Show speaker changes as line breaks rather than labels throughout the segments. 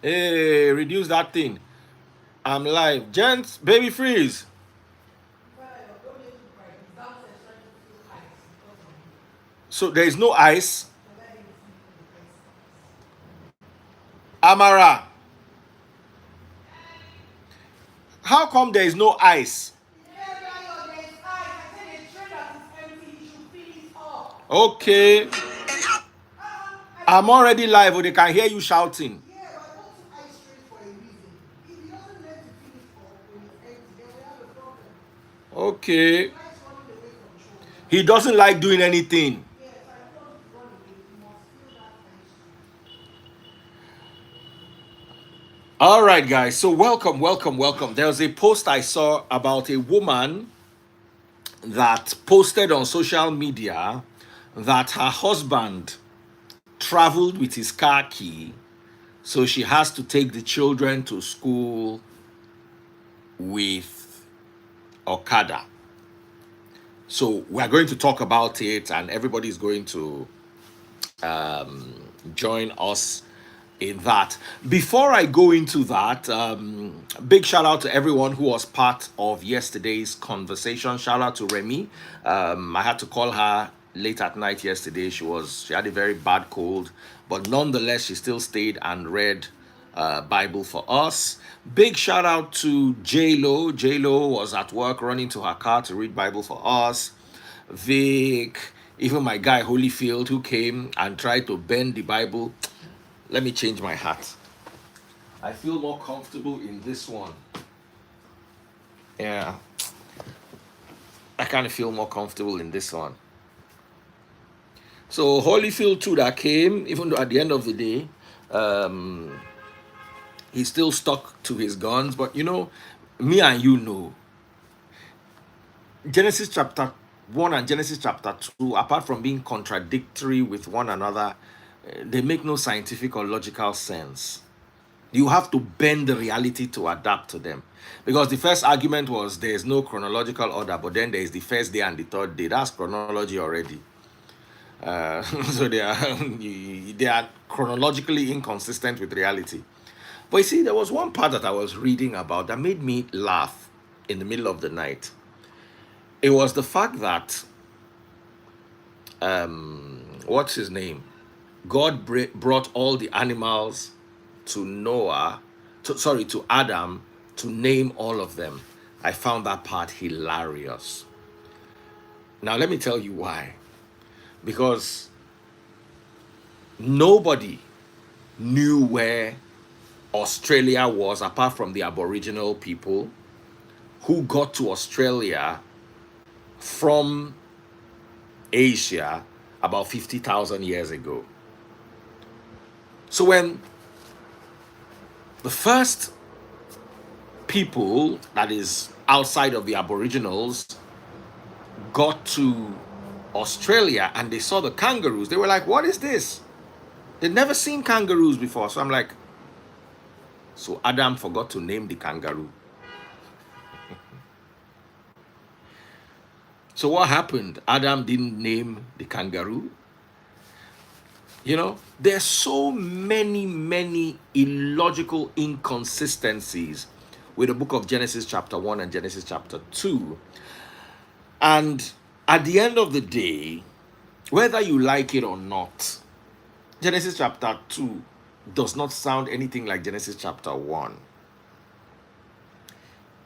Hey, reduce that thing. I'm live. Gents, baby freeze. So there is no ice. Amara, how come there is no ice? Okay. I'm already live, or they can hear you shouting. Okay. He doesn't like doing anything. All right, guys. So welcome, welcome, welcome. There was a post I saw about a woman that posted on social media that her husband traveled with his car key, so she has to take the children to school with Okada. So we're going to talk about it, and everybody's going to join us in that. Before I go into that, big shout out to everyone who was part of yesterday's conversation. Shout out to Remy. I had to call her late at night yesterday. She had a very bad cold, but nonetheless, she still stayed and read Bible for us. Big shout out to J Lo. J Lo was at work running to her car to read Bible for us. Vic, even my guy Holyfield, who came and tried to bend the Bible. Let me change my hat. I feel more comfortable in this one. Yeah, I kind of feel more comfortable in this one. So Holyfield too that came, even though at the end of the day, um, he still stuck to his guns. But me and you know, Genesis chapter 1 and Genesis chapter 2, apart from being contradictory with one another, they make no scientific or logical sense. You have to bend the reality to adapt to them. Because the first argument was there is no chronological order, but then there is the first day and the third day. That's chronology already. So they are chronologically inconsistent with reality. But you see, there was one part that I was reading about that made me laugh in the middle of the night. It was the fact that what's his name? God brought all the animals to to Adam to name all of them. I found that part hilarious. Now let me tell you why. Because nobody knew where Australia was apart from the Aboriginal people who got to Australia from Asia about 50,000 years ago. So when the first people, that is outside of the Aboriginals, got to Australia and they saw the kangaroos, they were like, what is this? They'd never seen kangaroos before. So I'm like, so Adam forgot to name the kangaroo. So what happened? Adam didn't name the kangaroo. There's so many illogical inconsistencies with the book of Genesis chapter 1 and Genesis chapter 2. And at the end of the day, whether you like it or not, Genesis chapter 2 does not sound anything like Genesis chapter 1.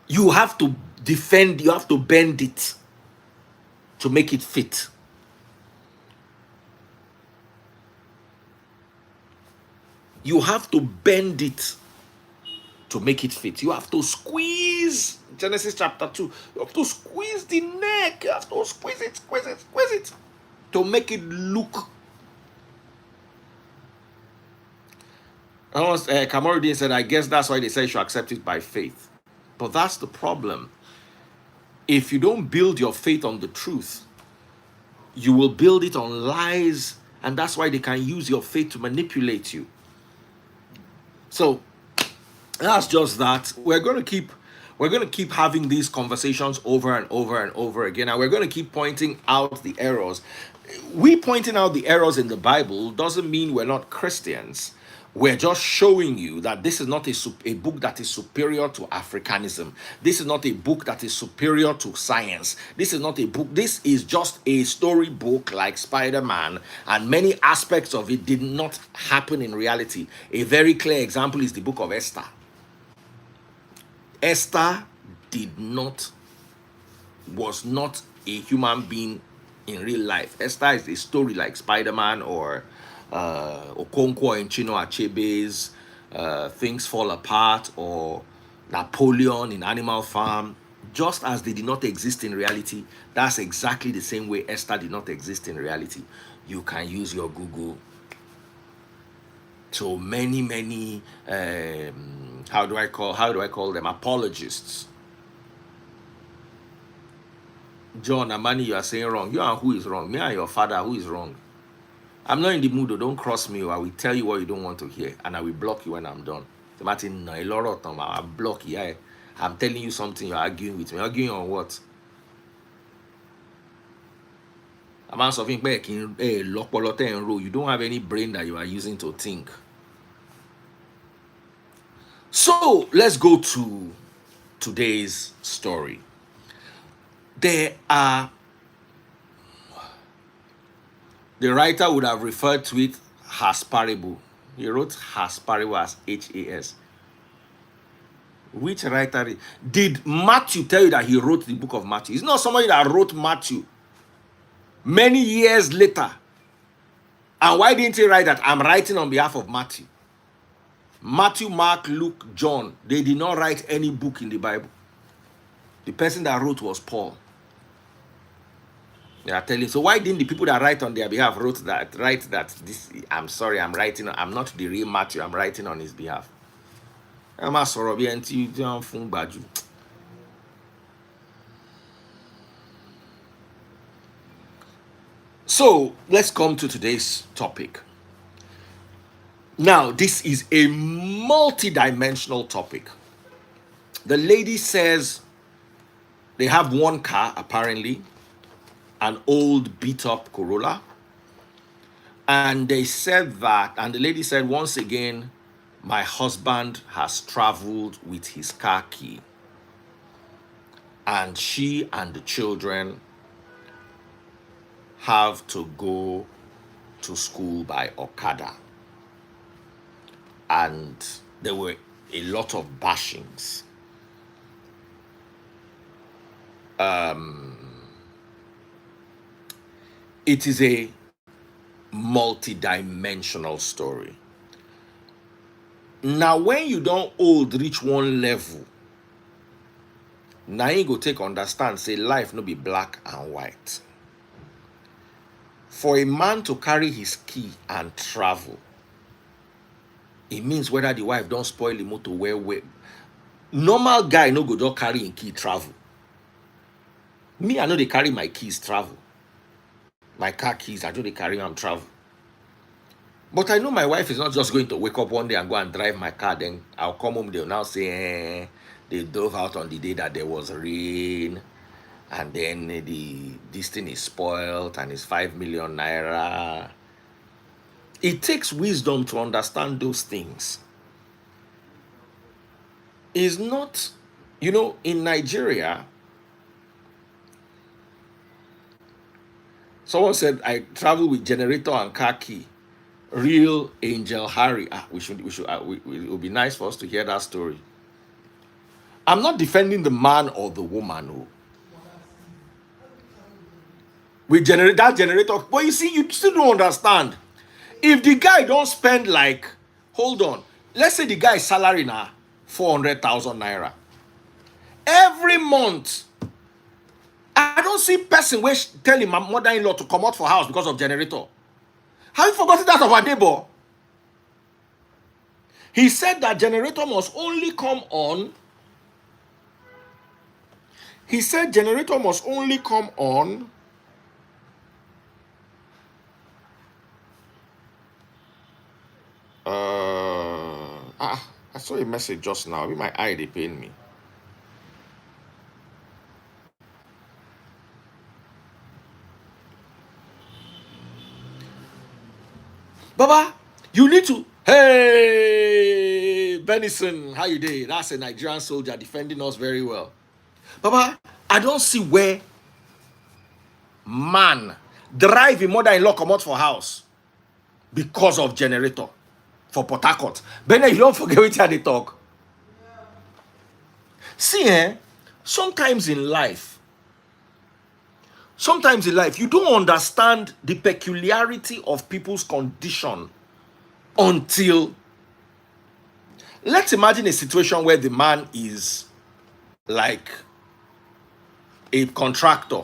You have to you have to bend it to make it fit. You have to bend it to make it fit. You have to squeeze Genesis chapter 2. You have to squeeze the neck. You have to squeeze it to make it look. Kamaruddin said, I guess that's why they say you should accept it by faith. But that's the problem. If you don't build your faith on the truth, you will build it on lies, and that's why they can use your faith to manipulate you. So that's just that. We're going to keep having these conversations over and over and over again, and we're going to keep pointing out the errors. We pointing out the errors in the Bible doesn't mean we're not Christians, We're just showing you that this is not a book that is superior to Africanism. This is not a book that is superior to science. This is not a book. This is just a story book like Spider-Man, and many aspects of it did not happen in reality. A very clear example is the book of Esther. Esther did not, was not a human being in real life. Esther is a story like Spider-Man or Okonkwo and Chino Achebe's Things Fall Apart, or Napoleon in Animal Farm. Just as they did not exist in reality, that's exactly the same way Esther did not exist in reality. You can use your Google. So many how do I call them, apologists. John Amani, you are saying wrong. You are who is wrong? Me and your father, who is wrong? I'm not in the mood, don't cross me, or I will tell you what you don't want to hear, and I will block you when I'm done. Martin, no, a lot of time I'll block you. I'm telling you something, you're arguing with me. Arguing on what? I'm answering back in you don't have any brain that you are using to think. So let's go to today's story. The writer would have referred to it as parable. He wrote has parable as Has. Which writer did Matthew tell you that he wrote the book of Matthew? It's not somebody that wrote Matthew many years later. And why didn't he write that I'm writing on behalf of Matthew? Matthew, Mark, Luke, John, they did not write any book in the Bible. The person that wrote was Paul. They are telling. So why didn't the people that write on their behalf write that this? I'm sorry, I'm writing. I'm not the real Matthew. I'm writing on his behalf. So let's come to today's topic. Now, this is a multi-dimensional topic. The lady says they have one car, apparently, an old beat-up Corolla. And they said that, and the lady said, once again, my husband has traveled with his car key. And she and the children have to go to school by Okada. And there were a lot of bashings. It is a multi-dimensional story. Now, when you don't reach one level, now you go take understand, say life no be black and white. For a man to carry his key and travel, it means whether the wife don't spoil the motor where normal guy no go just carry him key travel. Me, I know they carry my keys travel. My car keys, I know they carry them travel. But I know my wife is not just going to wake up one day and go and drive my car. Then I'll come home, they'll now say, they drove out on the day that there was rain. And then this thing is spoiled and it's 5 million naira. It takes wisdom to understand those things. It's not, in Nigeria, someone said, I travel with generator and car key. Real Angel Harry. It would be nice for us to hear that story. I'm not defending the man or the woman who we generate that generator. But you see, you still don't understand. If the guy don't spend hold on, let's say the guy's salary now 400,000 naira every month. I don't see person where telling my mother-in-law to come out for house because of generator. Have you forgotten that of our neighbor? He said that generator must only come on. He said generator must only come on I saw a message just now. My eye, they pain me. Baba, you need to Hey, Benison, how you doing? That's a Nigerian soldier defending us very well. Baba, I don't see where man drive a mother-in-law come out for house because of generator for Port Harcourt. But you don't forget what they talk. See, sometimes in life, you don't understand the peculiarity of people's condition until, let's imagine a situation where the man is like a contractor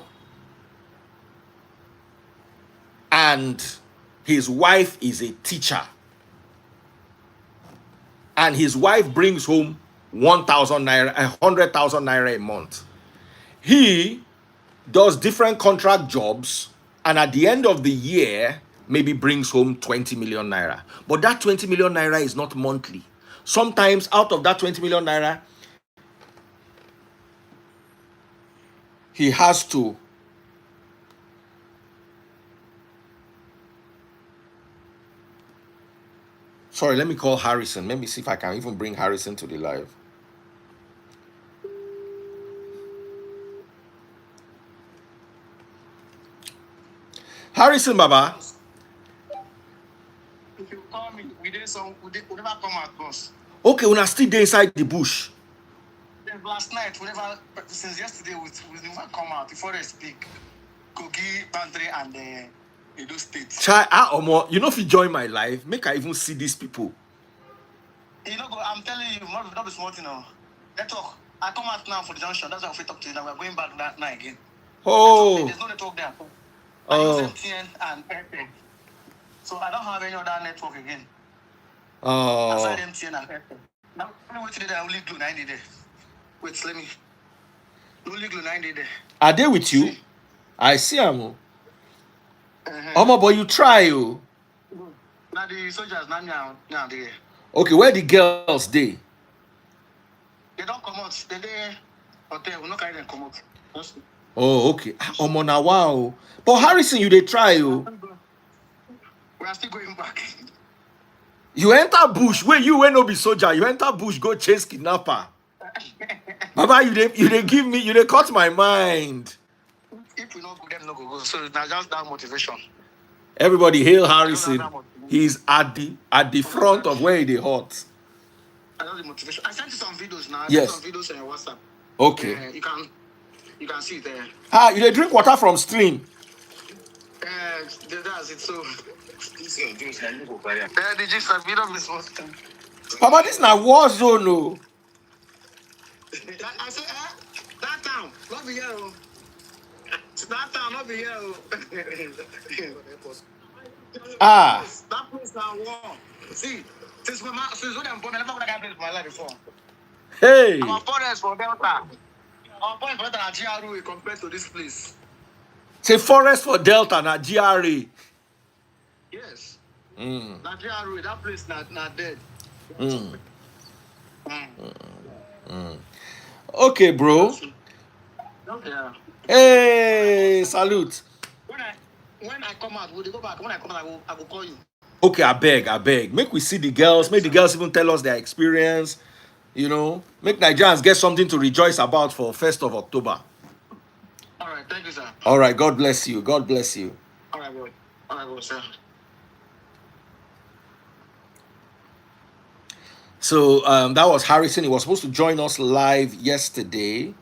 and his wife is a teacher, and his wife brings home 1,000 naira, 100,000 naira a month. He does different contract jobs, and at the end of the year, maybe brings home 20 million naira. But that 20 million naira is not monthly. Sometimes out of that 20 million naira, he has to sorry, let me call Harrison. Let me see if I can even bring Harrison to the live. Harrison, Baba.
If you call me, we never come across.
Okay, when I still there inside the bush.
Last night, since yesterday, we never come out before they speak. Kogi, Bantry, and Edo State.
Try, you know if you join my live, make I even see these people.
You know, I'm telling you, not be smart, you know. Let's talk. I come out now for the junction. That's why we talk to you. Now we're going back that night again.
Oh.
There's no network there. I use MTN and Airtel. So I don't have any other network again.
Oh.
Aside MTN and Airtel. Now, wait till I only glue 90 days. Wait, let me. Only glue 90 days.
Are they with you? I see them. But you try you.
Now the soldiers now they.
Okay, where the girls they?
They don't come out. They hotel. We not carry them come out.
Oh, okay. Now wow. But Harrison, you they try you.
We are still going back.
You enter bush where you will not be soldier. You enter bush, go chase kidnapper. Baba, you they give me, you they cut my mind.
If we not go, them not go. So now just that motivation.
Everybody hail Harrison. He's at the front of where they hot.
I know the motivation. I sent you some videos now.
Yes.
Some videos on WhatsApp.
Okay.
You can see it there.
You they drink water from stream.
That's it. So the gist of video is what.
Papa, this na war zone, no.
I said, that town, not be here. That town, not be here. That place now war. See, since when I'm born, I never got that place in my life before.
Hey.
Our forest for Delta. Our point for Delta and GRA compared to this place.
Say forest for Delta and GRA.
Yes. That GRA, that place not dead.
Okay, bro.
Yeah.
Hey, salute.
When I come out, will you go back? When I come out, I will call you.
Okay, I beg. Make we see the girls. Make the girls even tell us their experience. You know, make Nigerians get something to rejoice about for 1st of October.
All right, thank you, sir.
All right, God bless you. God bless you.
All right, boy. All right, boy, sir.
So that was Harrison. He was supposed to join us live yesterday,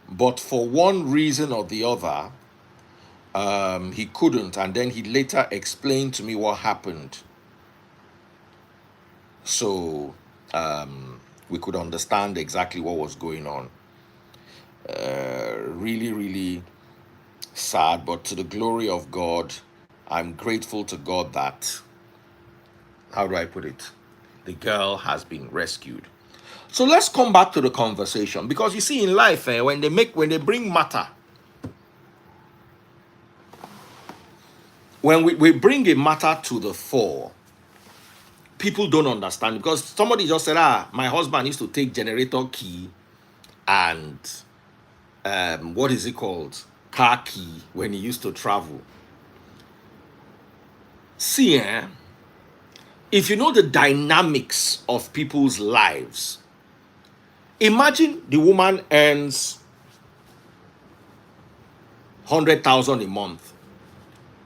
but for one reason or the other, he couldn't. And then he later explained to me what happened. So we could understand exactly what was going on. Really, really sad, but to the glory of God, I'm grateful to God that, how do I put it? The girl has been rescued. So let's come back to the conversation, because you see in life, when they bring matter, when we bring a matter to the fore, people don't understand, because somebody just said, my husband used to take generator key and what is it called? Car key when he used to travel. See, if you know the dynamics of people's lives, imagine the woman earns 100,000 a month.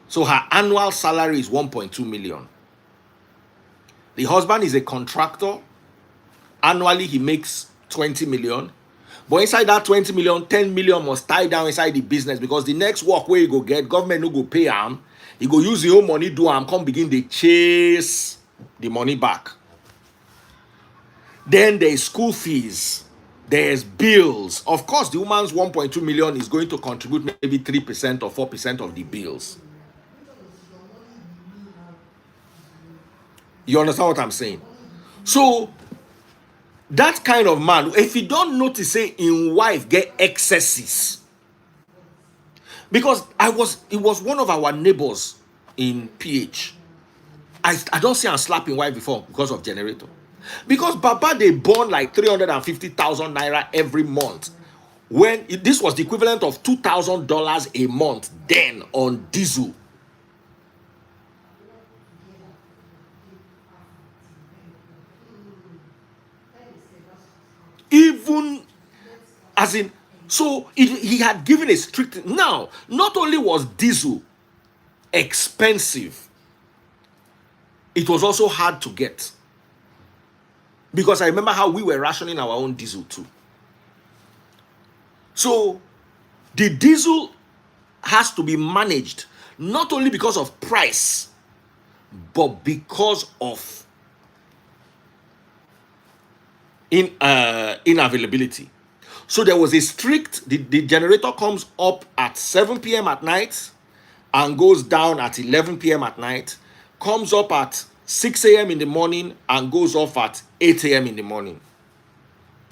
So her annual salary is 1.2 million. The husband is a contractor. Annually, he makes 20 million. But inside that 20 million, 10 million must tie down inside the business, because the next work where you go get, government no go pay him. He go use the own money, do am, come begin to chase the money back. Then there's school fees. There's bills. Of course, the woman's 1.2 million is going to contribute maybe 3% or 4% of the bills. You understand what I'm saying? So that kind of man, if you don't notice, say in wife get excesses. Because it was one of our neighbors in PH. I don't see him slapping wife before because of generator. Because Baba, they burn like 350,000 naira every month. When this was the equivalent of $2,000 a month then on diesel. Even as in, so he had given a strict. Now, not only was diesel expensive, it was also hard to get. Because I remember how we were rationing our own diesel too. So the diesel has to be managed not only because of price, but because of inavailability. So there was a strict, the generator comes up at 7 p.m. at night and goes down at 11 p.m. at night, comes up at 6 a.m. in the morning and goes off at 8 a.m. in the morning.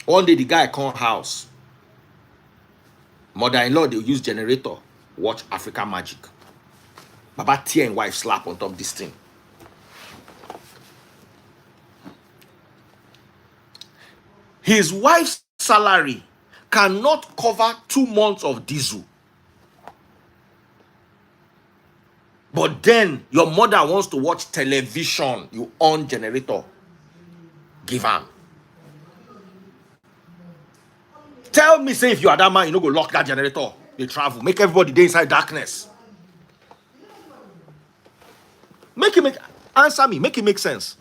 One day the guy come house. Mother-in-law, they'll use generator. Watch Africa Magic. Baba tear and wife slap on top of this thing. His wife's salary cannot cover 2 months of diesel. But then your mother wants to watch television. You on generator. Give her. Tell me, say if you are that man, you no go lock that generator. They travel. Make everybody dey inside darkness. Answer me. Make it make sense.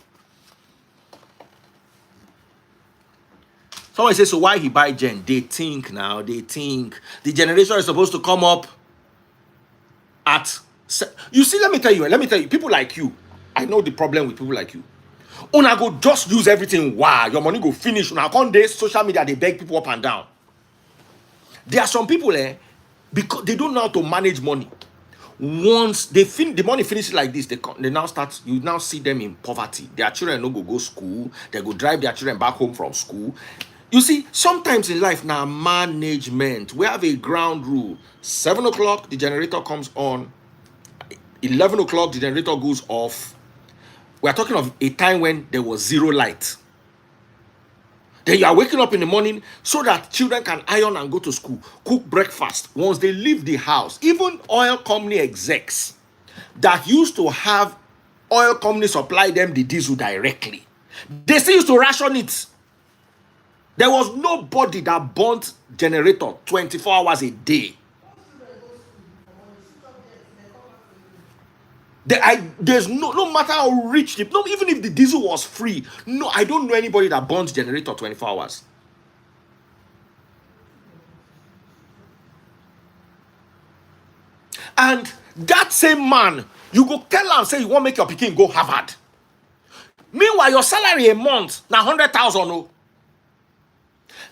Someone says, so why he buy gen? They think now. They think the generation is supposed to come up at. You see, let me tell you, people like you, I know the problem with people like you. Una go just use everything. Wow, your money go finish. Una on this social media, they beg people up and down. There are some people because they don't know how to manage money. Once they the money finishes like this, they now start. You now see them in poverty. Their children no go school. They go drive their children back home from school. You see, sometimes in life now, management, we have a ground rule. 7 o'clock, the generator comes on. 11 o'clock, the generator goes off. We are talking of a time when there was zero light. Then you are waking up in the morning so that children can iron and go to school, cook breakfast. Once they leave the house, even oil company execs that used to have oil company supply them the diesel directly, they still used to ration it. There was nobody that burnt generator 24 hours a day. There's no matter how rich, even if the diesel was free, no, I don't know anybody that burns generator 24 hours. And that same man, you go tell am say you want make your pikin go Harvard. Meanwhile, your salary a month na 100,000. Oh.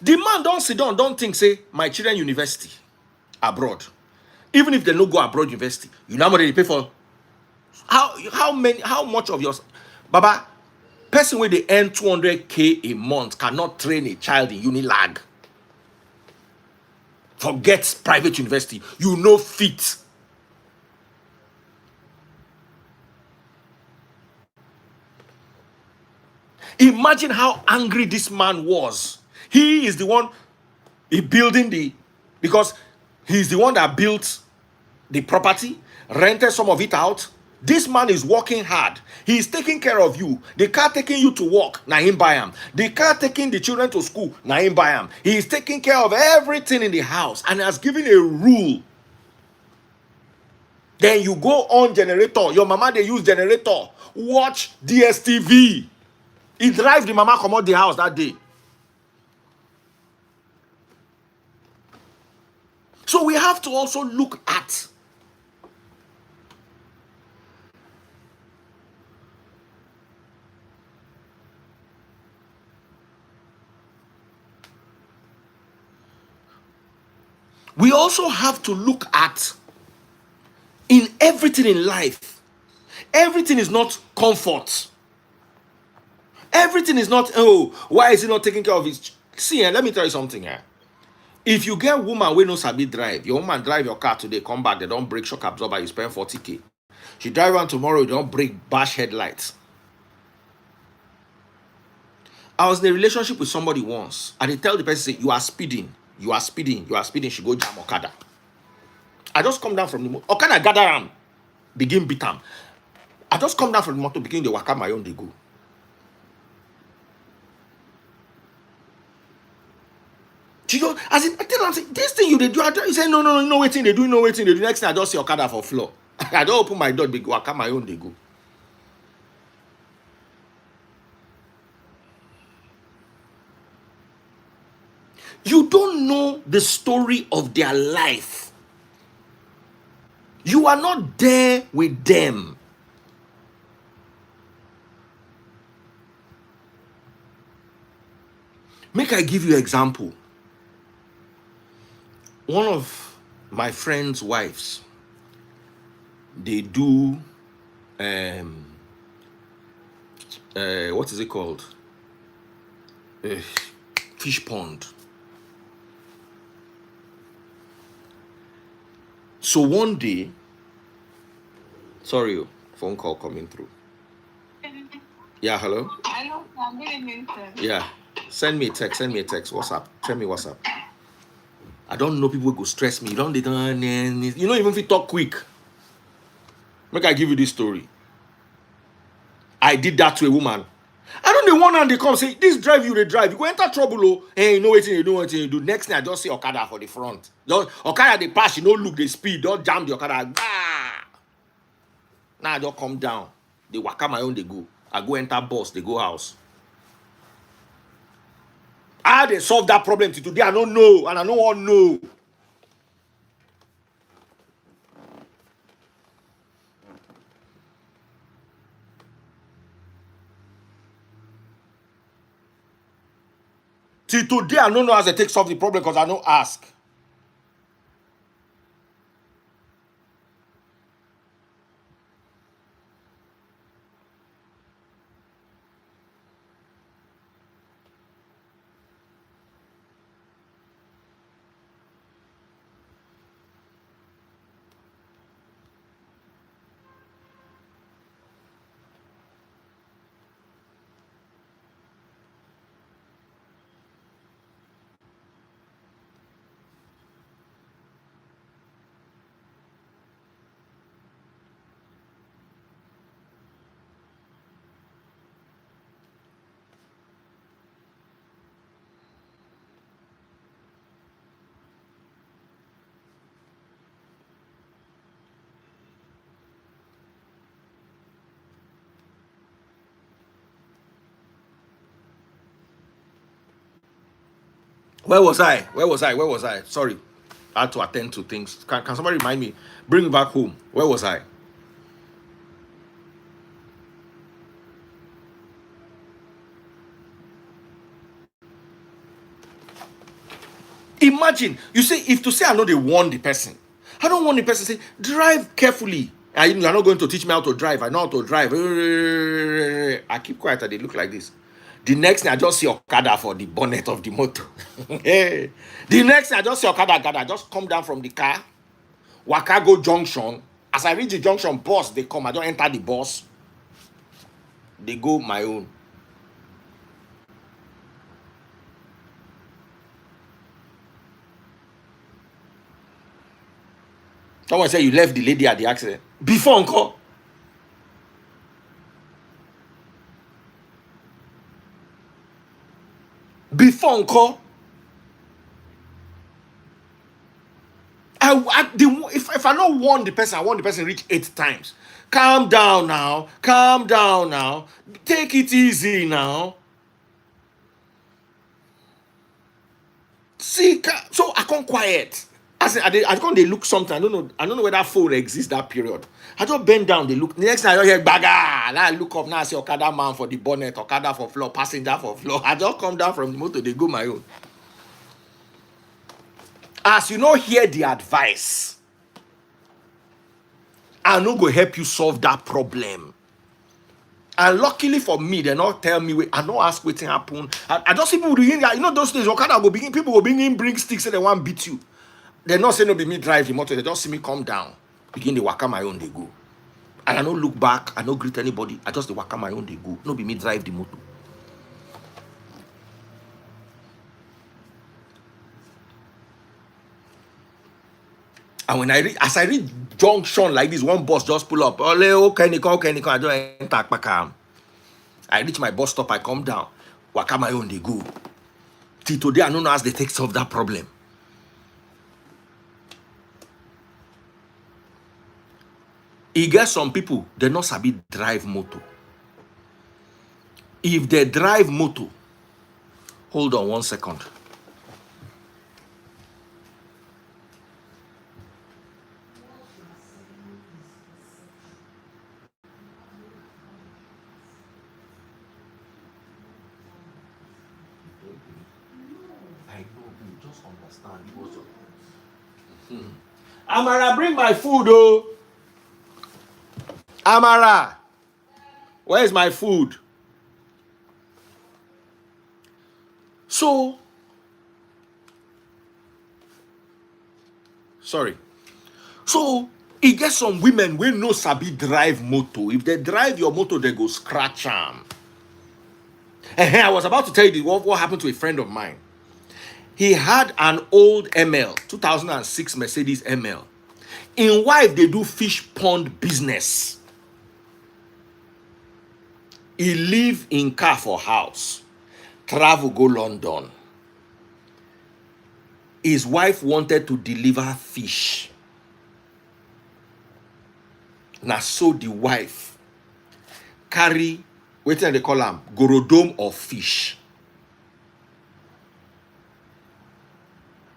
The man don't sit down, don't think, say, my children university abroad. Even if they no go abroad university, you know how much they pay for. How much of your Baba person where they earn 200K a month cannot train a child in Unilag. Forget private university. You know fit. Imagine how angry this man was. He is the one building because he's the one that built the property, rented some of it out. This man is working hard. He is taking care of you. The car taking you to work, na him buy am. The car taking the children to school, na him buy am. He is taking care of everything in the house and has given a rule. Then you go on generator. Your mama, they use generator. Watch DSTV. He drive the mama come out the house that day. So we have to also look at we also have to look at in everything in life. Everything is not comfort. Everything is not, oh, why is he not taking care of his... See, let me tell you something here. If you get woman wey no sabi drive, your woman drive your car today, come back, they don't break shock absorber, you spend 40k. She drive around tomorrow, you don't break bash headlights. I was in a relationship with somebody once, and they tell the person, say, you are speeding, you are speeding, you are speeding. She go jam Okada. I just come down from the motor. Okada gather am, begin beat am. I just come down from the motor, begin the waka my own, they go. She go, as in, I tell her, this thing you they do, he say, no, you know waiting they do, Next thing I just see Okada for floor. I don't open my door, big waka my own, they go. You don't know the story of their life. You are not there with them. Make I give you an example. One of my friend's wives, they do what is it called? Fish pond. So one day, sorry, phone call coming through. Yeah, hello?
Hello, I'm good,
yeah, send me a text, WhatsApp, tell me WhatsApp. I don't know people who go stress me. You don't even if you talk quick. Make I give you this story. I did that to a woman. I don't the one and they come say, this drive you, they drive. You go enter trouble, oh. Hey, you know what you do. Next thing I just see Okada for the front. Just, Okada they pass, you know, look, they speed, don't jam the Okada. Ah! Now I just come down. They waka my own, they go. I go enter bus, they go house. How they solve that problem till today, I don't know, and I don't want to know. Till today, I don't know how they take solve the problem because I don't ask. Where was I? Sorry. I had to attend to things. Can somebody remind me? Bring me back home. Where was I? Imagine, you say, if to say I know they warn the person. I don't want the person to say, drive carefully. You're not going to teach me how to drive. I know how to drive. I keep quiet and they look like this. The next thing I just see Okada for the bonnet of the motor. The next thing I just see Okada, I just come down from the car. Wakago junction. As I reach the junction, bus, they come. I don't enter the bus. They go my own. Someone say you left the lady at the accident. Before, uncle. phone call. If I don't warn the person, I want the person reach 8 times. Calm down now. Calm down now. Take it easy now. See, so I can't quiet. I can't. They look something. I don't know. I don't know whether phone exists that period. I just bend down. They look. The next time I hear baga. Now I look up. Now I see Okada man for the bonnet. Okada for floor. Passenger for floor. I just come down from the motor. They go my own. As you know, hear the advice. I no go help you solve that problem. And luckily for me, they not tell me. I not ask what happen. I just see people doing that. You know those days. Okada go begin. People go bring sticks. Say they want beat you. They not say no be me drive the motor. They just see me come down. Begin the waka my own. They go. And I don't look back. I don't greet anybody. I just the waka my own. They go. No be me drive the motor. And when as I reach junction like this, one bus just pull up. Okay, I just enter Akpaka. I reach my bus stop, I come down. Waka my own, they go. Till today, I don't know how they take solve that problem. You get some people, they not sabi drive motor. If they drive motor, hold on 1 second. I know, you just understand. Amara, bring my food, oh. Amara, where's my food? So, sorry. So, e get some women wey no sabi drive motor. If they drive your motor, they go scratch them. I was about to tell you what happened to a friend of mine. He had an old ML, 2006 Mercedes ML. In wife, they do fish pond business. He live in car for house. Travel go London. His wife wanted to deliver fish. Now so the wife carry, wetin they call am, gorodom of fish.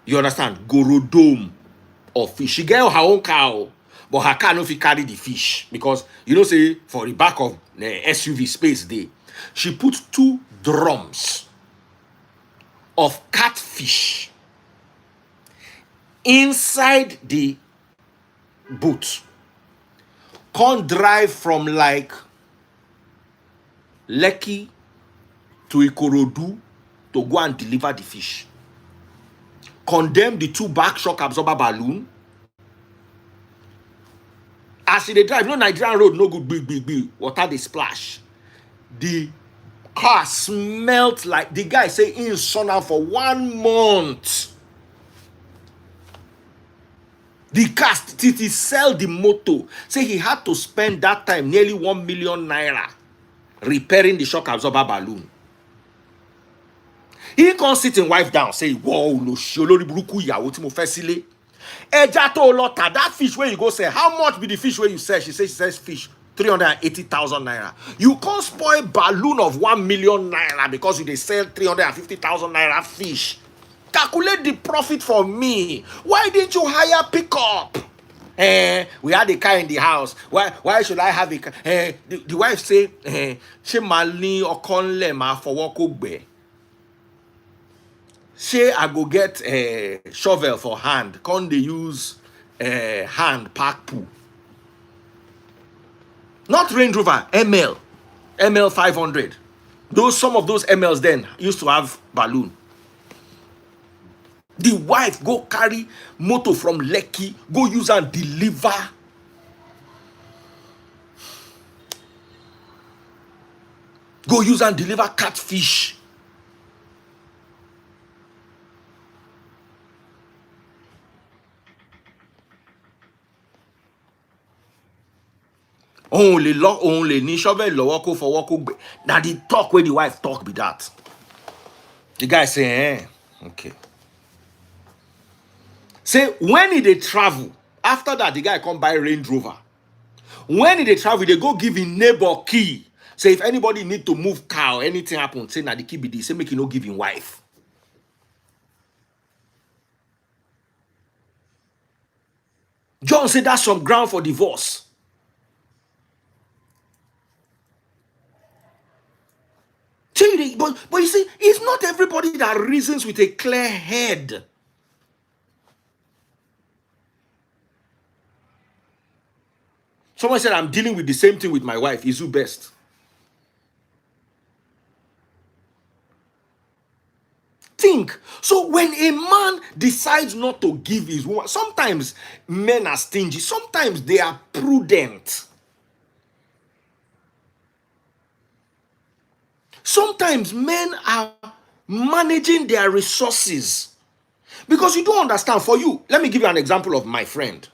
You understand? Gorodom of fish. She get her own cow, but her car no fit carry the fish because you know say for the back of the SUV space there, she put 2 drums of catfish inside the boot. Can't drive from like Lekki to Ikorodu to go and deliver the fish. Condemn the 2 back shock absorber balloon. As they drive, no Nigerian road, no good big. Water they splash. The car smelt like the guy say in sauna for 1 month. The cast till he sell the motor. Say he had to spend that time nearly 1 million naira repairing the shock absorber balloon. He can't sit his wife down, say, whoa, no, sholori buruku yawo ti mo fe sile. Eja to lota, that fish where you go say, how much be the fish where you sell? She says fish, 380,000 naira. You can't spoil balloon of 1 million naira because you they sell 350,000 naira fish. Calculate the profit for me. Why didn't you hire pickup? We had a car in the house. Why should I have a car? The wife say, she mali okonle ma fowokogbe. Say I go get a shovel for hand. Can't they use hand pack poo? Not Range Rover, ML 500. Some of those MLs then used to have balloon. The wife go carry motor from Lekki, go use and deliver. Go use and deliver catfish. Only ni shovel lo woko for woko. Now the talk where the wife talk be that. The guy say, okay. Say when he dey travel, after that the guy come buy Range Rover. When he dey travel, they go give him neighbor key. Say if anybody need to move car or anything happen, say na the key be this. Say make he no give him wife. John said that's some ground for divorce. But you see, it's not everybody that reasons with a clear head. Someone said, I'm dealing with the same thing with my wife. Is who best? Think. So when a man decides not to give his woman, sometimes men are stingy, sometimes they are prudent. Sometimes men are managing their resources. Because you don't understand. For you, let me give you an example of my friend.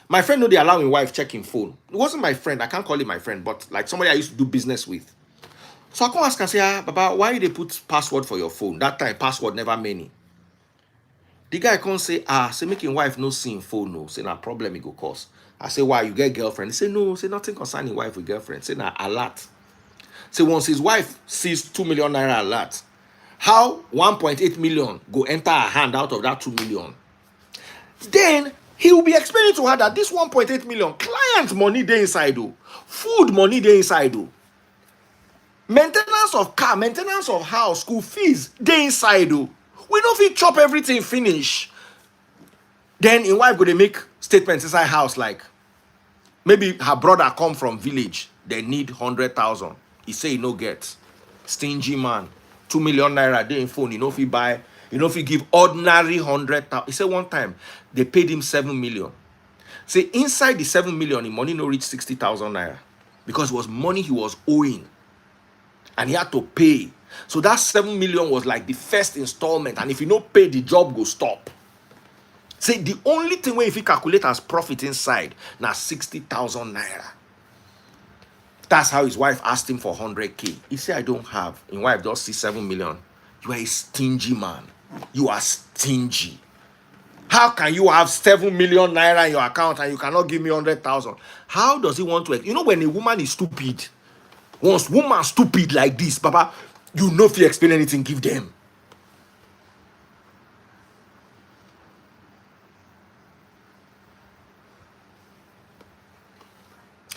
My friend know they allow his wife checking phone. It wasn't my friend. I can't call him my friend, but like somebody I used to do business with. So I come ask and say, Baba, why they put password for your phone? That time, password never many. The guy come say, say making wife no see him phone, no. Say, na problem it go cause. I say, why, you get girlfriend? He say, no. Say, nothing concerning wife with girlfriend. Say, na alert. Say, once his wife sees 2 million naira alert, how 1.8 million go enter her hand out of that 2 million? Then he will be explaining to her that this 1.8 million client money dey inside, food money dey inside, maintenance of car, maintenance of house, school fees dey inside. We no fit chop everything finish. Then in wife go dey make statements inside house like maybe her brother come from village, they need 100,000. He say he no get. Stingy man. 2 million naira dey in phone, he no fit buy, he no fit give ordinary 100,000. He say one time they paid him 7 million. Say inside the 7 million, the money no reach 60,000 naira because it was money he was owing and he had to pay. So that 7 million was like the first installment, and if you no pay, the job go stop. Say the only thing where if you calculate as profit inside now 60,000 naira. That's how his wife asked him for 100K. He said, I don't have. His wife just see 7 million. You are a stingy man. You are stingy. How can you have 7 million naira in your account and you cannot give me 100,000? How does he want to? You know, when a woman is stupid, once woman stupid like this, Papa, you know if you explain anything, give them.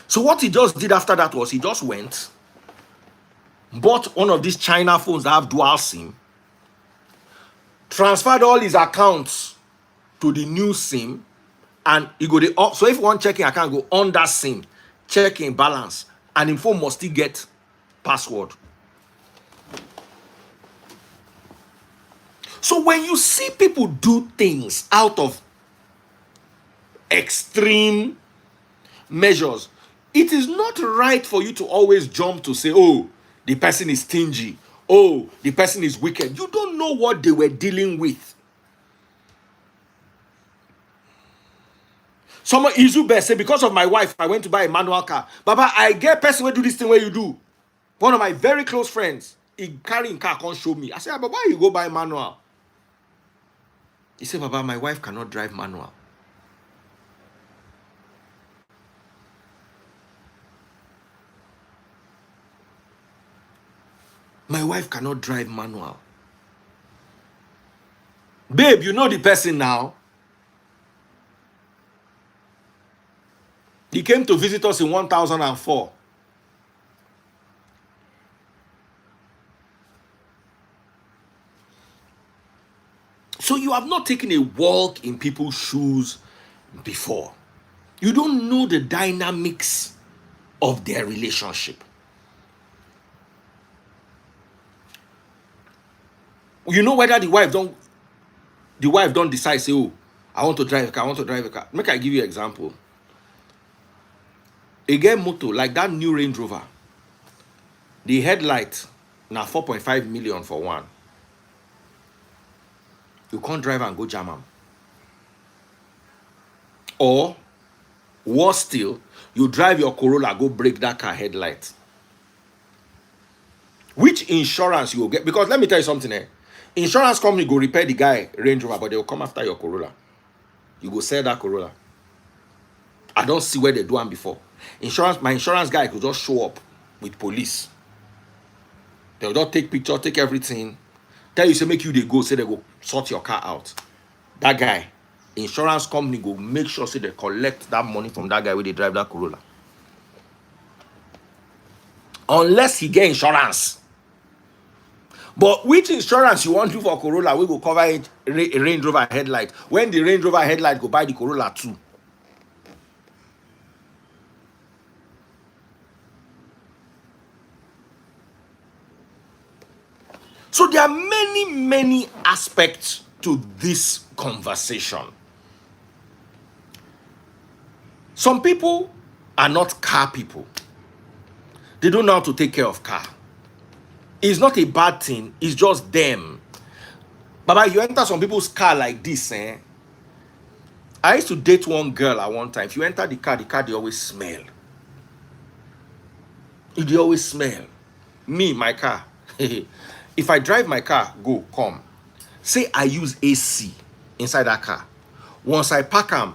So what he just did after that was he just went, bought one of these China phones that have dual SIM, transferred all his accounts to the new SIM, and he go the so if one checking account go on that SIM, checking balance, and info must still get password. So when you see people do things out of extreme measures, it is not right for you to always jump to say, oh, the person is stingy. Oh, the person is wicked. You don't know what they were dealing with. Someone Izube say, because of my wife, I went to buy a manual car. Baba, I get person who do this thing where you do. One of my very close friends, he carrying car, can't show me. I said, Baba, why you go buy manual? He said, Baba, my wife cannot drive manual. My wife cannot drive manual. Babe, you know the person now. He came to visit us in 1004. So you have not taken a walk in people's shoes before. You don't know the dynamics of their relationship. You know whether the wife don't decide, say, oh, I want to drive a car, I want to drive a car. Make I give you an example. Again, motor, like that new Range Rover, the headlight, now 4.5 million for one. You can't drive and go jam them. Or, worse still, you drive your Corolla, go break that car headlight. Which insurance you will get? Because let me tell you something, Insurance company go repair the guy Range Rover, but they will come after your Corolla. You go sell that Corolla. I don't see where they do one before. My insurance guy could just show up with police. They'll just take picture, take everything. Tell you, say, make you they go, say they go sort your car out. That guy, insurance company go make sure, say they collect that money from that guy when they drive that Corolla. Unless he get insurance. But which insurance you want to for Corolla? We go cover it, Range Rover headlight. When the Range Rover headlight go buy the Corolla too. So there are many aspects to this conversation. Some people are not car people. They don't know how to take care of car. It's not a bad thing. It's just them. Baba, you enter some people's car like this, eh? I used to date one girl at one time. If you enter the car they always smell. They always smell. Me, my car. If I drive my car, go, come. Say I use AC inside that car. Once I pack them,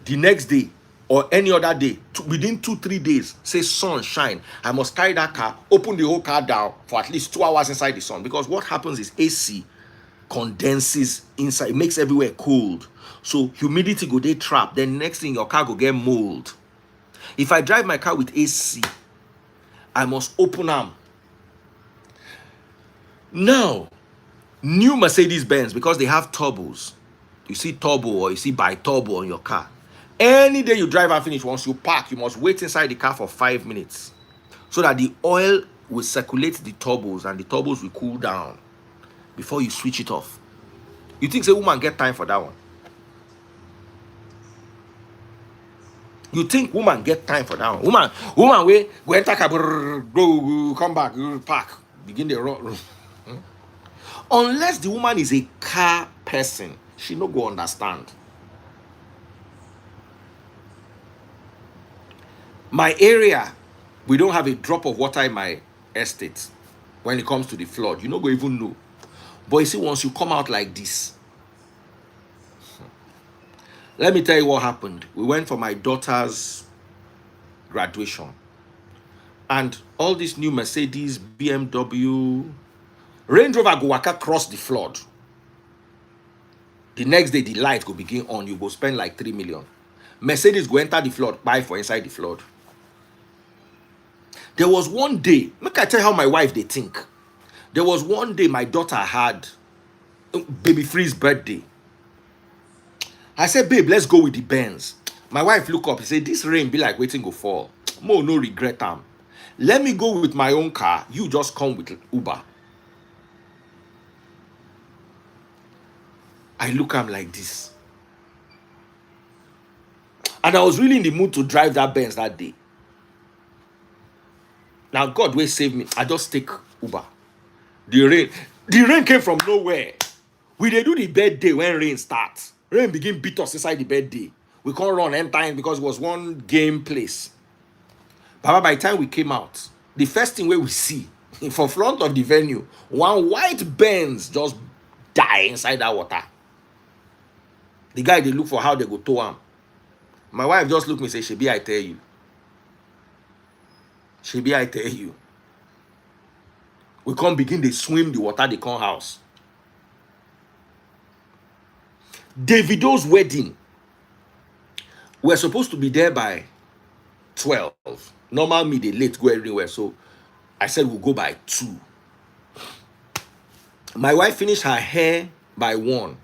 the next day or any other day, within 2-3 days, say sun shine, I must carry that car, open the whole car down for at least 2 hours inside the sun. Because what happens is AC condenses inside, it makes everywhere cold. So humidity go dey trap. Then next thing your car go get mold. If I drive my car with AC, I must open them. Now, new Mercedes-Benz, because they have turbos. You see turbo or you see bi-turbo on your car. Any day you drive and finish, once you park, you must wait inside the car for 5 minutes so that the oil will circulate the turbos and the turbos will cool down before you switch it off. You think say woman get time for that one? You think woman get time for that one? Woman wey go enter car, go come back, park, begin the run. Unless the woman is a car person, she no go understand. My area, we don't have a drop of water in my estate when it comes to the flood. You no go even know. But you see, once you come out like this, let me tell you what happened. We went for my daughter's graduation. And all these new Mercedes, BMW, Range Rover go waka cross the flood. The next day, the light go begin on. You go spend like 3 million. Mercedes go enter the flood, buy for inside the flood. There was one day, make I tell you how my wife they think. There was one day my daughter had baby Free's birthday. I said, babe, let's go with the Benz. My wife look up, he said, this rain be like waiting go fall. Mo no regret am. Let me go with my own car. You just come with Uber. I look at him like this. And I was really in the mood to drive that Benz that day. Now God will save me. I just take Uber. The rain came from nowhere. We dey do the birthday when rain starts. Rain begin beat us inside the birthday. We can't run end time because it was one game place. But by the time we came out, the first thing where we see for front of the venue, one white Benz just die inside that water. The guy they look for how they go tow him. My wife just look me and say, Shebi, I tell you. Shebi, I tell you. We can't begin to swim the water, they come house. Davido's wedding. We're supposed to be there by 12. Normal me, they late go everywhere. So I said we'll go by 2. My wife finished her hair by 1.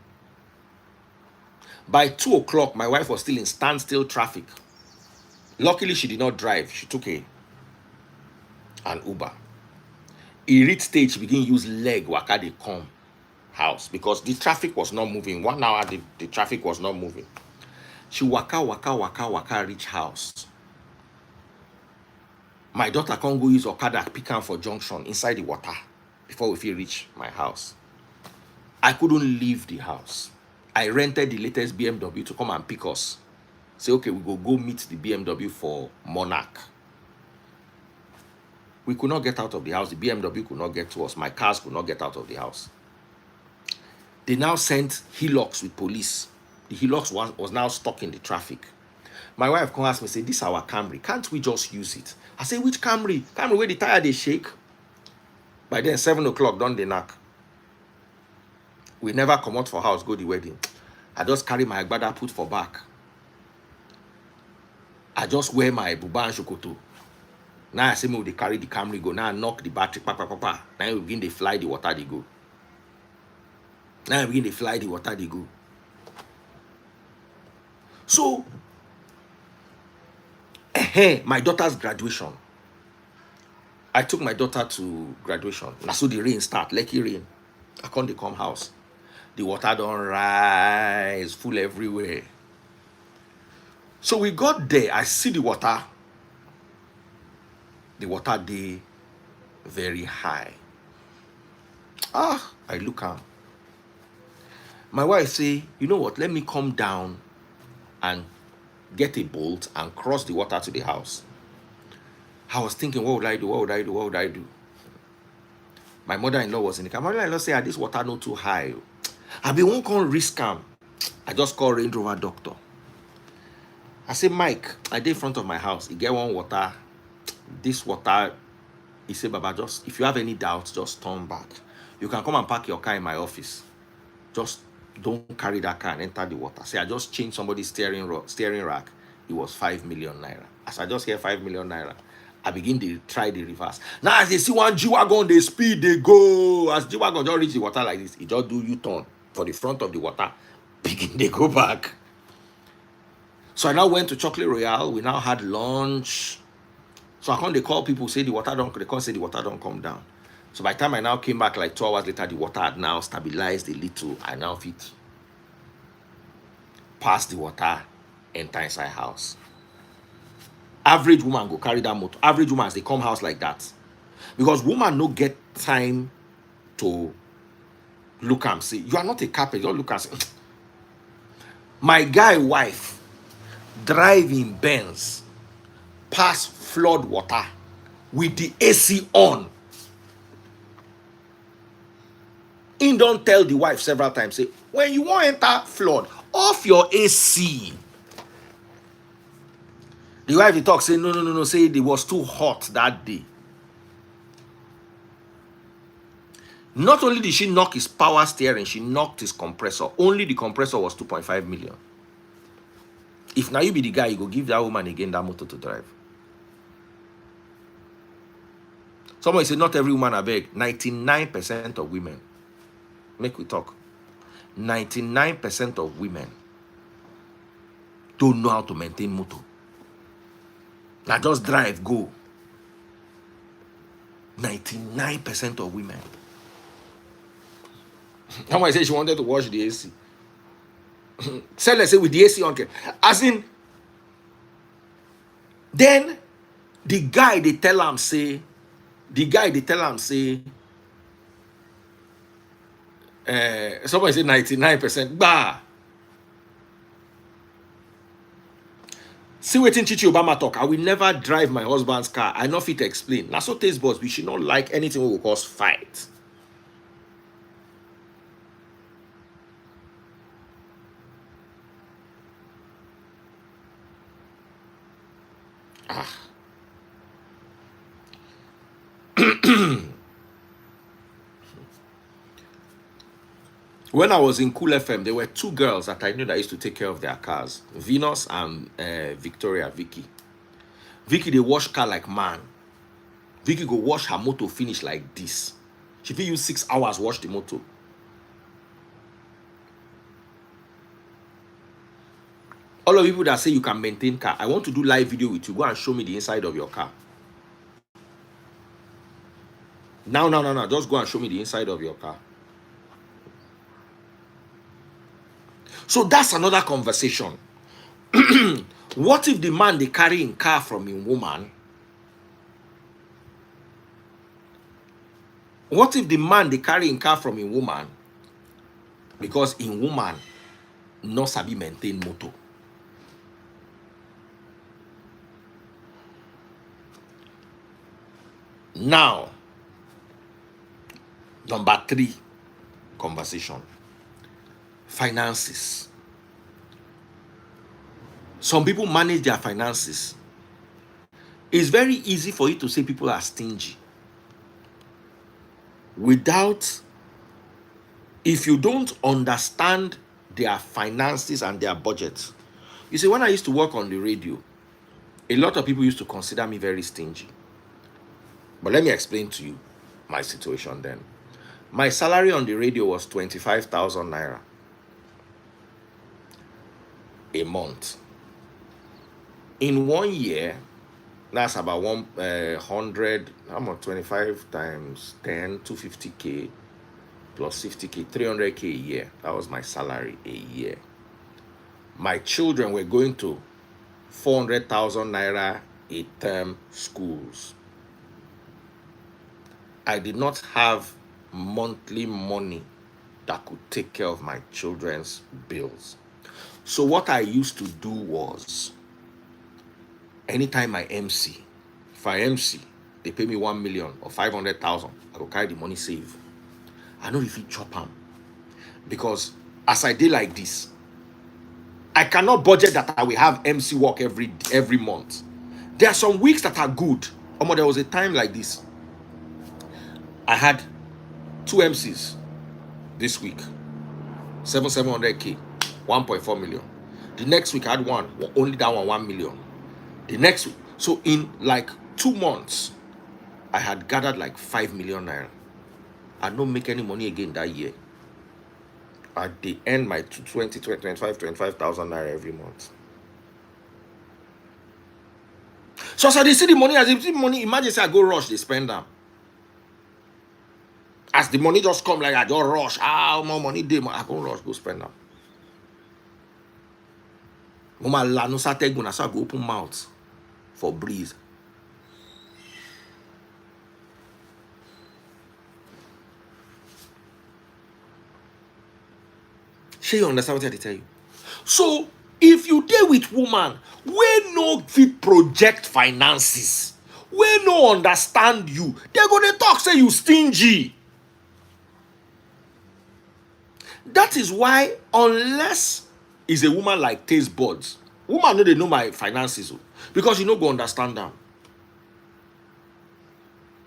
By 2 o'clock, my wife was still in standstill traffic. Luckily, she did not drive. She took an Uber. He reached stage, begin use leg, waka they come house because the traffic was not moving. 1 hour, the traffic was not moving. She waka, reach house. My daughter can't go use Okada, pick her for junction inside the water before we feel reach my house. I couldn't leave the house. I rented the latest BMW to come and pick us. Say, okay, we go meet the BMW for Monarch. We could not get out of the house. The BMW could not get to us. My cars could not get out of the house. They now sent Hilux with police. The Hilux was now stuck in the traffic. My wife come ask me, say, this is our Camry. Can't we just use it? I say, which Camry? Camry where the tire they shake. By then, 7 o'clock, done the knock. We never come out for house, go the wedding. I just carry my agbada, put for back. I just wear my buba and shokoto. Now I say, me they carry the Camry go. Now I knock the battery, pa, pa, pa, pa. Now we begin to fly the water, they go. Now I begin to fly the water, they go. So, my daughter's graduation. I took my daughter to graduation. Now so the rain start, lucky rain. I can't come house. The water don't rise, full everywhere. So we got there. I see the water. The water day very high. I look at. My wife say, you know what? Let me come down and get a bolt and cross the water to the house. I was thinking, what would I do? What would I do? What would I do? My mother-in-law was in the car. My mother-in-law said, this water not too high. I be won't come risk him. I just call Range Rover doctor. I say, Mike, I did in front of my house. He get one water. This water, he said, Baba, just if you have any doubts, just turn back. You can come and park your car in my office. Just don't carry that car and enter the water. Say, I just changed somebody's steering rack. It was 5 million naira. As I just hear 5 million naira, I begin to try the reverse. Now, as they see one G-Wagon, they speed, they go. As G-Wagon just reach the water like this, it just do U-turn for the front of the water. Begin, they go back. So I now went to Chocolate Royale. We now had lunch. So I can't they call people, say the water don't, they can't say the water don't come down. So by the time I now came back like 2 hours later, the water had now stabilized a little. I now fit pass the water, enter inside house. Average woman go carry that motor. Average woman as they come house like that. Because woman no get time to look and say, you are not a carpenter. Don't look and say. My guy wife driving Benz pass flood water with the AC on. He don't tell the wife several times, say, when you want to enter flood, off your AC. The wife he talk say, no, say it was too hot that day. Not only did she knock his power steering, she knocked his compressor. Only the compressor was 2.5 million. If now you be the guy, you go give that woman again that motor to drive. Somebody say, not every woman I beg. 99% of women. Make we talk. 99% of women don't know how to maintain motor. Now just drive, go. 99% of women. Somebody say she wanted to wash the AC. Let's say with the AC on. As in, then the guy they tell him say, somebody say 99%. Bah. See wetin Chichi Obama talk. I will never drive my husband's car. I not fit to explain. Now so taste boss, we should not like anything we will cause fight. When I was in Cool FM, there were 2 girls that I knew that used to take care of their cars. Venus and Victoria, Vicky. Vicky, they wash car like man. Vicky go wash her motor finish like this. She fit use 6 hours wash the motor. All of you people that say you can maintain car, I want to do live video with you. Go and show me the inside of your car. No. Just go and show me the inside of your car. So that's another conversation. What if the man they carry in car from a woman? What if the man they carry in car from a woman? Because in woman, no sabi maintain motor. Now, number 3 conversation. finances. Some people manage their finances. It's very easy for you to say people are stingy without, if you don't understand their finances and their budgets. You see, when I used to work on the radio, a lot of people used to consider me very stingy. But let me explain to you my situation then. My salary on the radio was 25,000 naira a month. In 1 year, that's about 100, how much? 25 times 10, 250k plus 50k, 300k a year. That was my salary a year. My children were going to 400,000 naira a term schools. I did not have monthly money that could take care of my children's bills. So what I used to do was, anytime I MC, if I MC, they pay me 1 million or 500,000, I go carry the money save. I know if you chop them. Because as I did like this, I cannot budget that I will have MC work every month. There are some weeks that are good. There was a time like this. I had 2 MCs this week, 700k, 1.4 million. The next week I had one, only that one 1 million. The next week, so in like 2 months, I had gathered like 5 million naira. I don't make any money again that year. At the end, my 25,000 naira every month. So as they see the money, as they see money, imagine say I go rush, they spend them. As the money just come, like I just rush. More money day, I go rush, go spend them. Mama la no sa take gonna go open mouth for breeze. Shey you understand what I tell you? So if you deal with woman wey no fit project finances, wey no understand you, they go dey talk say you stingy. That is why, unless is a woman like taste buds, woman no dey know my finances, because you no go understand them.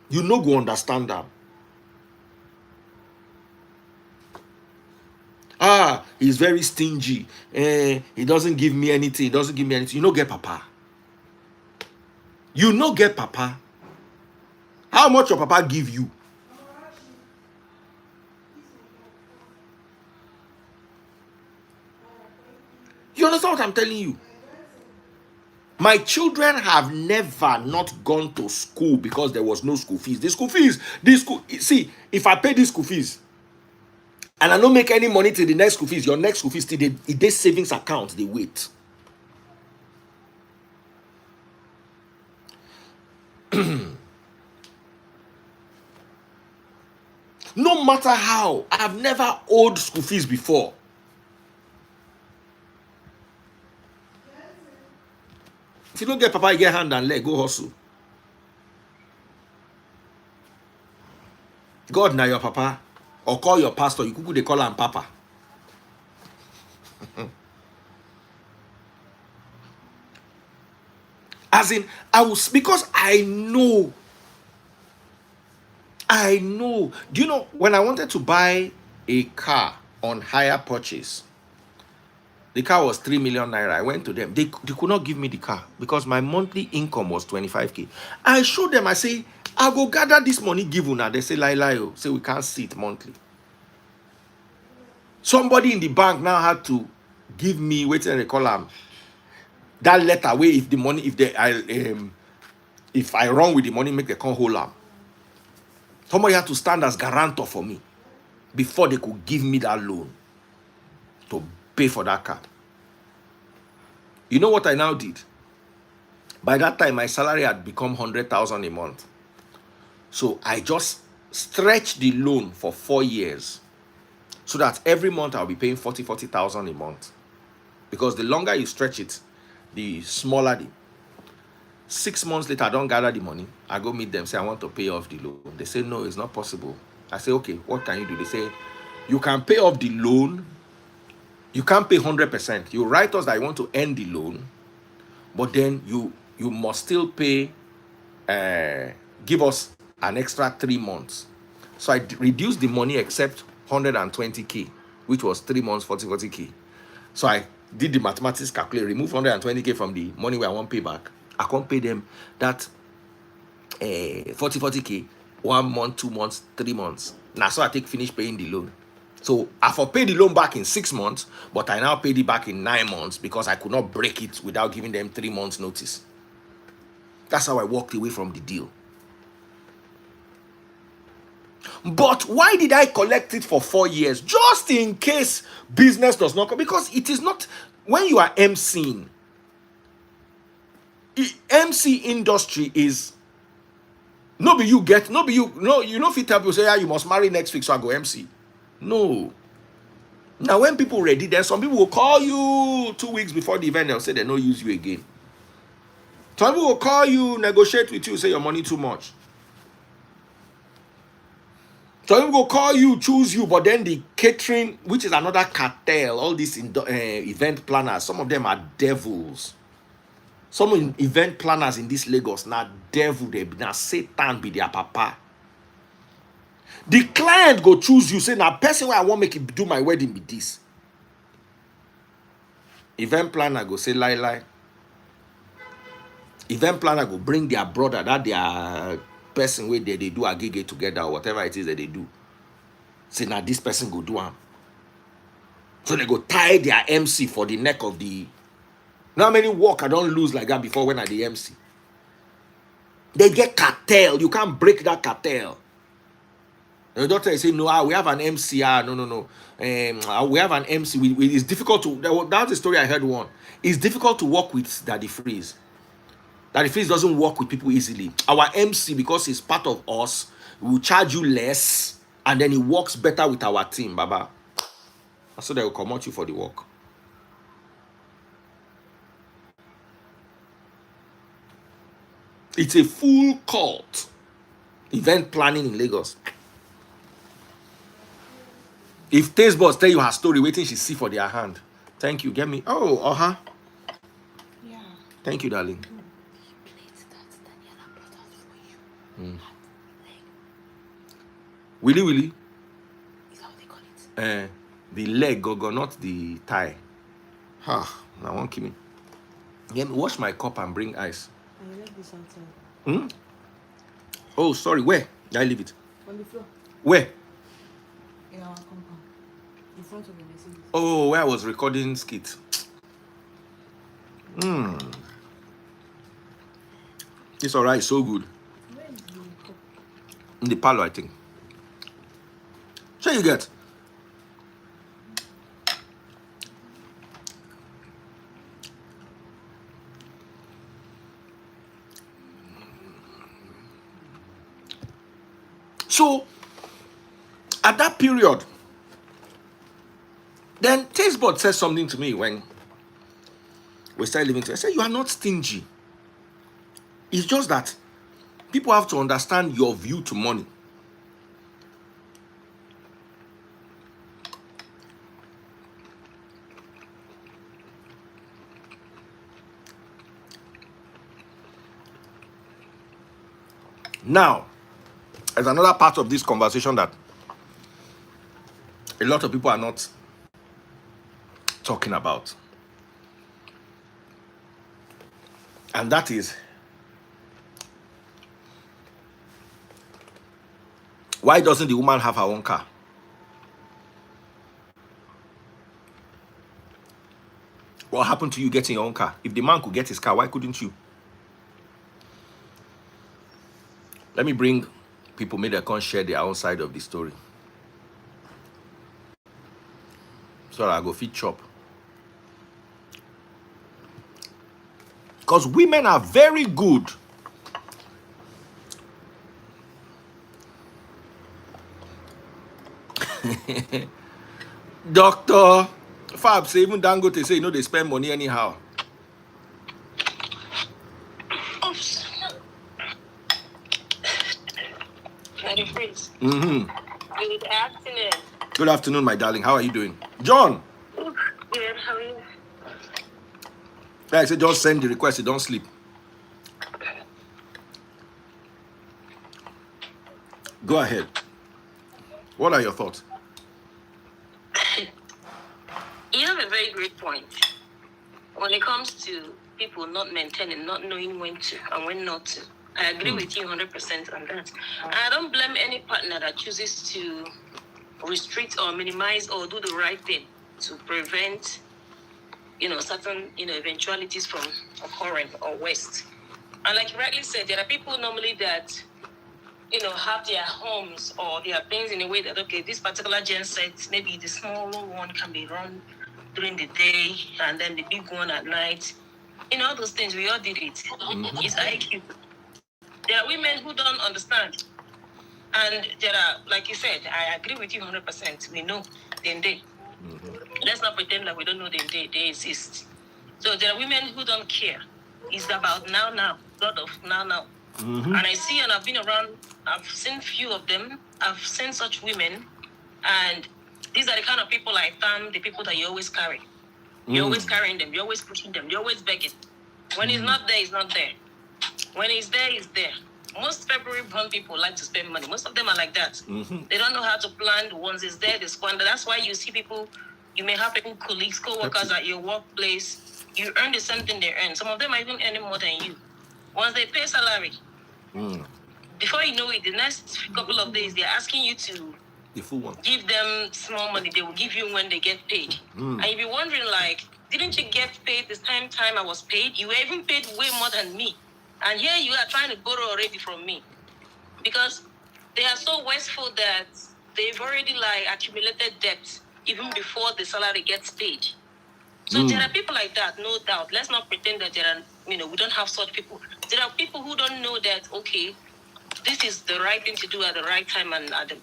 You no go understand them. He's very stingy. He doesn't give me anything. He doesn't give me anything. You no get papa. You no get papa. How much your papa give you? You understand what I'm telling you? My children have never not gone to school because there was no school fees. See, if I pay this school fees and I don't make any money till the next school fees, your next school fees till the savings account, they wait. No matter how, I've never owed school fees before. If you don't get papa, you get hand and leg, go hustle. God now your papa, or call your pastor, you could they call him papa. As in, because I know. Do you know, when I wanted to buy a car on hire purchase, the car was 3 million naira. I went to them. They could not give me the car because my monthly income was 25k. I showed them, I say, I go gather this money given. Now they say, lie, say we can't see it monthly. Somebody in the bank now had to give me, wait till they call them, that letter where if the money, if I run with the money, make the con hold them. Somebody had to stand as guarantor for me before they could give me that loan to pay for that car. You know what I now did? By that time, my salary had become 100,000 a month. So I just stretched the loan for 4 years so that every month I'll be paying 40,000 a month. Because the longer you stretch it, the smaller the. 6 months later, I don't gather the money. I go meet them, say, I want to pay off the loan. They say, no, it's not possible. I say, okay, what can you do? They say, you can pay off the loan You can't pay 100%. You write us that you want to end the loan, but then you must still pay, give us an extra 3 months. So I reduced the money except 120k, which was 3 months, 40k. So I did the mathematics calculate, remove 120k from the money where I want pay back. I can't pay them that 40k 1 month, 2 months, 3 months. Now so I take finish paying the loan. So I for pay the loan back in 6 months, but I now paid it back in 9 months because I could not break it without giving them 3 months notice. That's how I walked away from the deal. But why did I collect it for 4 years? Just in case business does not come. Because it is not, when you are MCing, MC industry is, no be you get, no be you, no, you know if you tell people, say, yeah, you must marry next week, so I go MC. No. Now when people ready, then some people will call you 2 weeks before the event, they'll say they don't use you again. Some people will call you, negotiate with you, say your money too much. Some people will call you, choose you, but then the catering, which is another cartel, all these event planners, some of them are devils. Some event planners in this Lagos, now devil, they now Satan be their papa. The client go choose you, say, now person where I want make it do my wedding be this. Event planner go say lie. Event planner go bring their brother, that their person where they do a gig together or whatever it is that they do. Say now this person go do am. So they go tie their MC for the neck of the. Now how many work I don't lose like that before when I the MC. They get cartel. You can't break that cartel. The doctor say no, we have an MC. No. We have an MC. It's difficult to. That's the story I heard one. It's difficult to work with Daddy Freeze. Daddy Freeze doesn't work with people easily. Our MC, because he's part of us, will charge you less, and then he works better with our team, Baba. So they will promote you for the work. It's a full cult. Event planning in Lagos. If Taste Buds tell you her story, waiting she see for their hand. Thank you. Get me. Oh,
Yeah.
Thank you, darling. Willy.
Is that what they call it?
The leg, go, not the thigh. Now won't kill me. Get me. Wash my cup and bring ice.
I left this outside.
Oh, sorry. Where did I leave it?
On the floor.
Where?
In our compound. In front of the Mercedes.
Oh, where I was recording skit. It's alright, so good.
Where is the cup?
In the parlor, I think. So you get. So, at that period, then Taste Bud said something to me when we started living together. I said, you are not stingy. It's just that people have to understand your view to money. Now, there's another part of this conversation that a lot of people are not talking about. And that is, why doesn't the woman have her own car? What happened to you getting your own car? If the man could get his car, why couldn't you? Let me bring people, maybe they can share their own side of the story. So I go fit chop. Because women are very good. Dr. Fab say even Dangote say, you know, they spend money anyhow.
Daddy Freeze. Good afternoon.
Good afternoon, my darling. How are you doing? John. I said, just send the request. You don't sleep. Go ahead. What are your thoughts?
You have a very great point. When it comes to people not maintaining, not knowing when to and when not to, I agree with you 100% on that. I don't blame any partner that chooses to restrict or minimize or do the right thing to prevent, certain, eventualities from occurring or waste. And like you rightly said, there are people normally that, have their homes or their things in a way that, okay, this particular gen set, maybe the smaller one can be run during the day and then the big one at night. All those things, we all did it. It's IQ. There are women who don't understand. And there are, like you said, I agree with you 100%. We know they. Let's not pretend that we don't know they exist. So there are women who don't care. It's about now, God of now. And I see, and I've been around, I've seen few of them. I've seen such women, and these are the kind of people I found the people that you always carry. You're always carrying them. You're always pushing them. You're always begging. When he's not there, he's not there. When he's there, he's there. Most February-born people like to spend money. Most of them are like that. They don't know how to plan. Once it's there, they squander. That's why you see people, you may have people, colleagues, co-workers at your workplace. You earn the same thing they earn. Some of them are even earning more than you. Once they pay salary, before you know it, the next couple of days, they're asking you to give them small money. They will give you when they get paid. And you'll be wondering, like, didn't you get paid the same time I was paid? You were even paid way more than me. And here you are trying to borrow already from me. Because they are so wasteful that they've already, accumulated debt even before the salary gets paid. So there are people like that, no doubt. Let's not pretend that there are, we don't have such people. There are people who don't know that, okay, this is the right thing to do at the right time and at the,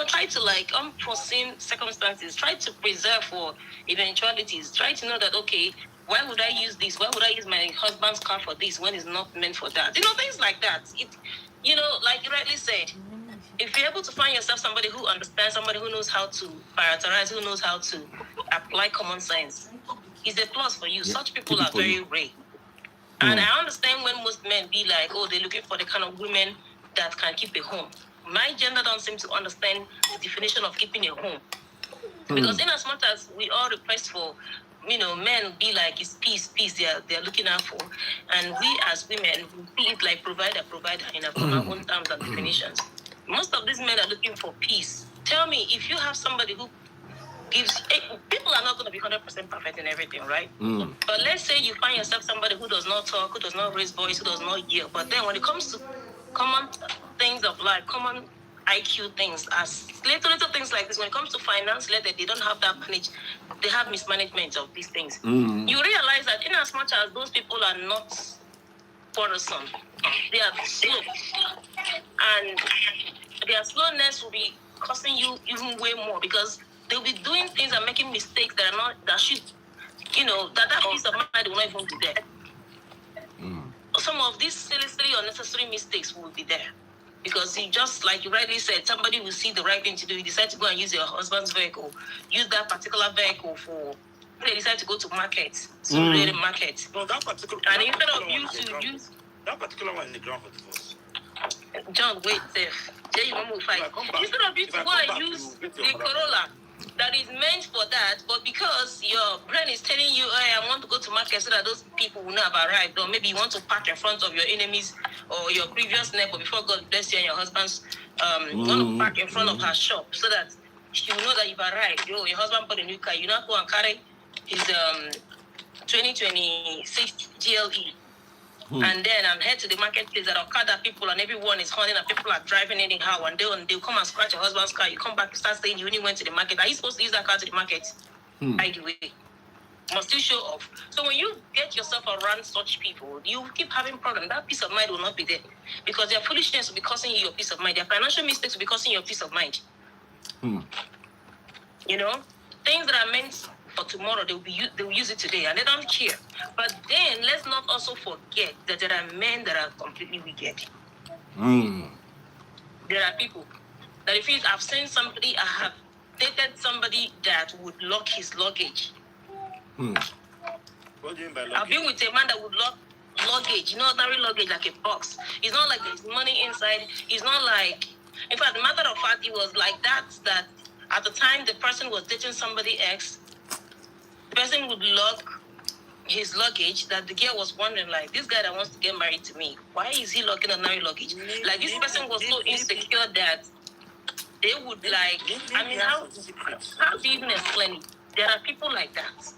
try to unforeseen circumstances, try to preserve for eventualities, try to know that, okay, why would I use this? Why would I use my husband's car for this when it's not meant for that? Things like that. Like you rightly said, if you're able to find yourself somebody who understands, somebody who knows how to prioritize, who knows how to apply common sense, it's a plus for you. Yeah. Such people are very rare. And I understand when most men be like, oh, they're looking for the kind of women that can keep a home. My gender don't seem to understand the definition of keeping a home. Because in as much as we all request for, men be like, it's peace, they're looking out for. And we as women, we see it like provider in our own terms and definitions. Most of these men are looking for peace. Tell me, if you have somebody who gives, people are not going to be 100% perfect in everything, right? But let's say you find yourself somebody who does not talk, who does not raise voice, who does not yell. But then when it comes to common things of life, common IQ things, as little things like this, when it comes to finance, they don't have that manage. They have mismanagement of these things. You realize that in as much as those people are not quarrelsome, they are slow. And their slowness will be costing you even way more because they'll be doing things and making mistakes that should, that peace of mind will not even be there. Some of these silly, unnecessary mistakes will be there. Because just like you rightly said, somebody will see the right thing to do. You decide to go and use your husband's vehicle. Use that particular vehicle they decide to go to market. So they're in market.
No, that particular.
And instead of you to use
that particular one is the ground for divorce.
John, wait, safe. Instead of you to go and use the Corolla that is meant for that, but because your brain is telling you, hey, I want to go to market so that those people will not have arrived, or maybe you want to park in front of your enemies or your previous neighbor before God bless you and your husband's you want to park in front of her shop so that she will know that you've arrived. Your husband bought a new car. You not go and carry his 2026 GLE. And then I'm head to the marketplace that Okada people and everyone is honey and people are driving anyhow and they'll come and scratch your husband's car. You come back and start saying you only went to the market. Are you supposed to use that car to the market? By the way, must you show off? So when you get yourself around such people, you keep having problems. That peace of mind will not be there because their foolishness will be costing you your peace of mind. Their financial mistakes will be costing you your peace of mind. Things that are meant for tomorrow, they will use it today, and they don't care. But then let's not also forget that there are men that are completely wicked. There are people that if I've seen somebody, I have dated somebody that would lock his luggage.
What do you mean by
I've
luggage?
been with a man that would lock luggage, ordinary luggage like a box. It's not like there's money inside. It's not like, in fact, matter of fact, it was like that at the time the person was dating somebody else, the person would lock his luggage, that the girl was wondering, like, this guy that wants to get married to me, why is he locking ordinary luggage? Like, this person was so insecure that they would like, I mean, how do you even explain it? There are people like that.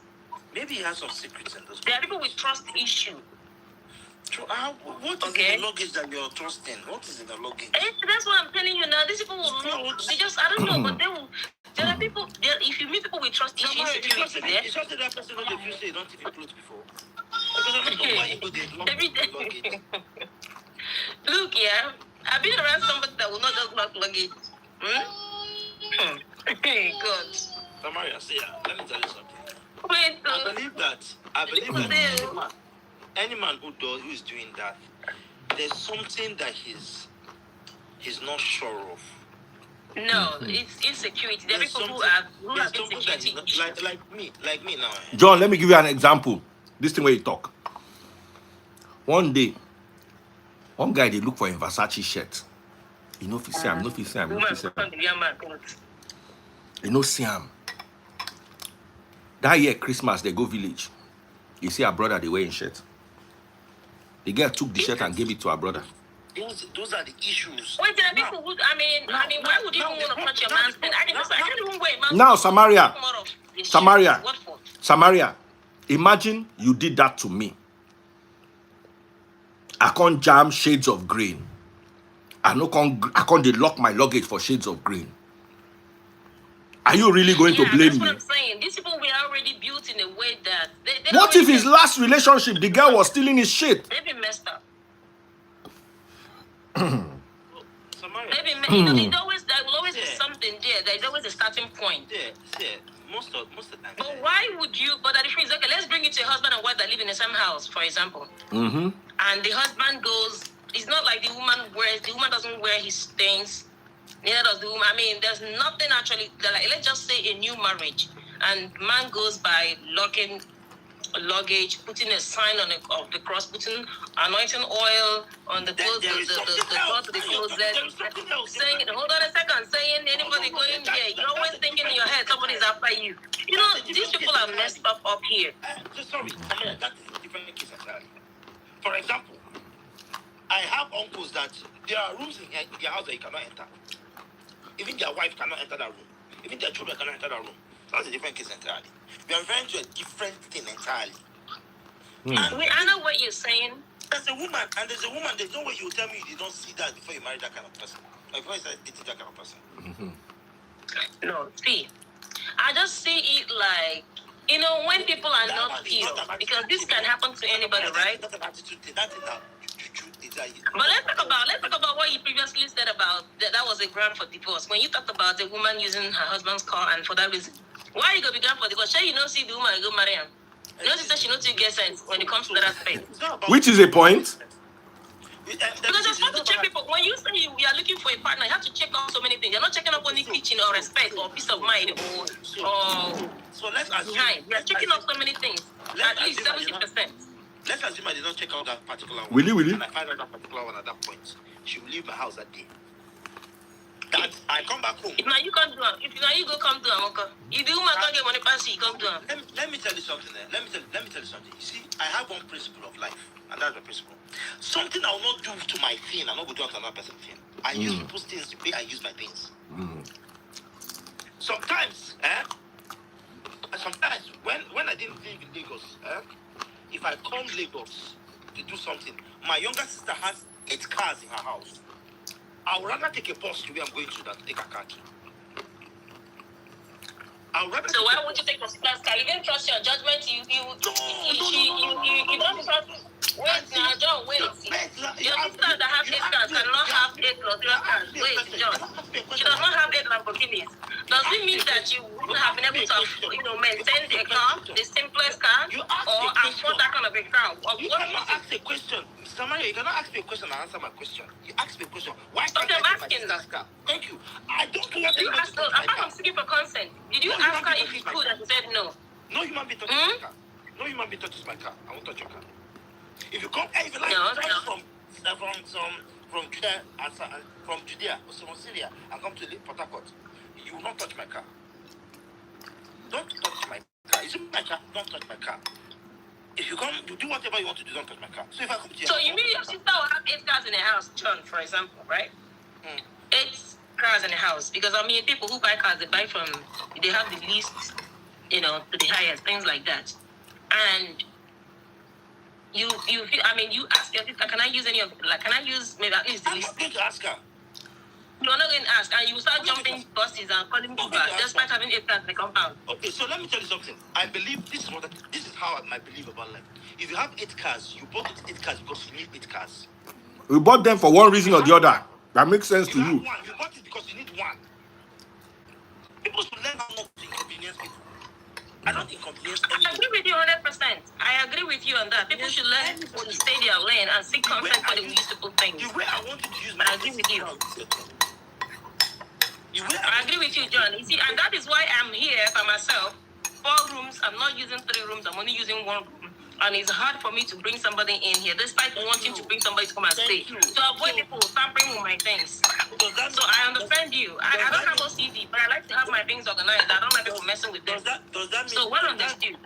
Maybe he has some secrets in this.
There are people with trust issue.
So what is in the luggage that you're trusting? What is in the luggage?
That's what I'm telling you now. These people will look, they just, I don't know, but they will. There are people, if you meet people with trust issues,
It's just that person not if you say don't even clothes before. Because I don't know why you go there lock
every
the
day.
luggage.
Look, yeah, I've been around somebody that will not just lock luggage. Good.
Samaria, see, let me tell you something.
Wait,
I believe that any man who is doing that, there's something that he's not sure of.
no, it's insecurity. There are people who have insecurity.
Like me now.
John, let me give you an example. This thing where you talk. One day, one guy they look for a Versace shirt. You know if you see him, you know see him. That year Christmas they go village. You see our brother they wearing shirt. The girl took the shirt and gave it to her brother.
Those are the issues.
Wait, there are people who, I mean, why would you even want to touch your man's thing? I can't even wear a man's
Now,
thing.
Samaria,
What for?
Samaria, imagine you did that to me. I can't jam shades of green. I can't they lock my luggage for shades of green. Are you really going to blame
that's
me?
what I'm saying. These people were already built in a way that they
What if his last relationship, the girl was stealing his shit?
they've been messed up.
Samaria.
Maybe there will always be something there. There's always a starting point.
Yeah. Most of the time.
But why would you? But the phrase, okay, let's bring it to a husband and wife that live in the same house, for example.
Mm-hmm.
And the husband goes. It's not like the woman doesn't wear his things. Neither does the woman. I mean, there's nothing actually. Like, let's just say a new marriage, and man goes by locking luggage, putting a sign on of the cross, putting anointing oil on the clothes, the closet, saying, hold on a second, saying anybody going there, you're always thinking in your head somebody's after you. You know, these people are messed up here.
Sorry, that's a different case entirely. For example, I have uncles that there are rooms in their house that you cannot enter. Even their wife cannot enter that room. Even their children cannot enter that room. That's a different case entirely. We are referring to a different thing entirely.
I know what you're saying.
There's a woman, there's no way you will tell me you did not see that before you marry that kind of person. Like, before you started dating that kind of person.
Mm-hmm.
No, see, I just see it like, when people are not pure, because this can happen to anybody, right?
That's an attitude thing. That's it now.
But let's talk about what you previously said about that was a ground for divorce. When you talked about a woman using her husband's car, and for that reason, why you gonna be ground for divorce? Sure, you don't see the woman go marry him. You know, she knows to get sense when it comes to that aspect.
Which is a point.
Because you're supposed to check people. When you say you are looking for a partner, you have to check out so many things. You're not checking up only teaching or respect or peace of mind or
so let's assume.
You're checking up so many things. At least 70%.
Let's assume I did not check out that particular one.
Will you?
And I find out that particular one at that point. She will leave my house that day. That I come back home.
If now you can't do it, if now you go come to Amaka. If the woman can't get money pass you come to him.
Let me tell you something there. Let me tell you something. You see, I have one principle of life, and that's the principle. Something I will not do to my thing, I'm not going to do to another person's thing. I use people's things the way I use my things. Sometimes, when I didn't live in Lagos, if I come Lagos to do something, my younger sister has 8 cars in her house. I would rather take a bus to where I'm going to than take a car key.
So why would you take a class car? You didn't trust your judgment. You don't trust. Wait now, John. Wait. Your sister that has 8 cars cannot have 8 plus 0 cars. Wait, John. She does not have 8 Lamborghinis. Does it mean that you wouldn't have been able to, maintain a car, the simplest car, or afford that kind of a car?
You cannot ask a question, Samaria. You cannot ask me a question and answer my question. You ask me a question. Why can't
I'm
I
asking
take my sister's car? Thank you. I don't want to
ask her. Apart from seeking for consent, did you ask her if you could and she said no?
No human being touches my car. No human being touches my car. I won't touch your car. If you come, if you like
No,
drive
no.
from Judea or from Syria and come to Port Harcourt, you will not touch my car. Don't touch my car. You see my car? Don't touch my car. If you come, you do whatever you want to do. Don't touch my car. So if I come to your
So
house,
you mean your sister will have 8 cars in a house, John, for example, right? 8 cars in a house. Because I mean, people who buy cars, they buy from, they have the least, to the highest, things like that. And you feel, I mean, you ask your sister, can I use any of, like, can I use, maybe at least the
I'm
least?
not going to ask her.
You're not going to ask, and you start jumping buses and calling Uber, despite having 8 cars in the compound.
Okay, so let me tell you something. I believe this is how I believe about life. If you have 8 cars, you bought 8 cars because you need 8 cars.
We bought them for one reason or the other. That makes sense to
You have
you.
one. You bought it because you need one. People should learn how not to inconvenience people. I don't inconvenience
I
anybody.
agree with you 100%. I agree with you on that. People should learn to stay their lane and seek content for the municipal things.
The way I want you to use my
I agree with you. I agree with you, John. You see, and that is why I'm here by myself. 4 rooms. I'm not using 3 rooms. I'm only using 1 room. And it's hard for me to bring somebody in here, despite wanting to bring somebody to come and stay. To avoid people tampering with my things. So I understand you. I don't have OCD, but I like to have my things organized. I don't like people messing with them.
Does that mean,
So well understood.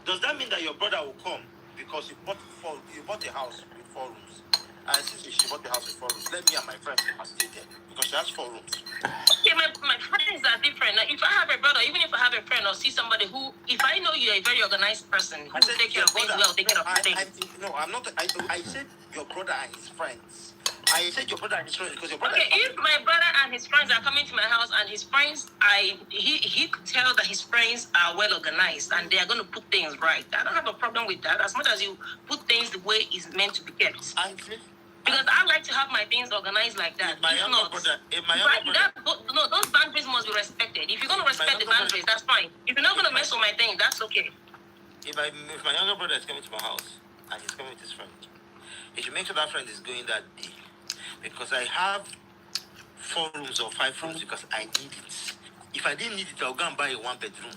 Does that mean that your brother will come because you bought a house with 4 rooms? And since she bought the house with 4 rooms, let me and my friends stay there because she has 4 rooms.
Okay, my friends are different. Like, if I have a brother, even if I have a friend or see somebody who, if I know you're a very organized person, who will take care of things well, take care of things.
I'm not. I said your brother and his friends. I said your brother and his friends because your brother.
Okay, if my brother and his friends are coming to my house and his friends, he could tell that his friends are well organized and they are going to put things right. I don't have a problem with that as much as you put things the way it's meant to be kept. Because I like to have my things organized like that. Those boundaries must be respected. If you're going to respect the boundaries, that's fine. If you're not going to mess with my thing, that's okay.
If my younger brother is coming to my house and he's coming with his friend, he should make sure that friend is going that day. Because I have 4 rooms or 5 rooms because I need it. If I didn't need it, I'll go and buy a 1-bedroom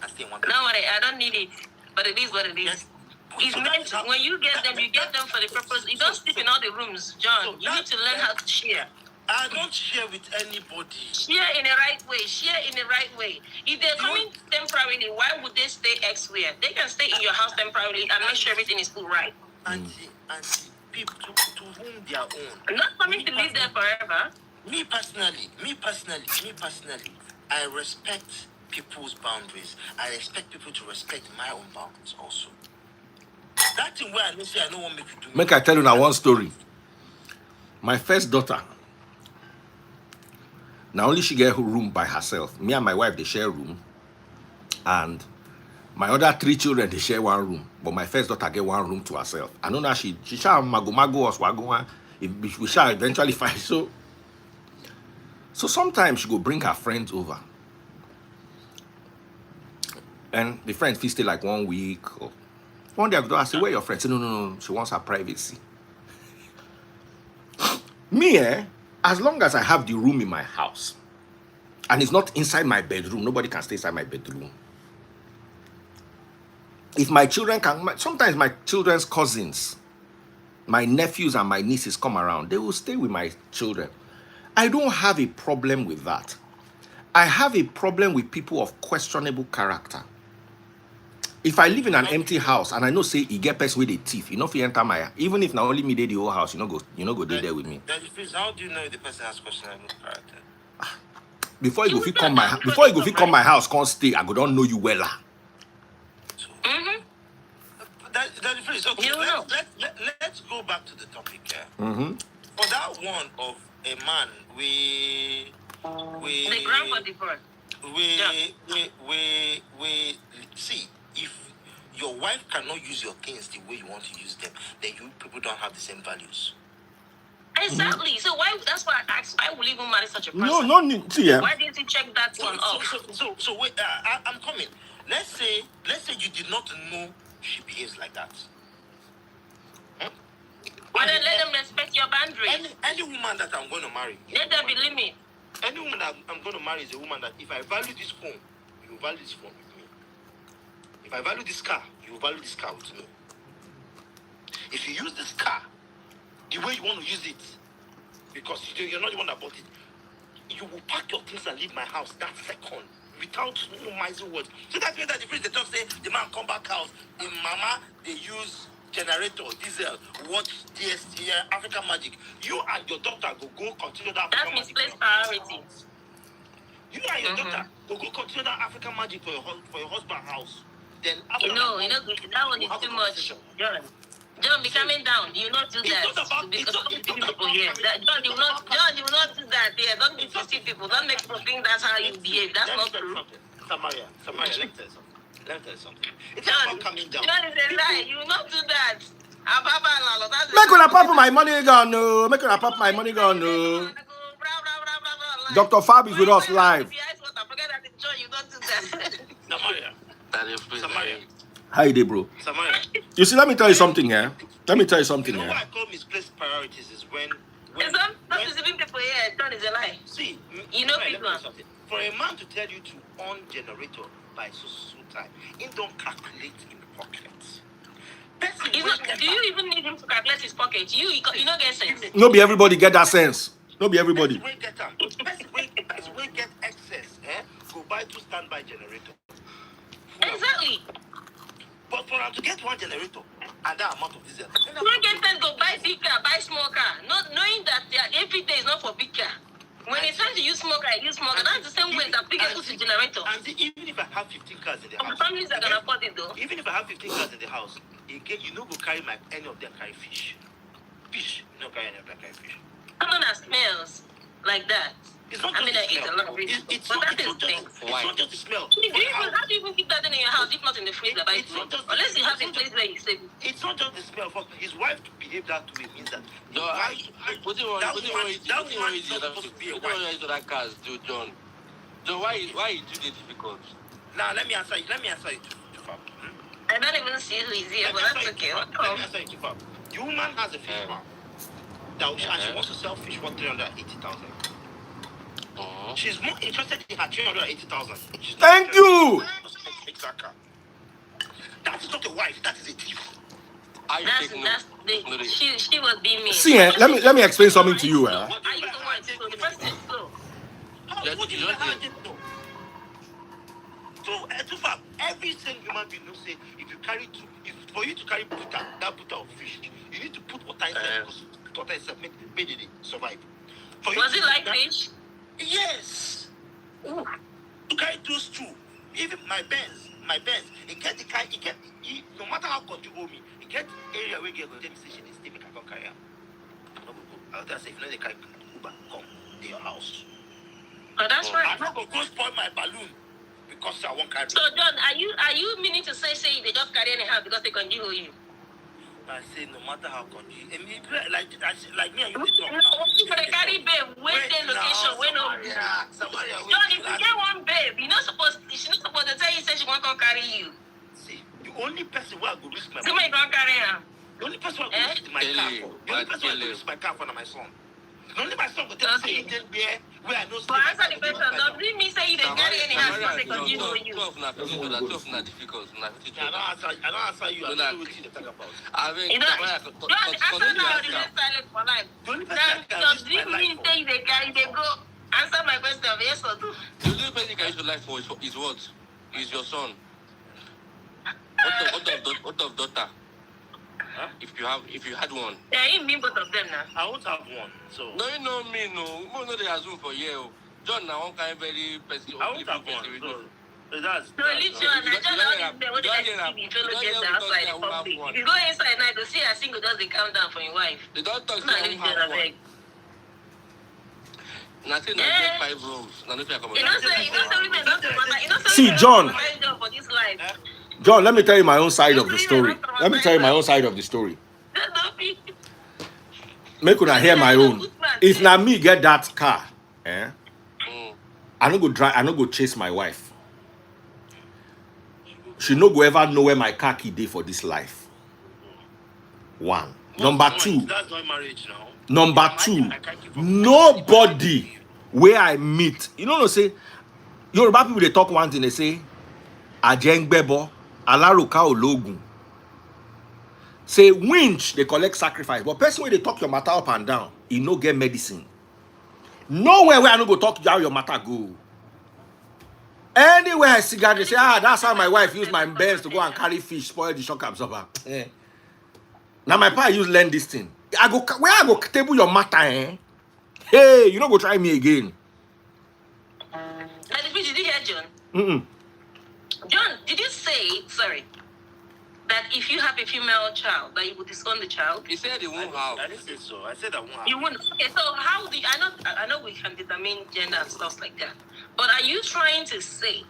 and stay in 1 bedroom.
Don't worry, I don't need it. But it is what it is.
Yes.
It's meant to, when you get them for the purpose. You don't sleep in all the rooms, John. You need to learn how to share.
I don't share with anybody.
Share in the right way. Share in the right way. If they're coming temporarily, why would they stay elsewhere? They can stay in your house temporarily and make sure everything is put right.
Auntie, people to whom they are own.
I'm not coming to live there forever.
Me personally, I respect people's boundaries. I expect people to respect my own boundaries also. That thing where I don't say I don't want to make you do.
Make I tell you now one story. My first daughter. Now only she get her room by herself. Me and my wife, they share a room. And my other 3 children, they share 1 room. But my first daughter get 1 room to herself. I know now she shall mago or swago. We shall eventually find. So sometimes she go bring her friends over. And the friends stay like 1 week. Or one day I go to say, where are your friends? Say, no. She wants her privacy. Me, as long as I have the room in my house, and it's not inside my bedroom, nobody can stay inside my bedroom. If my children sometimes my children's cousins, my nephews and my nieces come around, they will stay with my children. I don't have a problem with that. I have a problem with people of questionable character. If I live in an empty house and I know say he get person with a thief, you know if you enter my, even if now only me dey the whole house, you know go there with me.
How do you know if the person has questionable character?
Before you go come my house, can't stay. I go don't know you well.
Mm-hmm.
Let's go back to the topic here.
Mm-hmm.
For that one of a man, we
The grandpa divorce.
we see if your wife cannot use your things the way you want to use them, then you people don't have the same values.
Exactly. So why? That's why I asked. Why would you even marry such a person?
No need. See, yeah.
Why didn't you check that one off?
So wait. I'm coming. Let's say you did not know she behaves like that.
Well, then let them respect your boundaries.
Any woman that I'm going to marry,
Let there be limit.
any woman that I'm going to marry is a woman that if I value this phone, you value this phone with me. If I value this car, you value this car with me. If you use this car the way you want to use it, because you're not the one that bought it, you will pack your things and leave my house that second without no miserly words. So that's why that the phrase they just say the man come back house. In Mama, they use generator, diesel, watch DST, African Magic. You and your daughter go continue that
That's
African Magic.
misplaced priorities.
You and your daughter go continue that African Magic for your husband's house. Then after
No, that one is too much. John, be coming down. You will not do that. Because of people here. John, you will not do that. Yeah, don't be to people. Don't make people think that's how you behave. That's not true.
Samaria, let me tell you something. It's
John,
about coming down.
John is a lie. You will not do that.
Make una pop my money gone, no. Make una pop my money gone, no. Dr. Fab is with us live.
John, you don't do that.
Samaria.
How you doing, bro?
Samaria.
You see, let me tell you something, yeah. Let me tell you something,
You know what
yeah.
I call misplaced priorities is when
Some deceiving people here. John is a lie.
see,
You know
let me
people.
tell you something. For a man to tell you to on generator by so time, he don't calculate in the pocket.
Do you even need him to calculate his pocket? You don't get sense.
No be everybody get that sense. No be everybody.
Person wey get excess, go buy 2 standby generator.
Exactly.
But for him to get 1 generator and that amount of diesel,
You don't get sense to buy big car, buy small car. Not knowing that every day is not for big car. When it's time to use small car, use small car. That's the same way that big use the generator.
And even if I have 15 cars in the
Some
house,
families are gonna afford it though.
even if I have 15 cars in the house, again, you know go carry any of them carry fish. Fish, you know carry any of them carry fish.
Someone that smells like that.
It's not
I
just
mean, I
the
eat
smell.
a lot of it.
It's
But
not
that is
just
thing.
the smell.
How do you even keep that thing in your house if not in the freezer? By
It's not just-
unless you have a place where you save it.
It's not just the smell. For his wife to behave that way means that
No, what do you want to do that cars do, John? John, why you do the difficult?
Now let me answer you.
I don't even see who is here, but that's okay.
Let me answer you, Fab. The woman has a fish farm. And she wants to sell fish for 380,000. She's more interested in her 380,000.
Thank you.
Exactly. That is not a wife. That is a thief.
She was being mean.
See, let me explain something to you.
I used to want to. The person is slow.
So far, every single human being knows say if you carry for you to carry that butter of fish, you need to put water inside because water itself make it survive.
Was it like fish?
Yes. Ooh. To carry those 2, even my Benz, it get the car, no matter how much you owe me, it get area where you go to the station, it's still make a car carry. I'll just say if you know they carry Uber, come to your house.
Oh, that's right.
I'm not gonna go spoil my balloon because I won't carry.
So John, are you meaning to say they just carry anyhow because they can give you?
I say no matter how country, like me and you talk now.
If they carry babe, where the location, where no. John, if you get one babe, she's not supposed to tell you say she won't come carry you.
See, the only person who I go risk my
Somebody don't carry her.
The only person who I go risk my car for. The only person who I go risk my car for is my son. Only my son will tell me where I know.
But answer the question. Does it mean say you didn't carry anyhow because they continue with you?
12 na difficult.
I don't answer you. I don't know what you talk about.
I mean,
You know, answer now the next silent for life.
The only person I can
Does
risk my
it mean
life
say they carry, they go? Answer my question, yes or no?
the only person you can use your life for is what? Is your son. What of daughter?
Huh?
If you had one.
Yeah, you mean both of them now.
I won't have one. So
No, you know me, no. We know they assume for you. John now one kind very person.
I won't have one. So that's
So literally, I just all this day, what did I see fellow gents outside the public? If you go inside now, you see a single just they calm down for your wife.
They don't talk
Not
say
leave
one
there,
have one.
abeg.
Nothing like get 5 rooms. Now if you come.
You know say women don't matter. You know say
See,
women
John.
don't matter job for this life.
John, let me tell you my own side of the story. Make una hear my own. If na me get that car, I no go drive, I no go chase my wife. She no go ever know where my car key dey for this life. 1. Number 2.
That's not marriage now.
Number 2. Nobody where I meet, you know say Yoruba people they talk one thing, they say Ajengbebo, Alaruka Ologun. Say winch, they collect sacrifice. But person where they talk your matter up and down, he no get medicine. Nowhere where I no go talk how your matter go. Anywhere I see God, they say, that's how my wife used my Benz to go and carry fish, spoil the shock absorber. Now my pa use learn this thing. Where I go table your matter, eh? Hey, you don't go try me again.
Did you hear John? John, did you say, sorry, that if you have a female child, that you would disown the child?
He said he won't have.
I didn't say so. I said I won't have.
You wouldn't. Okay, so how do you, I know we can determine gender and stuff like that, but are you trying to say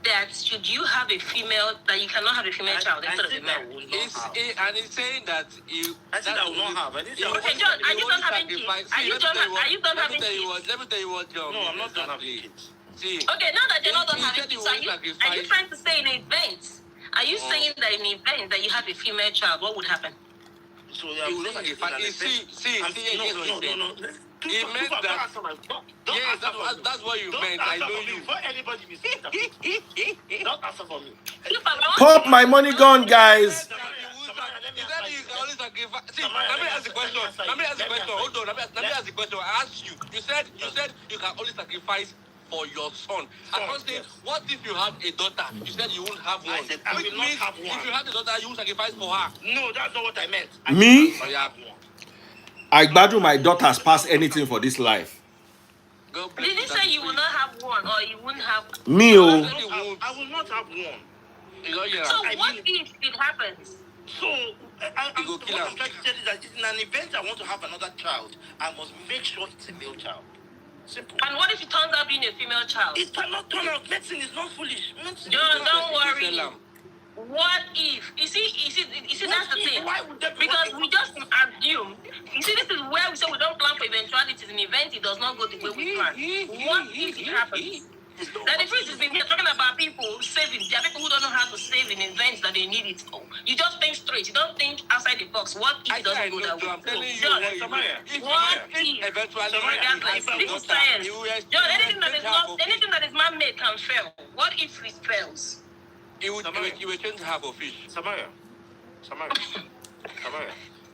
that should you have a female, that you cannot have a female child instead of a male?
And he's saying that you.
I said I will not have. I didn't say I will
Okay, John, are you done having kids? Are you done having kids?
Let me tell you what, John.
No, I'm not done having kids.
See.
Okay, now that you're not done having kids, are you trying to say in an event? Are you saying that in an event that you have a female child, what would happen?
So
he will not sacrifice. No. He meant that. Yes, that's what you meant. I know you.
Before anybody mistakes, don't answer for me.
Pop my money gun, guys.
He said you can only sacrifice. See, let me ask the question. Hold on. Let me ask the question. I asked you. You said you can only sacrifice for your son. I was saying, what if you had a daughter? You said you wouldn't have one.
I said I will not have one.
If you had a daughter, you would sacrifice for her.
No, that's not what I meant.
Me?
Oh,
I gbadu my daughters pass anything for this life.
Did you say you will not have one or you wouldn't have
Me, oh.
I will not have one.
So what if it happens?
So, what I'm trying to tell you that in an event I want to have another child, I must make sure it's a male child. Simple.
And what if it turns out being a female child?
It cannot turn out. Medicine is not foolish.
John, don't worry. What if? You see, that's the thing. Because we just assume. You see, this is where we say we don't plan for eventualities. In event, it does not go the way we plan. What if it happens? The difference is we're talking about people saving. There are people who don't know how to save in events that they need it for. You just think straight. You don't think outside the box. What if it doesn't go that way?
I'm telling you,
John, what if? This is science. John, anything that is man-made can fail. What if it fails?
You would change to have a fish.
Samaria.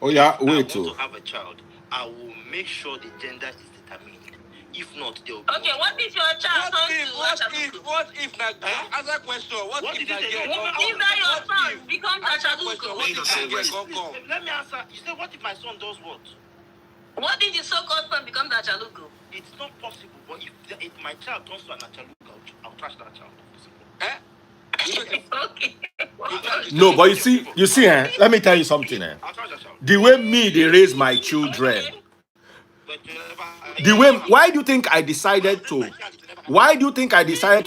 Oh yeah,
I
wait
want
too.
to have a child. I will make sure the gender is determined. If not, they'll be.
Okay, what if your child
What if not? Answer question. What if that
your son becomes
Achaluko?
Let me answer. You say, what if my son does what?
What if the so-called son becomes Achaluko?
It's not possible. But if my child turns to an Achaluko, I'll trash that child.
Okay.
No, but you see, let me tell you something,
I'll trash that child.
The way me they raise my children, why do you think I decided to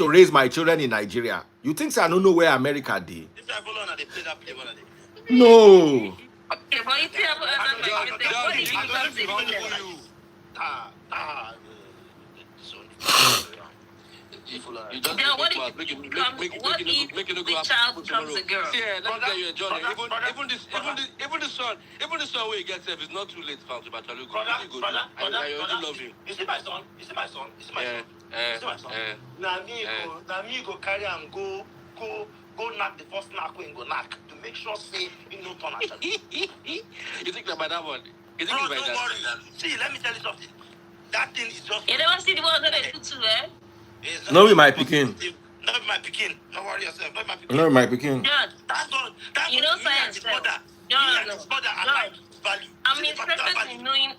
raise my children in Nigeria? You think I don't know where America did? No.
Okay, but you what if the child becomes a girl?
Yeah, let me tell you, Johnny. Even the son where he gets is not too late for Achaluko. I already love him.
You see my son? Now me go carry and go knock the first knock when go knock to make sure say you no turn out.
You think that by that one? You think
No,
it's by
don't
that?
worry. See, let me tell you something. That thing is just.
You don't see the one that they do too, eh?
No, with my picking.
Not with my picking. Don't worry yourself. Not with my picking.
No, with my picking.
John,
That's
you know science. I'm interested in knowing. I'm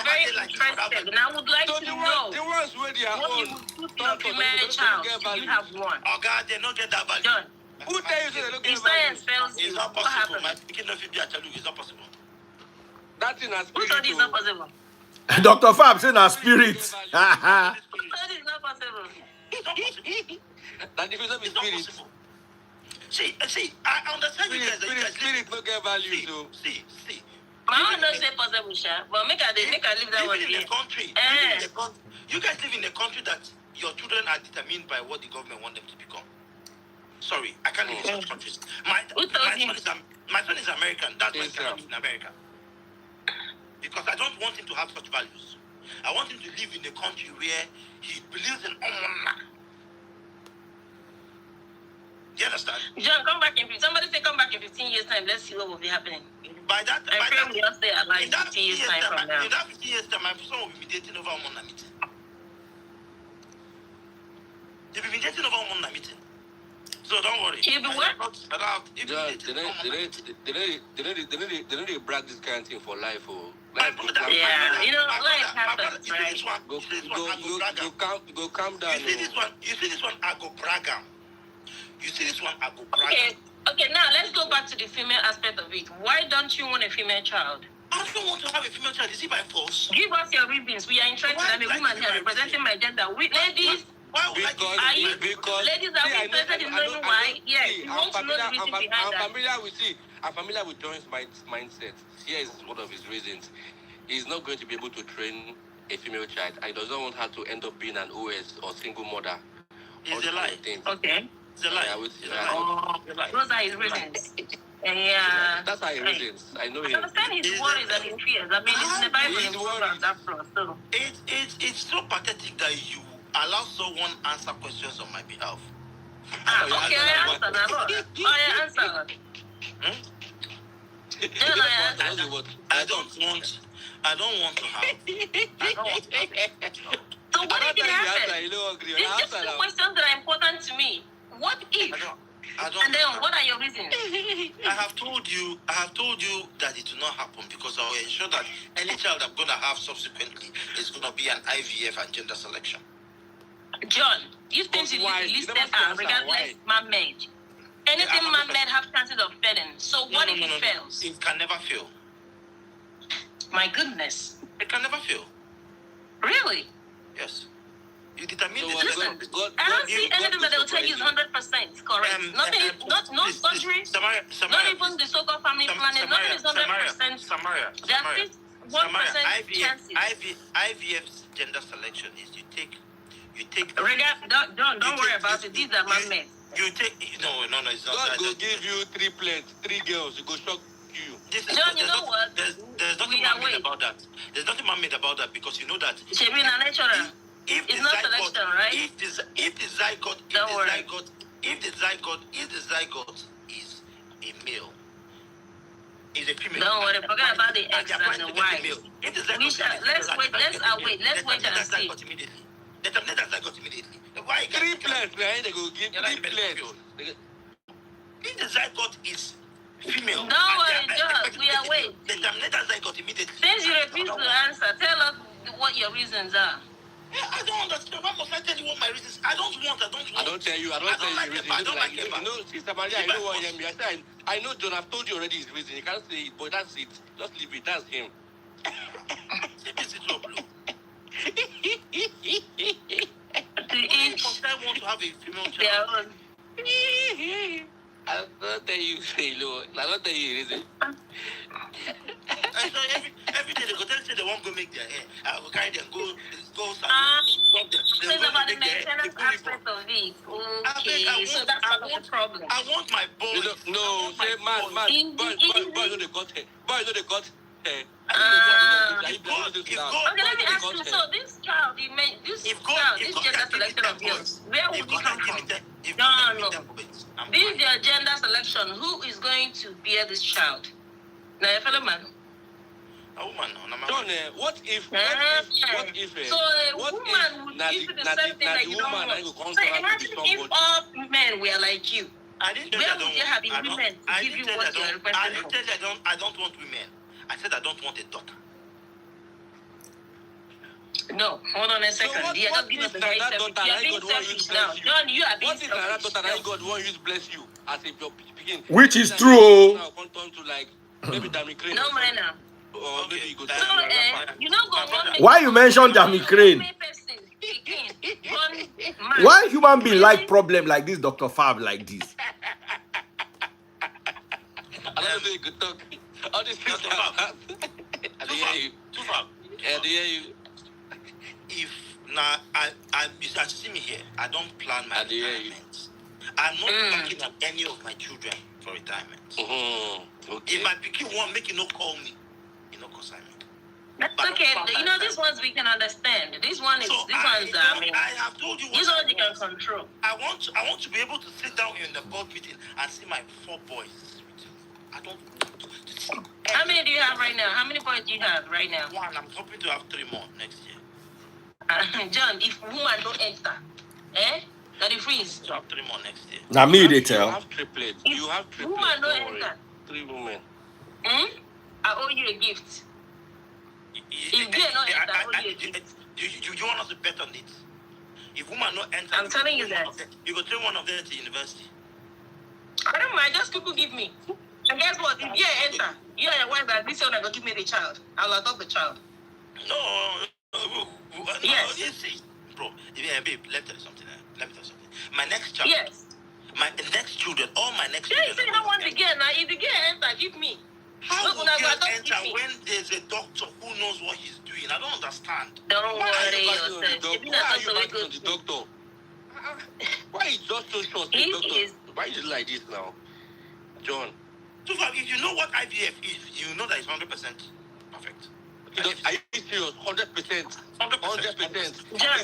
very interested, and I would like to know
the ones where they are
what you would put your female child if you have one.
Oh God, they don't get that value.
John,
who tell you they don't get
if science fails
It's
you,
not
what
possible. My
happens?
picking of be Achaluko. It's not possible.
That thing has
Who thought it's not possible?
Dr. Fab saying our spirit.
Who thought it's not possible?
It's not possible.
That if it's not
It's not
spirit.
possible. See, I understand you guys.
Spirit no get value, so.
See.
My own don't say possible, Sha, but make I leave that one
Living in
here.
a country, you guys live in a country that your children are determined by what the government want them to become. Sorry, I can't live in such countries. My son is American. That's why he cannot live in America. Because I don't want him to have such values. I want him to live in a country where he believes in honor. You understand?
John, come back in. Somebody say come back in 15 years time. Let's see what will be happening.
By that,
I pray we all stay alive
in that
15 years time from now.
in that 15 years time, my son will be dating over one meeting. They will be dating over one meeting. So don't worry.
He'll be what?
They need to brag this kind of thing for life. Oh. Life
Yeah, you know, life happens, right?
Go calm down.
You see this one? You see this one? I go brag am. You see this one? I go brag am.
Okay, now let's go back to the female aspect of it. Why don't you want a female child?
I don't want to have a female child. Is it by force?
Give us your reasons. We are interested. I'm a woman here representing my gender. We, ladies,
Why would
Because
ladies are interested in knowing why? Yes, you want to know the reason behind that.
I'm familiar with John's mindset. Here is one of his reasons. He's not going to be able to train a female child. He does not want her to end up being an OS or single mother.
It's a lie.
Okay.
It's a lie.
Those are his reasons. Yeah.
That's how he reasons. I know
I
him.
understand his worries and his fears. I mean, it's in the Bible and programs after all. So.
It's so pathetic that you allow someone answer questions on my behalf.
Okay, I answer now. I answer.
I don't want to have.
So what if it happens? These are the questions that are important to me. What if? And then what are your reasons?
I have told you that it will not happen because I will ensure that any child I'm going to have subsequently is going to be an IVF and gender selection.
John, these things you listed are regardless man-made. Anything man-made have chances of failing. So what if it fails?
It can never fail.
My goodness.
It can never fail.
Really?
Yes. You determine
So
the
Listen, I don't see anything that they'll tell you is 100% correct. Nothing, no surgery, not even the so-called family planning, nothing is 100%.
Samaria.
There are 1% chances.
IVF gender selection is you take.
Don't worry about it. These are man-made.
You take no, it's not.
God will give you 3 plants, 3 girls. It will shock you.
John, you know what?
There's nothing man-made about that. There's nothing man-made about that because you know that.
Should be natural. It's not selection, right?
If the zygote is a male, is a female.
Don't worry, forget about the X and the Y. Let's wait and see.
They terminate that zygote immediately. Why?
3 plants, man. They will give 3 plants.
If the zygote is female,
Don't worry, John. We are waiting.
They terminate that zygote immediately.
Since you refuse to answer, tell us what your reasons are.
Yeah, I don't understand. Why must I tell you what my reasons? I don't want.
I don't tell you reasons.
I don't like it.
You know, Sister Maria, I know what him. I know John. I've told you already his reason. You can't say it, but that's it. Just leave it. That's him.
This is not blue.
To each
I want to have a female
their
child.
own.
I don't tell you, say Lord. I don't tell you reason.
And so every day they go tell say they won't go make their hair. I will carry them go
It's about the maintenance aspect of it. Okay, so that's part of the problem.
I want my boy.
No, say man. Boy, no, they got hair. Boy, no, they got hair.
Okay, let me ask you. So this child, this gender selection of yours, where would you come from? No. This is your gender selection. Who is going to bear this child? Now, your fellow man.
A woman,
John, what if?
So a woman would give you the same thing that you don't want. So imagine if all men were like you.
I didn't tell
Where would you have been women to give you what you are requesting for?
I don't want women. I said I don't want a daughter.
No, hold on a second.
So
You are not being selfish now. John, you are being
What if that daughter
selfish.
God won't use bless you as if you're speaking?
Which is true.
Now come to like maybe Dami Crane.
No, man, now.
Or maybe you go to
So, you know, go one
Why you mention Dami Crane? Why human being like problem like this, Dr. Fab, like this?
I don't know if you could talk. All these things
Too far.
I hear you.
Too far.
I hear you.
If now you start to see me here, I don't plan my
I hear you.
retirement. I'm not backing up any of my children for retirement.
Okay.
If my pikin want make you no call me, you no consign me.
That's
But
okay.
not
You know, these ones we can understand. This one is,
So
this one's, I mean,
I have told you what
these
I
ones you can
want.
control.
I want to be able to sit down in the board meeting and see my 4 boys. I don't want to see.
How many do you have right now? How many boys do you have right now?
1. I'm hoping to have 3 more next year.
John, if woman don't enter, that it freeze.
To have 3 more next year.
Now me they
You
tell.
have triplets.
If
You have triplets.
woman don't
Don't worry.
enter,
3 women.
I owe you a gift. If they not enter, I owe you a gift.
You want us to bet on it? If woman not enter,
I'm telling you that.
You go train one of them to university.
I don't mind, just people give me. And guess what? If you enter, you and your wife that this one are going to give me the child. I'll adopt the child.
No,
Yes.
You see, bro, babe, let me tell you something. Let me tell you something. My next child,
Yes.
my next children, all my next
Yeah, you
children.
say you don't want the girl now. If the girl enter, give me.
How
Look,
will
when I
girls
don't
enter
give me.
when there's a doctor who knows what he's doing? I don't understand.
Don't
Why are
worry
you backing on the
yourself.
doctor?
If you
Why
not
are you
doctor, we
backing
go
on the
to.
doctor? Why is just so short?
He
The doctor.
is.
Why is it like this now, John?
So far, if you know what IVF is, you know that it's 100% perfect.
Are you serious? 100%. 100%. Is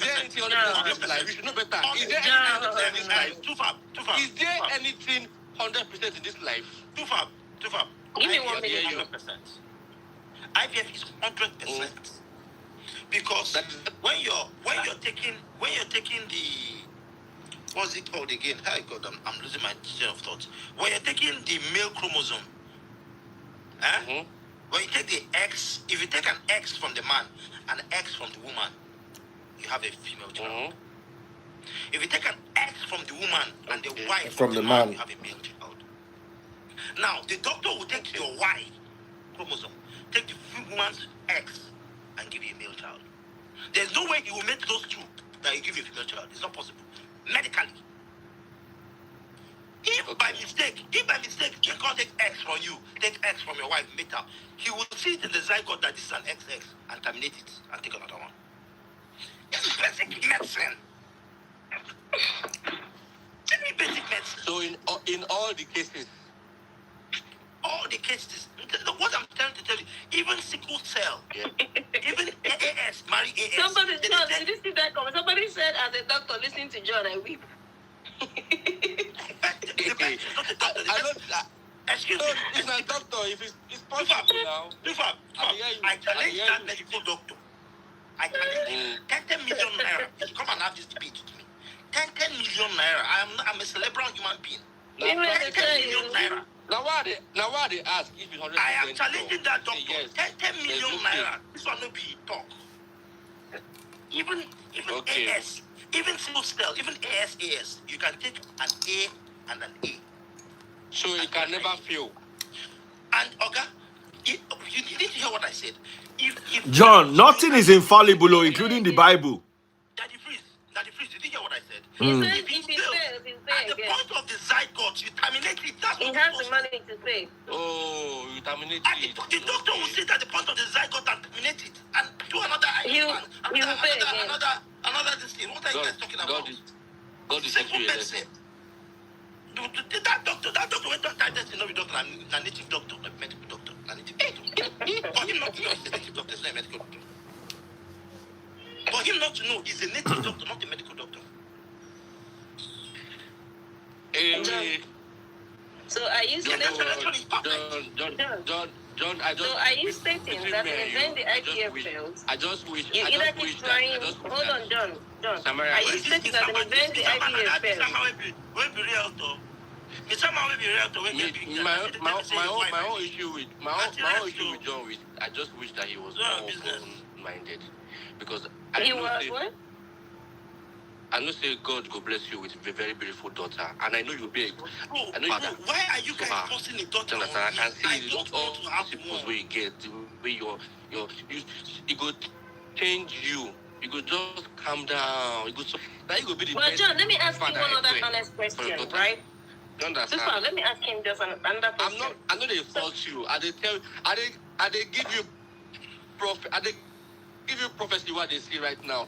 there anything 100% in this life? You should know better. Is there anything 100% in this life?
Too far.
Is there anything 100% in this life?
Too far.
Give me 1
IVF
minute.
is 100%. IVF is 100%. Because when you're taking the, what's it called again? Hi God, I'm losing my chain of thought. When you're taking the male chromosome, when you take the X, if you take an X from the man and an X from the woman, you have a female child. If you take an X from the woman and the Y from the man, you have a male child. Now, the doctor will take your Y chromosome, take the woman's X, and give you a male child. There's no way he will make those two that you give you a female child. It's not possible. Medically. If by mistake they can't take X from you, take X from your wife, mate her, he will see it in the zygote that this is an XX and terminate it and take another one. It's basic medicine. Tell me basic medicine.
So in all the cases,
what I'm trying to tell you, even sickle cell, even AAS, marry AAS.
Somebody, John, did you see that comment? Somebody said, as a doctor listening to John, I weep.
Excuse me.
It's a doctor. If it's possible now.
I challenge that medical doctor. I challenge 10 million naira. You come and have this debate with me. 10 million naira. I'm a cerebral human being. 10 million naira.
Now why they ask if it's 100%?
I am challenging that doctor.
Yes.
10 million naira. This one will be talk. Even AS, even single cell, even AS, you can take an A and an A.
So it can never fail.
And Oga, you need to hear what I said. If
John, nothing is infallible, including the Bible.
Daddy Freeze, did you hear what I said?
He said,
If
if he
it's failed,
fails,
at the point of the zygote, you terminate it. That's
he
what
has
you're
the money to pay.
Oh, you terminate it.
The doctor will sit at the point of the zygote and terminate it and do another another this thing. What are you guys talking about?
God is
Simple
you.
medicine. That doctor went on that testing, no be doctor, a native doctor, not medical doctor, a native doctor. For him not to know he's a native doctor, he's not a medical doctor. For him not to know he's a native doctor, not a medical doctor.
So are you stating?
John, I just.
So are you stating that when the IVF fails,
I just wish.
you either keep trying? Hold on, John. Are you stating that when the IVF fails?
My own issue with John, I just wish that he was more open-minded, because
He was what?
I know say God go bless you with a very beautiful daughter, and I know you'll be a father.
Why are you guys forcing a daughter?
I can see all
to have
the principles where you get, the way it go change you. You go just calm down. You go now you go be the
Well,
best.
John, let me ask you
father
one other
ever
honest
for your
question,
daughter.
right?
You understand?
Sister, let me ask him just another question.
I know they fault you. I they give you prophecy what they see right now.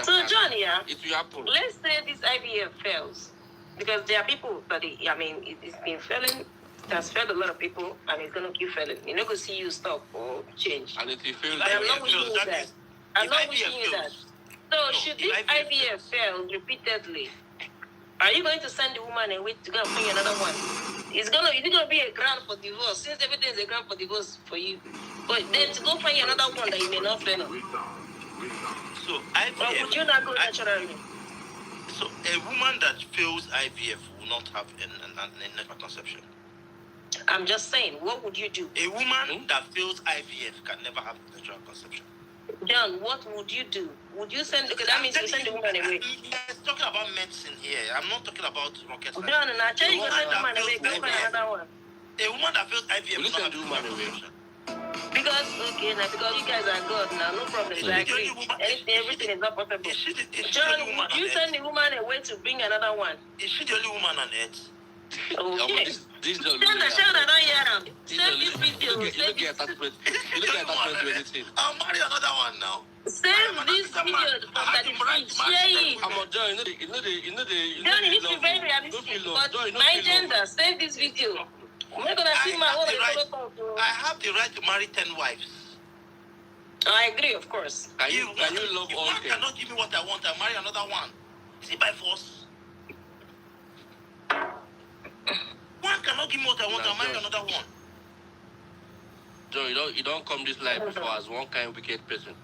So, John, yeah,
it will happen.
let's say this IVF fails, because there are people that it's been failing It has failed a lot of people, and it's gonna keep failing. You're not gonna see you stop or change.
And if you fail,
But I'm not wishing you that. I'm not wishing you that. So should this IVF fail repeatedly, are you going to send the woman away to go and find another one? Is it gonna be a ground for divorce? Since everything is a ground for divorce for you, but then to go find another one that you may not fail on.
So
Or would you not go naturally?
So a woman that fails IVF will not have a natural conception.
I'm just saying, what would you do?
A woman that fails IVF can never have natural conception.
John, what would you do? Would you send? Okay, that means you send the woman away.
Yes, talking about medicine here. I'm not talking about rocket science.
John, and I tell you, send the woman away. Go find another one.
A woman that fails IVF
will
will not
send
have
the woman away.
Because because you guys are God now, no problem. I agree. Everything is not possible. John, would you send the woman away to bring another one?
Is she the only woman on earth?
Okay.
This
Tell the child I don't hear them. Save this video.
You look at attachment. You look at attachment to anything.
I'll marry another one now.
Save this video from that share it.
I'm on John. You know the.
John, you need to be very realistic. But my gender, save this video. I'm not gonna see my own.
I have the right to marry 10 wives.
I agree, of course.
Can you love
if
all
one
10?
cannot give me what I want, I'll marry another one. Is it by force? One cannot give me what I want, I'll marry another one.
Joe, you don't come this life before as one kind of wicked person.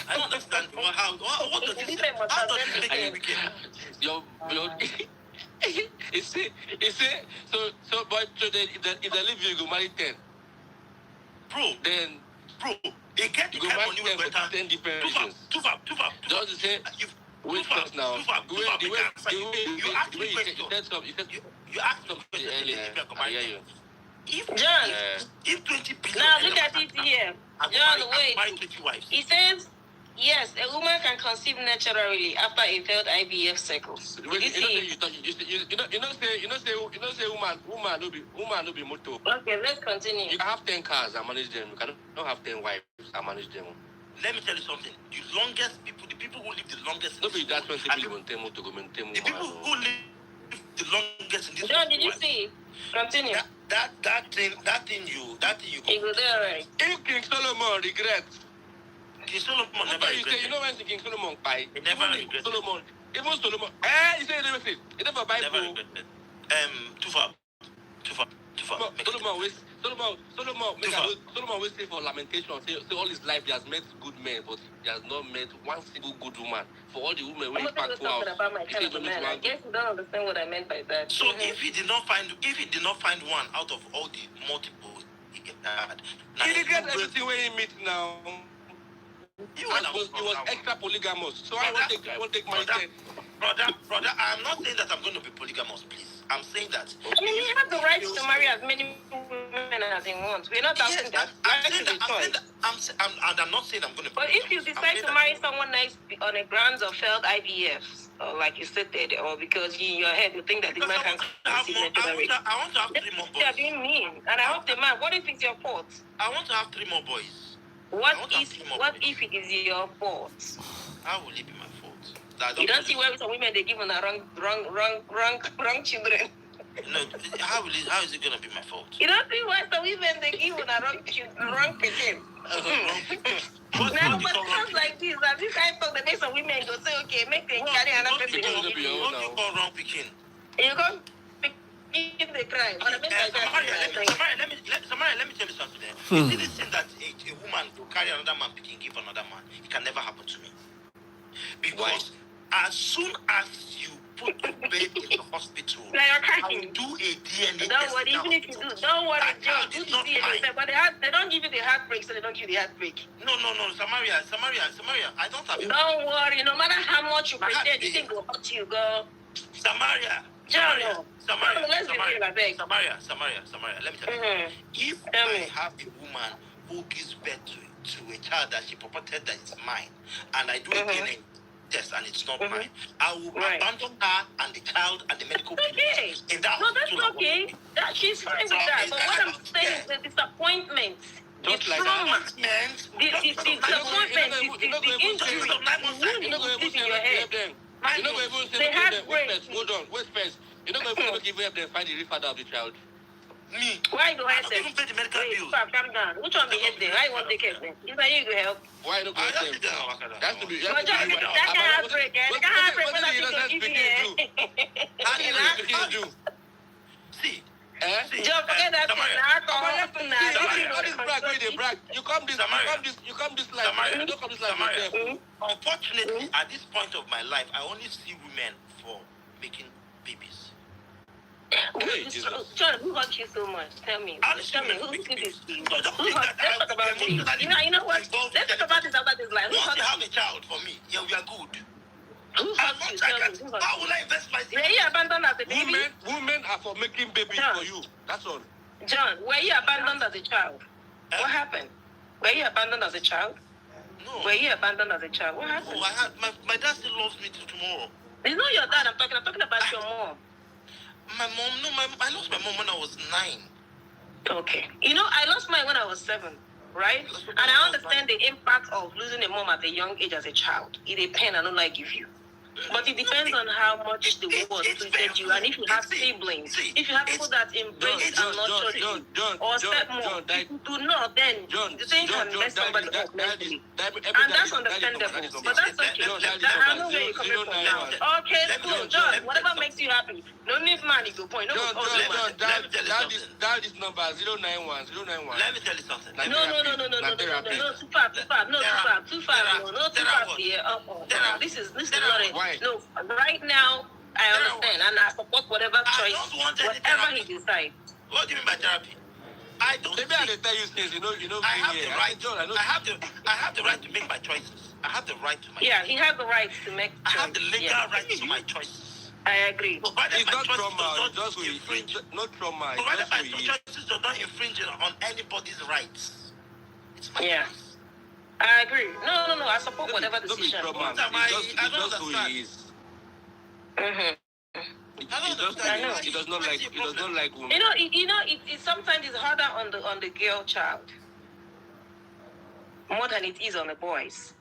I don't understand. What does this say? How does this make you wicked?
Your it's so but so if they leave you go marry 10.
Bro, they get the
you go
kind
marry
money
10
with
for 10 different reasons.
Too far.
Just to say, wait first now. The way you
asked me
earlier, I hear you.
John, if 20 billion.
Now look at it here. John, wait.
Marry 20 wives.
He says, yes, a woman can conceive naturally after a failed IVF cycle. Woman no be motor. Okay, let's continue.
You can have 10 cars and manage them. You cannot have 10 wives and manage them.
Let me tell you something. The people who live the longest.
No, be that 20 people to go maintain.
The people who live the longest in this.
John, did you see? Continue.
That thing you.
He go there, right?
If King Solomon regrets.
King Solomon never regretted.
You know when King Solomon buy?
He never regretted.
Solomon. Even Solomon. He said everything. He never buy.
Never regretted. Too far.
Solomon always say for lamentation, say all his life he has met good men, but he has not met one single good woman. For all the women when he packed to house,
he said I guess you don't understand what I meant by that.
So if he did not find one out of all the multiples he had,
he regrets everything when he meet now. He was extra polygamous. So I won't take my time.
Brother, I'm not saying that I'm going to be polygamous, please. I'm saying that.
I mean, you have the right to marry as many women as you want. We're not asking that.
I'm not saying I'm going to be.
But if you decide to marry someone nice on the grounds of failed IVF, or like you stated, or because in your head you think that the man can conceive naturally.
I want to have 3 more boys.
They're being mean. And I hope the man, what if it's your fault?
I want to have 3 more boys.
What if it is your fault?
How will it be my fault?
You don't see where some women they give on the wrong children.
No, how is it gonna be my fault?
You don't see why some women they give on the wrong pikin. Now, but sounds like this. As this I talk, the make some women go say, okay, make them carry another person.
What do you call wrong pikin?
You go if they cry. But
Samara, let me tell you something. You see this thing that a woman will carry another man pikin, give another man. It can never happen to me. Because as soon as you put your baby in the hospital, I will do a DNA test.
Don't worry, even if you do, don't worry, Joe. Do the DNA. But they don't give you the heartbreak, so they don't give you the heartbreak.
No, Samaria, I don't have it.
Don't worry, no matter how much you pretend, you think will hurt you, girl.
Samaria, let me tell you. If I have a woman who gives birth to a child that she purported that it's mine, and I do a DNA test and it's not mine, I will abandon her and the child and the medical people. In that
that's okay. She's fine with that. But what I'm saying is the disappointment. The trauma, the disappointment, the injury, the wound you in your head.
You're not going to say, hold on, wait first. You're not going to give them find the real father of the child.
Me.
Why you go
I
help
don't
them?
even pay the medical
Wait,
bills.
Pap, calm down. Which one be help them? Why you want to take help them? You say you go help.
Why not
I
go
just
them?
sit down, Okada.
That's to be.
But just that kind of heartbreak, eh? That kind of heartbreak when I think of you here.
How did you do?
See,
John, forget that thing. Now,
All this brag, where they brag. You come this life.
Samaria.
You don't come this life with them.
Unfortunately, at this point of my life, I only see women for making babies.
Hey, Jesus.
John, who hurt you so much? Tell me.
Honestly,
Tell me, who did this to you?
No, don't
Who
think
hurt?
that
Let's talk about
I'm
this. You know what? Let's talk about this after this life. Who
Once
hurt
you have
you?
a child for me, yeah, we are good.
Who
I'm
hurt
not
you? Tell me,
like
who
that.
hurt
How
you?
will I invest my
Were you abandoned as a baby?
Women are for making babies
John.
for you. That's all.
John, were you abandoned as a child? What happened? Were you abandoned as a child?
No.
Were you abandoned as a child? What happened?
No, I had my dad still loves me till tomorrow.
It's not your dad I'm talking about your mom.
My mom, no, I lost my mom when I was 9.
Okay. You know, I lost mine when I was 7, right? And I understand the impact of losing a mom at a young age as a child. It's a pain I don't like give you. But it depends on how much the world treated you, and if you have siblings, if you have people that embrace and nurture you, or stepmom, if you do not, then the thing can mess somebody up mentally. And that's understandable, but that's okay. I know where you're coming from now. Okay, cool, John, whatever makes you happy. No need money to point. No,
Dial this number 091.
Let me tell you something.
No, too far, yeah. This is not it. No, right now, I understand, and I support whatever choice, whatever he decides.
What do you mean by therapy? I don't.
Maybe I tell you things.
I have the right. I have the right to make my choices. I have the right to
Yeah, he has the right to make.
I have the legal right to my choices.
I agree.
It's not trauma. Just not trauma.
Provided my choices do not infringe on anybody's rights. It's my choice.
I agree. No. I support whatever decision.
It's just who he is. He does not like women.
It sometimes it's harder on the girl child more than it is on the boys.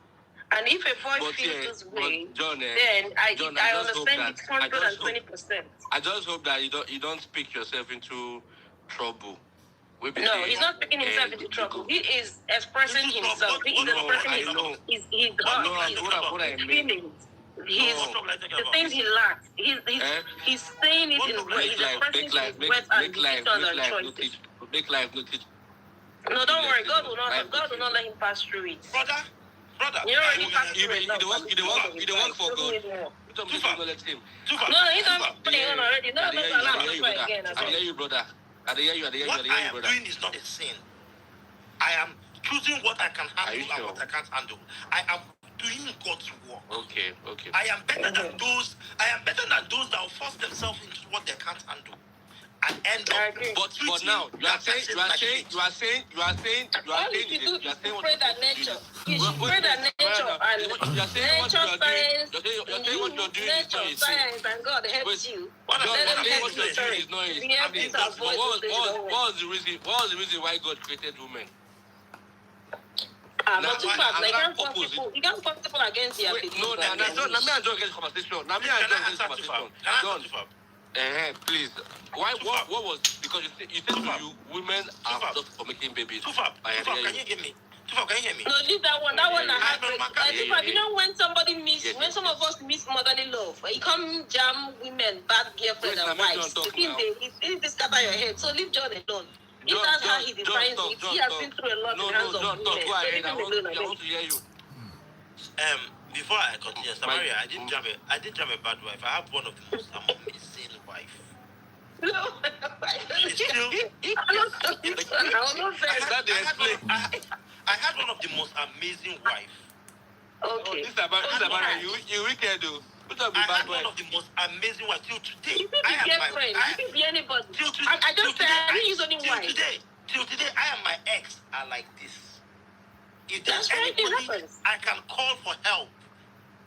And if a boy feels this way, then I understand it's 120%.
I just hope that you don't speak yourself into trouble.
No, he's not picking himself into trouble. He is expressing himself. He is expressing his feelings. The things he lacks. He's saying it in words. He's expressing his words and decisions and choices.
Make life no teach.
No, don't worry. God will not let him pass through it.
Brother.
You already passed through it.
You don't work for God.
No, he's not putting on already. No, allow him to try again.
I hear you, brother. I hear you,
what I am doing is not a sin. I am choosing what I can handle and what I can't handle. I am doing God's work.
Okay.
I am better than those. That will force themselves into what they can't handle and end up.
But now you are saying what
nature. You should pray that nature and nature science, nature science, and God helps you.
What's the reason why God created women?
But too fast. You can't put people against your people.
Let me enjoy this conversation. Please. What was, because you said to you, women are just for making babies.
Can you hear me? Can you hear me?
No, leave that one. That one I have. You know when somebody when some of us miss motherly love, you come jam women, bad girlfriend and wives. It will scatter your head. So leave John alone. If that's how he defines it, he has been through a lot in hands of women.
Go ahead. I want to hear you.
Before I continue, Samaria, I didn't jam a bad wife. I have one of the most amazing wife.
No,
I had one of the most amazing wife.
Okay.
This is about you wicked though.
I had one of the most amazing wife till today.
You could be girlfriend. You could be anybody. I just said I didn't use only wife.
Till today, I and my ex are like this. If there's
That's right,
anybody I can call for help,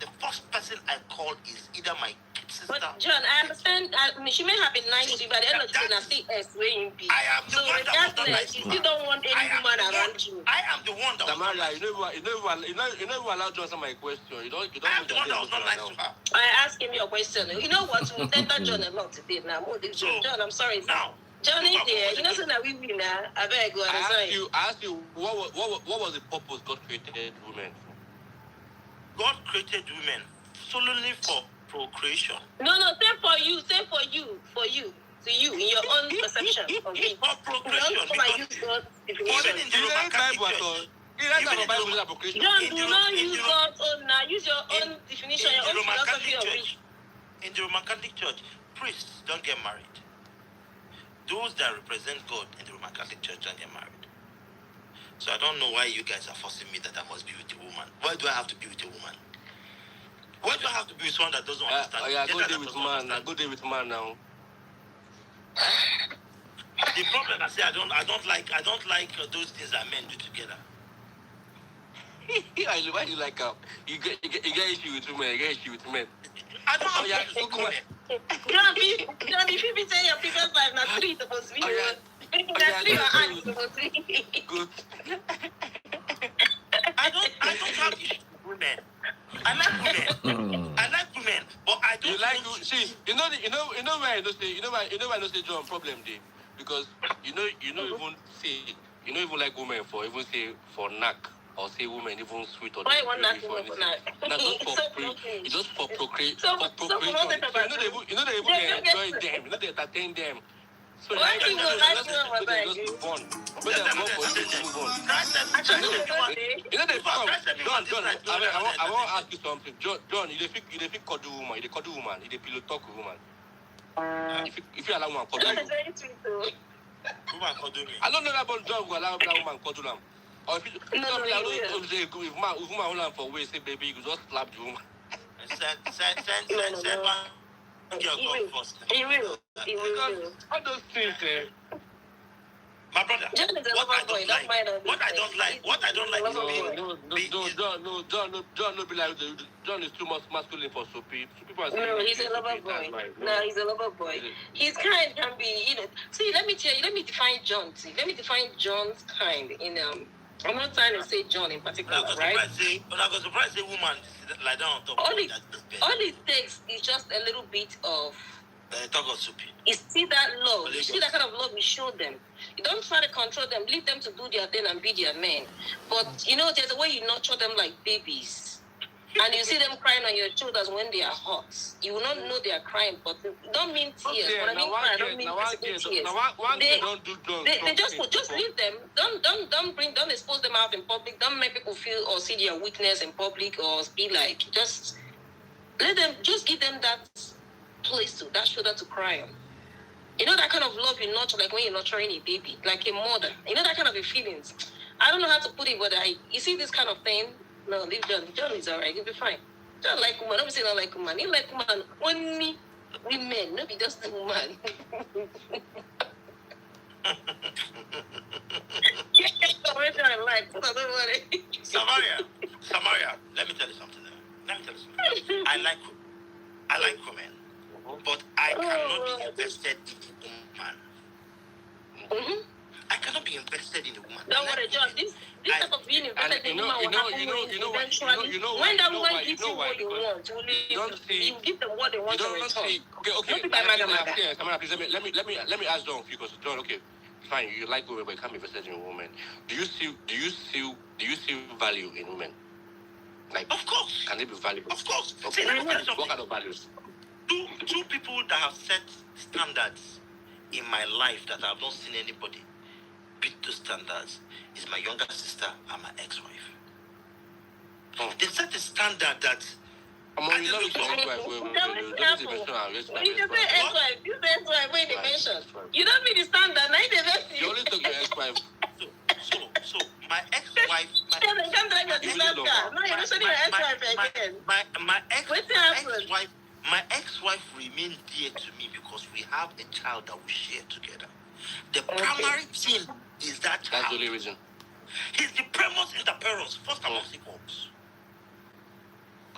the first person I call is either my sister.
But John, I understand. She may have been nice to you, but the end of the day, I still S weighing B.
I am the one that was not nice to
you still don't want any woman around you.
I am the one that was not nice to her.
You never allowed to answer my question. You don't
I am the one that was not nice to her.
I asked him your question. You know what? We'll tender John a lot today now. John, I'm sorry.
Now,
Johnny there, you know, so that we win now. I better go
I asked you, what was the purpose God created women for?
God created women solely for procreation.
No, same for you, to you, in your own perception of it.
For procreation.
Don't come and use God's definition.
Even in the Roman Catholic Church.
John, do not use God's own now. Use your own definition, your own philosophy of it.
In the Roman Catholic Church, priests don't get married. Those that represent God in the Roman Catholic Church don't get married. So I don't know why you guys are forcing me that I must be with a woman. Why do I have to be with a woman? Why do I have to be with someone that doesn't understand?
Go there with man. Go there with man now.
The problem I say I don't like those things that men do together.
Why you like you get issue with women? You get issue with men.
I don't have issue with women.
John, if you be saying your previous life, not 3 supposed to be. Good.
I don't have issue with women. I like women, but I don't.
You like to see? You know why I don't say John problem day because you know even like women for even say for knack or say women even sweet or
why one knack women for knack?
Not just for procreation.
So
You know they even enjoy them. You know they entertain them. So
why people like women for
they just move on. But they move on. You know they come. John, I want to ask you something. John, you dey fit cuddle woman. You dey cuddle woman. You dey pillow talk with woman. If you allow woman cuddle you.
Woman cuddle me.
I don't know about John will allow that woman cuddle him. Or if you if woman hold on for waist, say baby, you just slap the woman.
Send one girl come first.
He will.
All those things,
My brother, what I don't like is
John no be like John is too much masculine for Soapy.
No, he's a lover boy. No, he's a lover boy. His kind can be, See, let me define John. Let me define John's kind in I'm not trying to say John in particular, right?
But I was surprised a woman like down on top
all it takes is just a little bit of
talk of Soapy.
You see that love. You see that kind of love we show them. You don't try to control them. Leave them to do their thing and be their men. But, there's a way you nurture them like babies. And you see them crying on your shoulders when they are hot. You will not know they are crying, but don't mean tears. When I mean cry, I don't mean physical tears. They just leave them. Don't expose them out in public. Don't make people feel or see their weakness in public or be like, just give them that place that shoulder to cry on. You know that kind of love you nurture, like when you're nurturing a baby, like a mother. You know that kind of a feelings. I don't know how to put it, but you see this kind of thing. No, leave John. John is alright. He'll be fine. John like woman. Don't say not like woman. He like woman. Only women. No, be just the woman.
Samaria, let me tell you something. I like women, but I cannot be invested in a woman.
Mm-hmm.
I cannot be invested in a woman.
Don't worry, John. This type of being invested in a woman will happen eventually. When that woman gives you what you want, you give them what they want in return.
Okay. Let me ask John because John, okay, fine, you like women, but you can't be invested in a woman. Do you see value in women? Like,
of course.
Can they be valuable?
Of course.
Okay.
See,
what kind of values?
Two people that have set standards in my life that I have not seen anybody beat those standards is my younger sister and my ex-wife. They set a standard that
You
don't mean the standard.
You only took your ex-wife.
So my ex-wife. My ex-wife remained dear to me because we have a child that we share together. The primary thing is that child.
That's the only reason.
He's the primus inter pares, first amongst equals.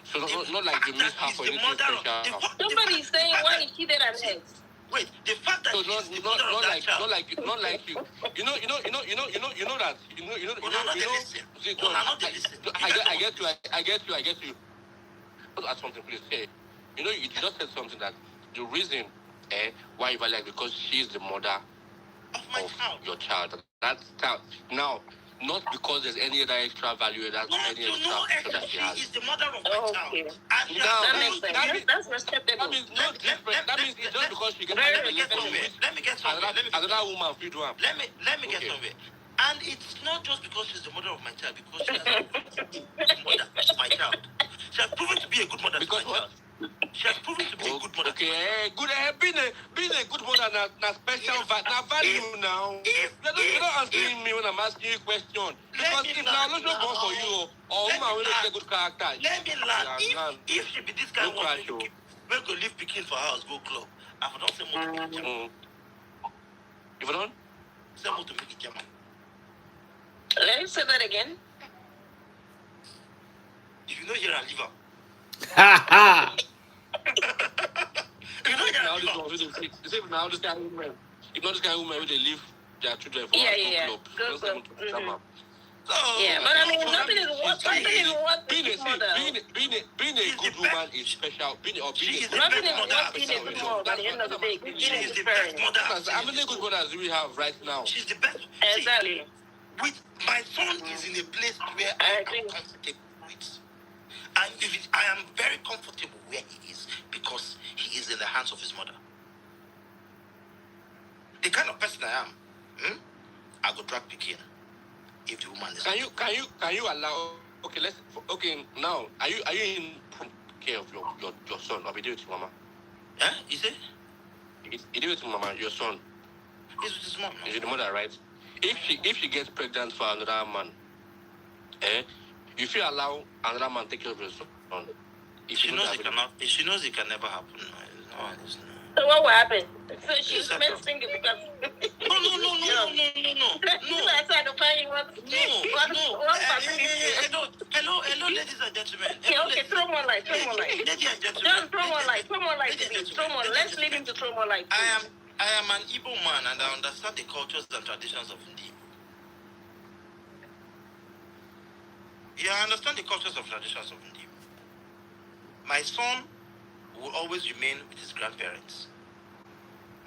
So not like you miss half for anything special.
Somebody is saying why he cheated on him.
Wait, the fact that
so not like you. You know that. I get you. Let's ask something, please. Hey, you just said something that the reason why you value her because she's the mother
Of my
of
child.
your child. That's child. Now, not because there's any other extra value that's
Not
any
to
extra
know
feature that
if
she
she
has.
is the mother of my child.
Okay.
And she
Now,
That
has
makes
told
sense.
me.
That's respectable.
that means no different. That means it's just because she gets
Very
Let me get
pregnant,
somewhere. Let me get somewhere. Let me get
another woman feel to her.
Let me get
Okay.
somewhere. And it's not just because she's the mother of my child, because she has proven to be a good mother to my child. She has proven to be a good mother
Because
to my
what?
child. She has proven to be a good mother.
Okay, good. Being a good mother, na special value now. You're not answering me when I'm asking you a question. Because if now not born for you, or woman will get good character.
Let me laugh. If she be this kind of
crash,
woman, we go leave Pekin for house, go club. I don't say more to make it German.
If I don't,
Say more to make it German.
Let me say that again.
If you know here and live up.
Ha ha.
If you know here
now
and
this
live up.
one, you say now this kind of woman. If not this kind of woman, they leave their children for
Yeah,
house,
yeah,
go
Go
club.
club.
So,
Yeah, but I mean, nothing is what
Being
being mother.
a good woman is special. Being a good
Nothing is
mother
what being a good mother. At the end of the day, being
she's
a
the
good
best
parent.
mother.
How many good mothers do we have right now?
She's the best.
Exactly.
With my son is in a place where
I
I
agree.
am comfortable with. And I am very comfortable where he is because he is in the hands of his mother. The kind of person I am, I go drag Pekin if the woman is.
Can you allow? Okay. Now, are you in care of your son or be with your mama?
Huh? Is it?
Is with mama your son?
He's with his mom.
Is it the mother, right? If she gets pregnant for another man, if you allow another man take care of your son,
If she knows it cannot. If she knows it can never happen.
So what will happen? So she's meant single because.
No.
I tried to find you
Hello, ladies and gentlemen.
Okay, throw more light.
Ladies and gentlemen.
Just throw more light. Throw more. Let's leave him to throw more light.
I am an Igbo man and I understand the cultures and traditions of Ndi. Yeah, I understand the cultures and traditions of Ndi. My son will always remain with his grandparents.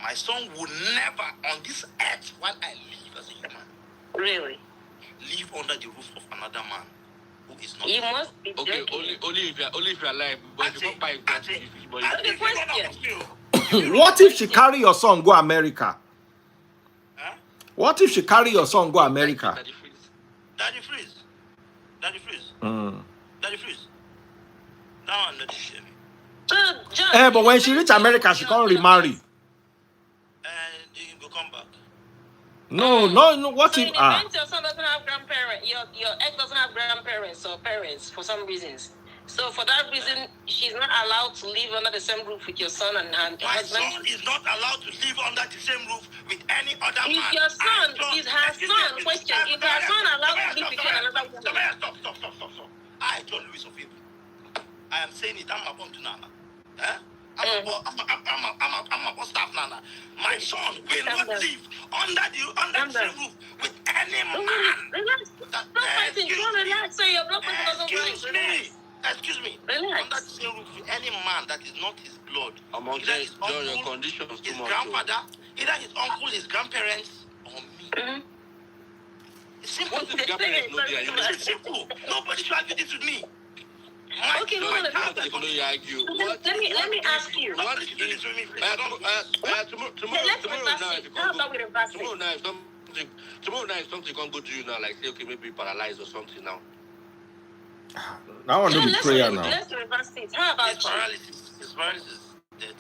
My son will never on this earth, while I live as a human,
Really?
live under the roof of another man who is not.
You must be
okay,
joking.
only if you're alive. But if you don't buy
What if she carry your son go America?
Huh?
What if she carry your son go America?
Daddy freeze. Daddy freeze. Now I'm not the
So, John,
But when she reach America, she can't remarry.
And you go come back.
No. What
So
if
in the event your son doesn't have grandparents, your ex doesn't have grandparents or parents for some reasons. So for that reason, she's not allowed to live under the same roof with your son and her
My
husband.
son is not allowed to live under the same roof with any other man.
Is your son, is her son, question, is her son allowed to live with another woman?
Stop. I, John Louis of Hebrew. I am saying it, I'm about to Nana. I'm about staff Nana. My son will not live under the same roof with any man.
Relax. Stop fighting. Don't relax. So your blood pressure doesn't rise.
Excuse me.
Relax.
Under the same roof with any man that is not his blood.
Either his uncle, your conditions
his
too much.
grandfather, either his uncle, his grandparents, or me. It's simple.
What if grandparents know they are
It's simple. Nobody should argue this with me.
Okay, hold on. Let me ask you.
Nobody should do this with me.
Tomorrow night something can go to you now, like say okay, maybe paralyzed or something now.
I want to be prayer now.
Let's reverse it. How about
His paralysis. Dead.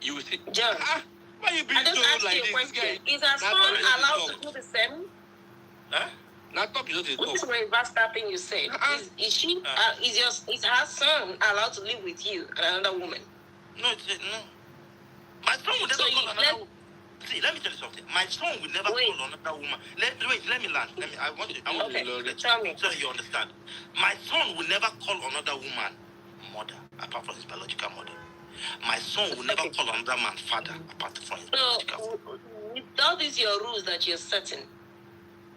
You will see.
John?
Why you being
I just
so
asked
like
you a
this?
question. Is her son allowed to do the same?
Huh?
Not talk, you just
What is
talk.
reverse tapping you said? Is her son allowed to live with you and another woman?
No. My son will never call another woman. See, let me tell you something. My son will never call another woman. Let me land. I want you to
tell me.
so you understand. My son will never call another woman mother, apart from his biological mother. My son will never call another man father, apart from his biological father.
So, with all these your rules that you're setting,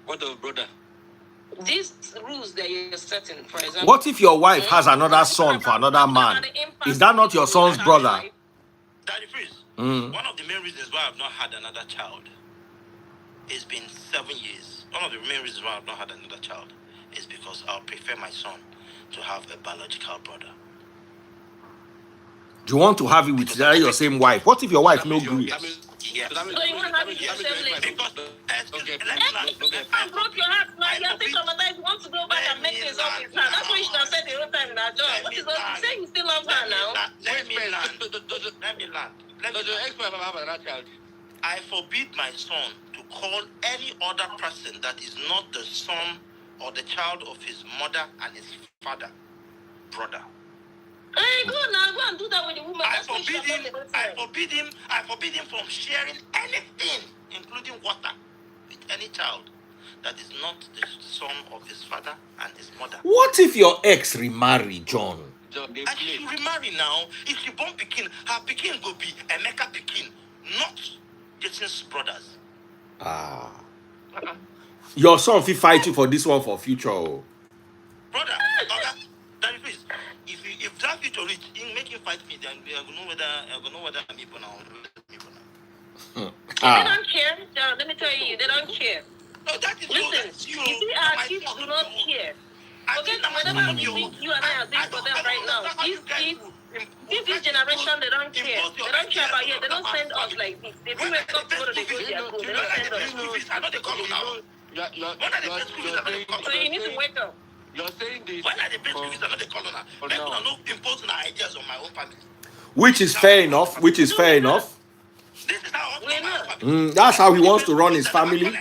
What of brother?
these rules that you're setting, for example.
What if your wife has another son for another man? Is that not your son's brother?
Daddy freeze. One of the main reasons why I've not had another child, it's been 7 years. One of the main reasons why I've not had another child is because I'll prefer my son to have a biological brother.
Do you want to have it with your same wife? What if your wife no agree?
Yes.
So you want to have it with the same lady?
Because,
Okay.
let me land.
I broke your heart now. You're still traumatized. You want to go back and make things up with her. That's what you should have said the whole time now, John. What is what you say? You still love her now?
Let me land.
Does your ex-wife have another child?
I forbid my son to call any other person that is not the son or the child of his mother and his father brother.
Hey, go now. Go and do that with the woman.
I
That's what you should have said the whole time.
I forbid him from sharing anything, including water, with any child that is not the son of his father and his mother.
What if your ex remarry, John?
John, they
And she
play.
should remarry now. If she born Pekin, her Pekin go be Emeka Pekin, not Jason's brothers.
Ah. Your son will fight you for this one for future. Oh.
Brother, that is please. If that future reach, he make him fight me, then we are gonna know whether I'm Igbo now.
They don't care. John, let me tell you, they don't care.
No, that is
Listen, you see, our kids do not care. Forget whatever we think you and I are doing for them right now. These kids, this generation, they don't care. They don't care about you. They don't send us like this. They do wake up tomorrow, they go to their school. They don't send us. So you need to wake up.
You're saying this.
When are the best movies are not the colonel? People are not imposing ideas on my own family.
Which is fair enough. Which is fair enough.
This is how
We're not.
That's how he wants to run his family.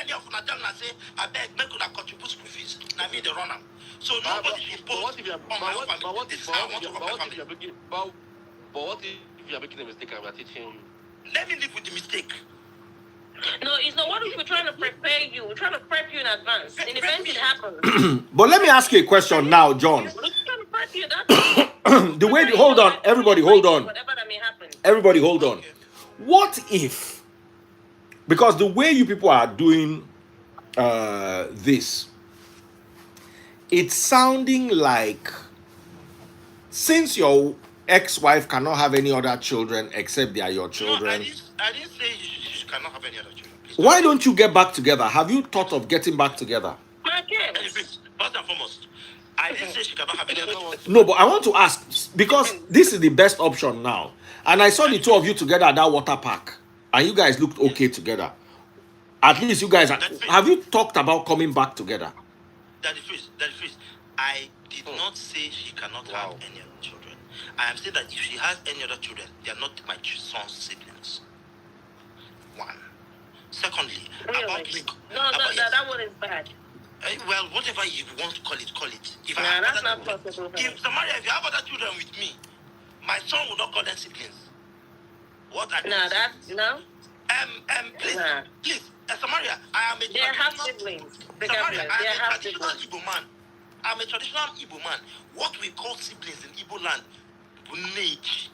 So nobody should
But what
impose
if you are
on my own family. This is how I want to run my family.
but what if you are making a mistake and we are teaching you?
Let me live with the mistake.
No, it's not. What if we're trying to prepare you? We're trying to prep you in advance. In event it happens.
But let me ask you a question now, John.
We're trying to prep you. That's
The way, hold on, everybody, hold on.
Whatever that may happen.
Everybody, hold on. What if, because the way you people are doing this, it's sounding like since your ex-wife cannot have any other children except they are your
No,
children,
I didn't say you cannot have any other children. Please.
why don't you get back together? Have you thought of getting back together?
My
Please,
kids.
first and foremost, I didn't say she cannot have any other children.
No, but I want to ask, because this is the best option now. And I saw the two of you together at that water park, and you guys looked okay together. At least you guys, have you talked about coming back together?
That is first. I did not say she cannot have any other children. I am saying that if she has any other children, they are not my son's siblings. One. Secondly, about this.
That one is bad.
Well, whatever you want to call it. If
That's not possible.
If Samaria, if you have other children with me, my son will not call them siblings. What I
No.
Please, Samaria, I am a
They have
traditional
siblings.
Samaria,
They
I am a
have
traditional
siblings.
Igbo man. I'm a traditional Igbo man. What we call siblings in Igbo land, bunage.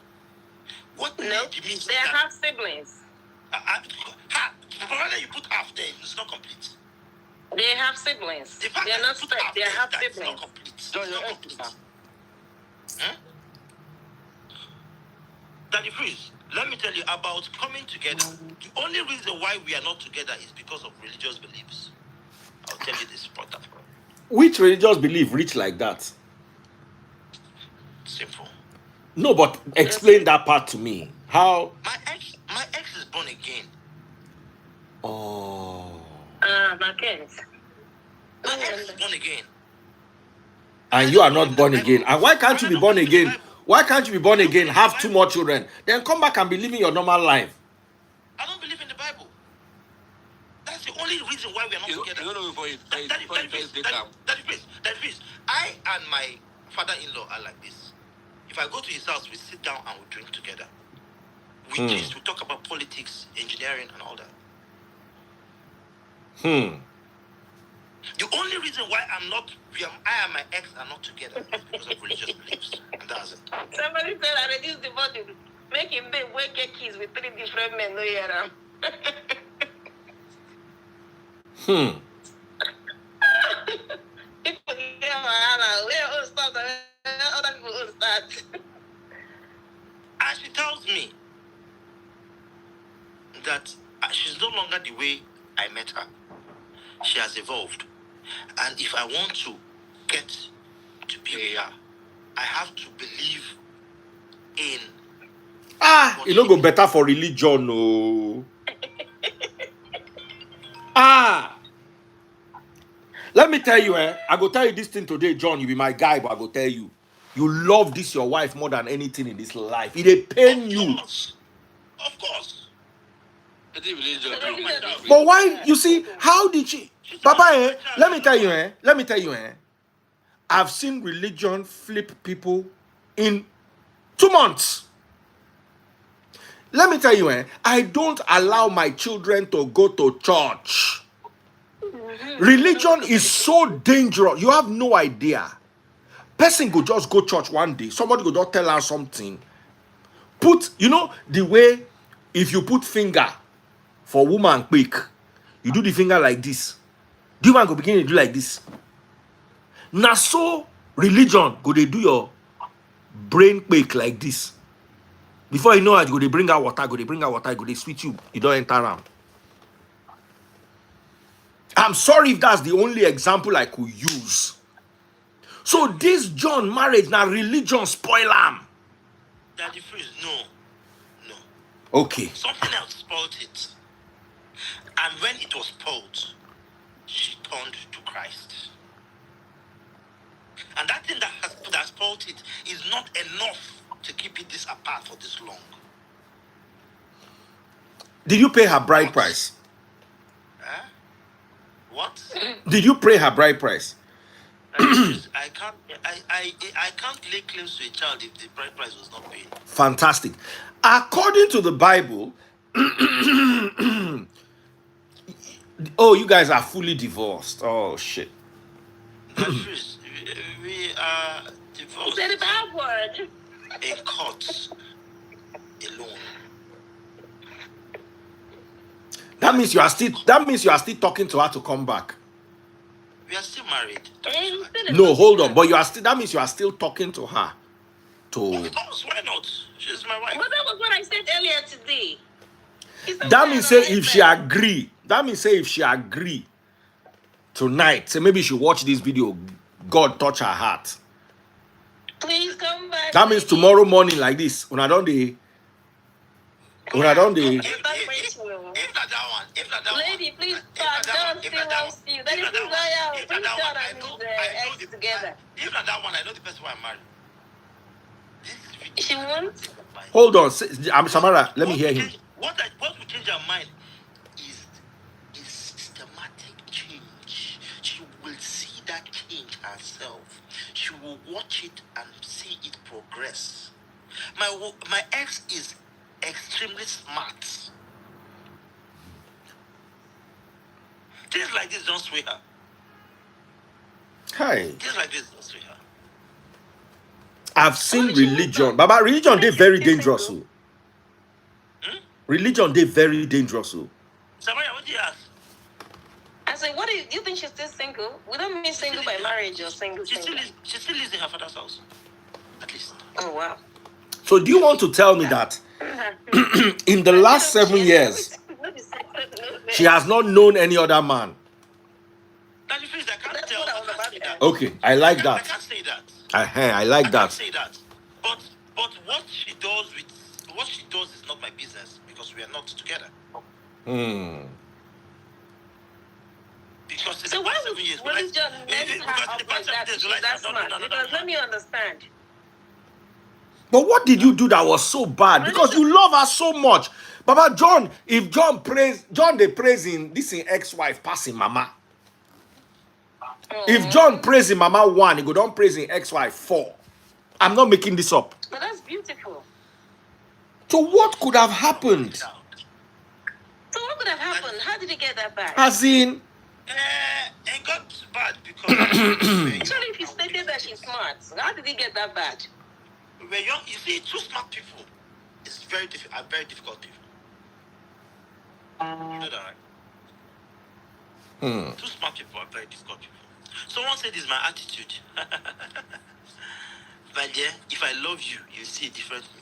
What
No,
bunage means
they
that
have siblings.
provided you put half there, it's not complete.
They have siblings.
The fact
They're
that
not
you put half
They
there,
have
that is not
siblings.
complete. It's
John, your
not
ex.
complete. Daddy Freeze, let me tell you about coming together. The only reason why we are not together is because of religious beliefs. I'll tell you this, brother.
Which religious belief reach like that?
Simple.
No, but explain that part to me. How?
My ex is born again.
Oh.
My kids.
My ex is born again.
And you are not born again. And why can't you be born again? Why can't you be born again, have 2 more children, then come back and be living your normal life?
I don't believe in the Bible. That's the only reason why we are not together.
You don't know before you
That is, I and my father-in-law are like this. If I go to his house, we sit down and we drink together. We we talk about politics, engineering, and all that. The only reason why I and my ex are not together is because of religious beliefs. And that's it.
Somebody said I reduce the body. Make him be wake get kids with 3 different men. No, yeah. People get where all start, other people all start.
And she tells me, that she's no longer the way I met her. She has evolved. And if I want to get to be with her, I have to believe in...
You don't go better for religion, no. Let me tell you, I go tell you this thing today, John. You be my guy, but I go tell you, you love this your wife more than anything in this life. It pain you.
Of course.
But why? You see, how did she? Papa, let me tell you, I've seen religion flip people in 2 months. Let me tell you, I don't allow my children to go to church. Religion is so dangerous. You have no idea. Person go just go church one day. Somebody go just tell her something. You know, the way if you put finger for woman quick, you do the finger like this. The woman go begin to do like this. Now so religion go they do your brain quick like this. Before you know it, go they bring out water, go they switch you. You don't enter around. I'm sorry if that's the only example I could use. So this John marriage now religion spoil him.
Daddy Freeze, no.
Okay.
Something else spoiled it. And when it was spoiled, she turned to Christ. And that thing that spoiled it is not enough to keep it this apart for this long.
Did you pay her bride price?
What?
Did you pay her bride price?
I can't lay claims to a child if the bride price was not paid.
Fantastic. According to the Bible, oh, you guys are fully divorced. Oh shit.
We are divorced.
Is that a bad word?
In court alone.
That means you are still talking to her to come back.
We are still married.
No, hold on. But that means you are still talking to her.
Of course, why not? She's my wife.
But that was what I said earlier today.
That means say if she agree. That means say if she agree tonight, say maybe she watch this video, God touch her heart.
Please come back.
That means tomorrow morning like this, when I don't
If that one.
Lady, please don't still loves you. That is desire. Please God and his ex together.
If not that one, I know the person who I'm married.
She wants.
Hold on, Samara, let me hear him.
What will change her mind is systematic change. She will see that change herself. She will watch it and see it progress. My ex is extremely smart. Things like this don't sway her.
Hey.
Things like this don't sway her.
I've seen religion. Baba, religion, they very dangerous. Religion, they very dangerous.
Samaya, what do you ask?
I said, what do you think she's still single? We don't mean single by marriage or single.
She still lives in her father's house. At least.
Oh, wow.
So do you want to tell me that in the last 7 years, she has not known any other man?
Daddy, please, I can't tell.
Okay, I like
I
that.
can't say that.
I like
I
that.
can't say that. But what she does is not my business because we are not together. Because
So why would religion let her avoid that? She's that smart. Because let me understand.
But what did you do that was so bad? Because you love her so much. Baba John, if John they praise him, this is ex-wife passing mama. If John praise him mama 1, he go don't praise him ex-wife 4. I'm not making this up.
But that's beautiful.
So what could have happened?
So what could have happened? How did he get that back?
As in,
it got bad because
Actually, if you stated that she's smart, how did he get that bad?
we're young. You see, two smart people is very difficult people. You know that, right? Two smart people are very difficult people. Someone said it's my attitude. But yeah, if I love you, you see it differently.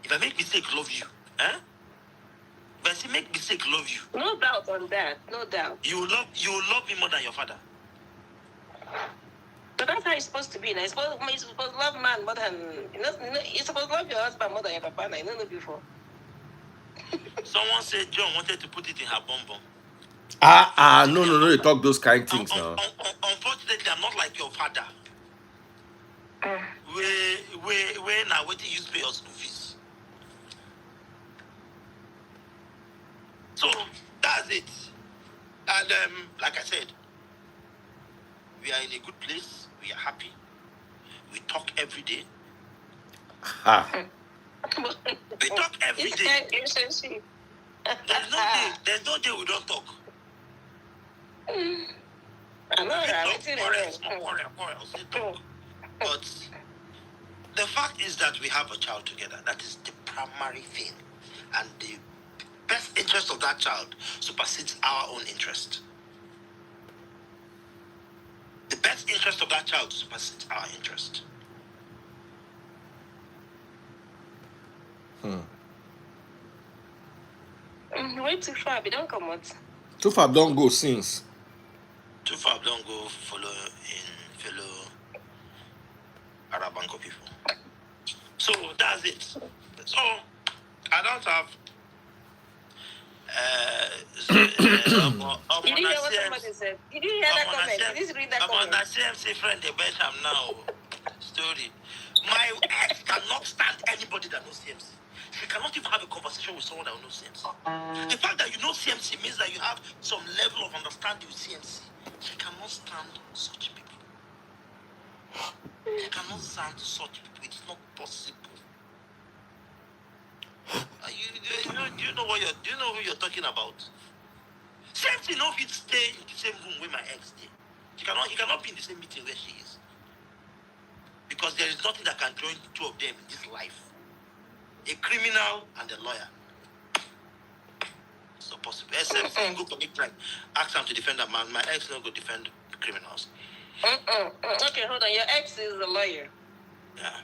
If I make mistake, love you, But he make mistake, love you.
No doubt on that. No doubt.
You will love me more than your father.
But that's how it's supposed to be. Now, you're supposed to love man more than you're supposed to love your husband more than your papa. Now, you don't know before.
Someone said John wanted to put it in her bum bum.
No, they talk those kind of things now.
Unfortunately, I'm not like your father. When I wait to use pay your school fees. So that's it. And like I said, we are in a good place. We are happy. We talk every day. We talk every day. There's no day we don't talk.
I know that.
But the fact is that we have a child together. That is the primary thing. And the best interest of that child supersedes our own interest. The best interest of that child supersedes our interest.
Way too far, but don't come out.
Too far don't go since.
Too far don't go fellow Arabanco people. So that's it. So I don't have
Did you hear what somebody said? Did you hear that comment? Did you read that comment?
I'm on the CMC friend, the best I'm now. Story. My ex cannot stand anybody that knows CMC. She cannot even have a conversation with someone that knows CMC. The fact that you know CMC means that you have some level of understanding with CMC. She cannot stand such people. She cannot stand such people. It's not possible. Do you know who you're talking about? Same thing, no fit stay in the same room where my ex stay. He cannot be in the same meeting where she is. Because there is nothing that can join the two of them in this life. A criminal and a lawyer. It's not possible. Except go commit crime. Ask him to defend a man. My ex don't go defend criminals.
Okay, hold on. Your ex is a lawyer.
Yeah.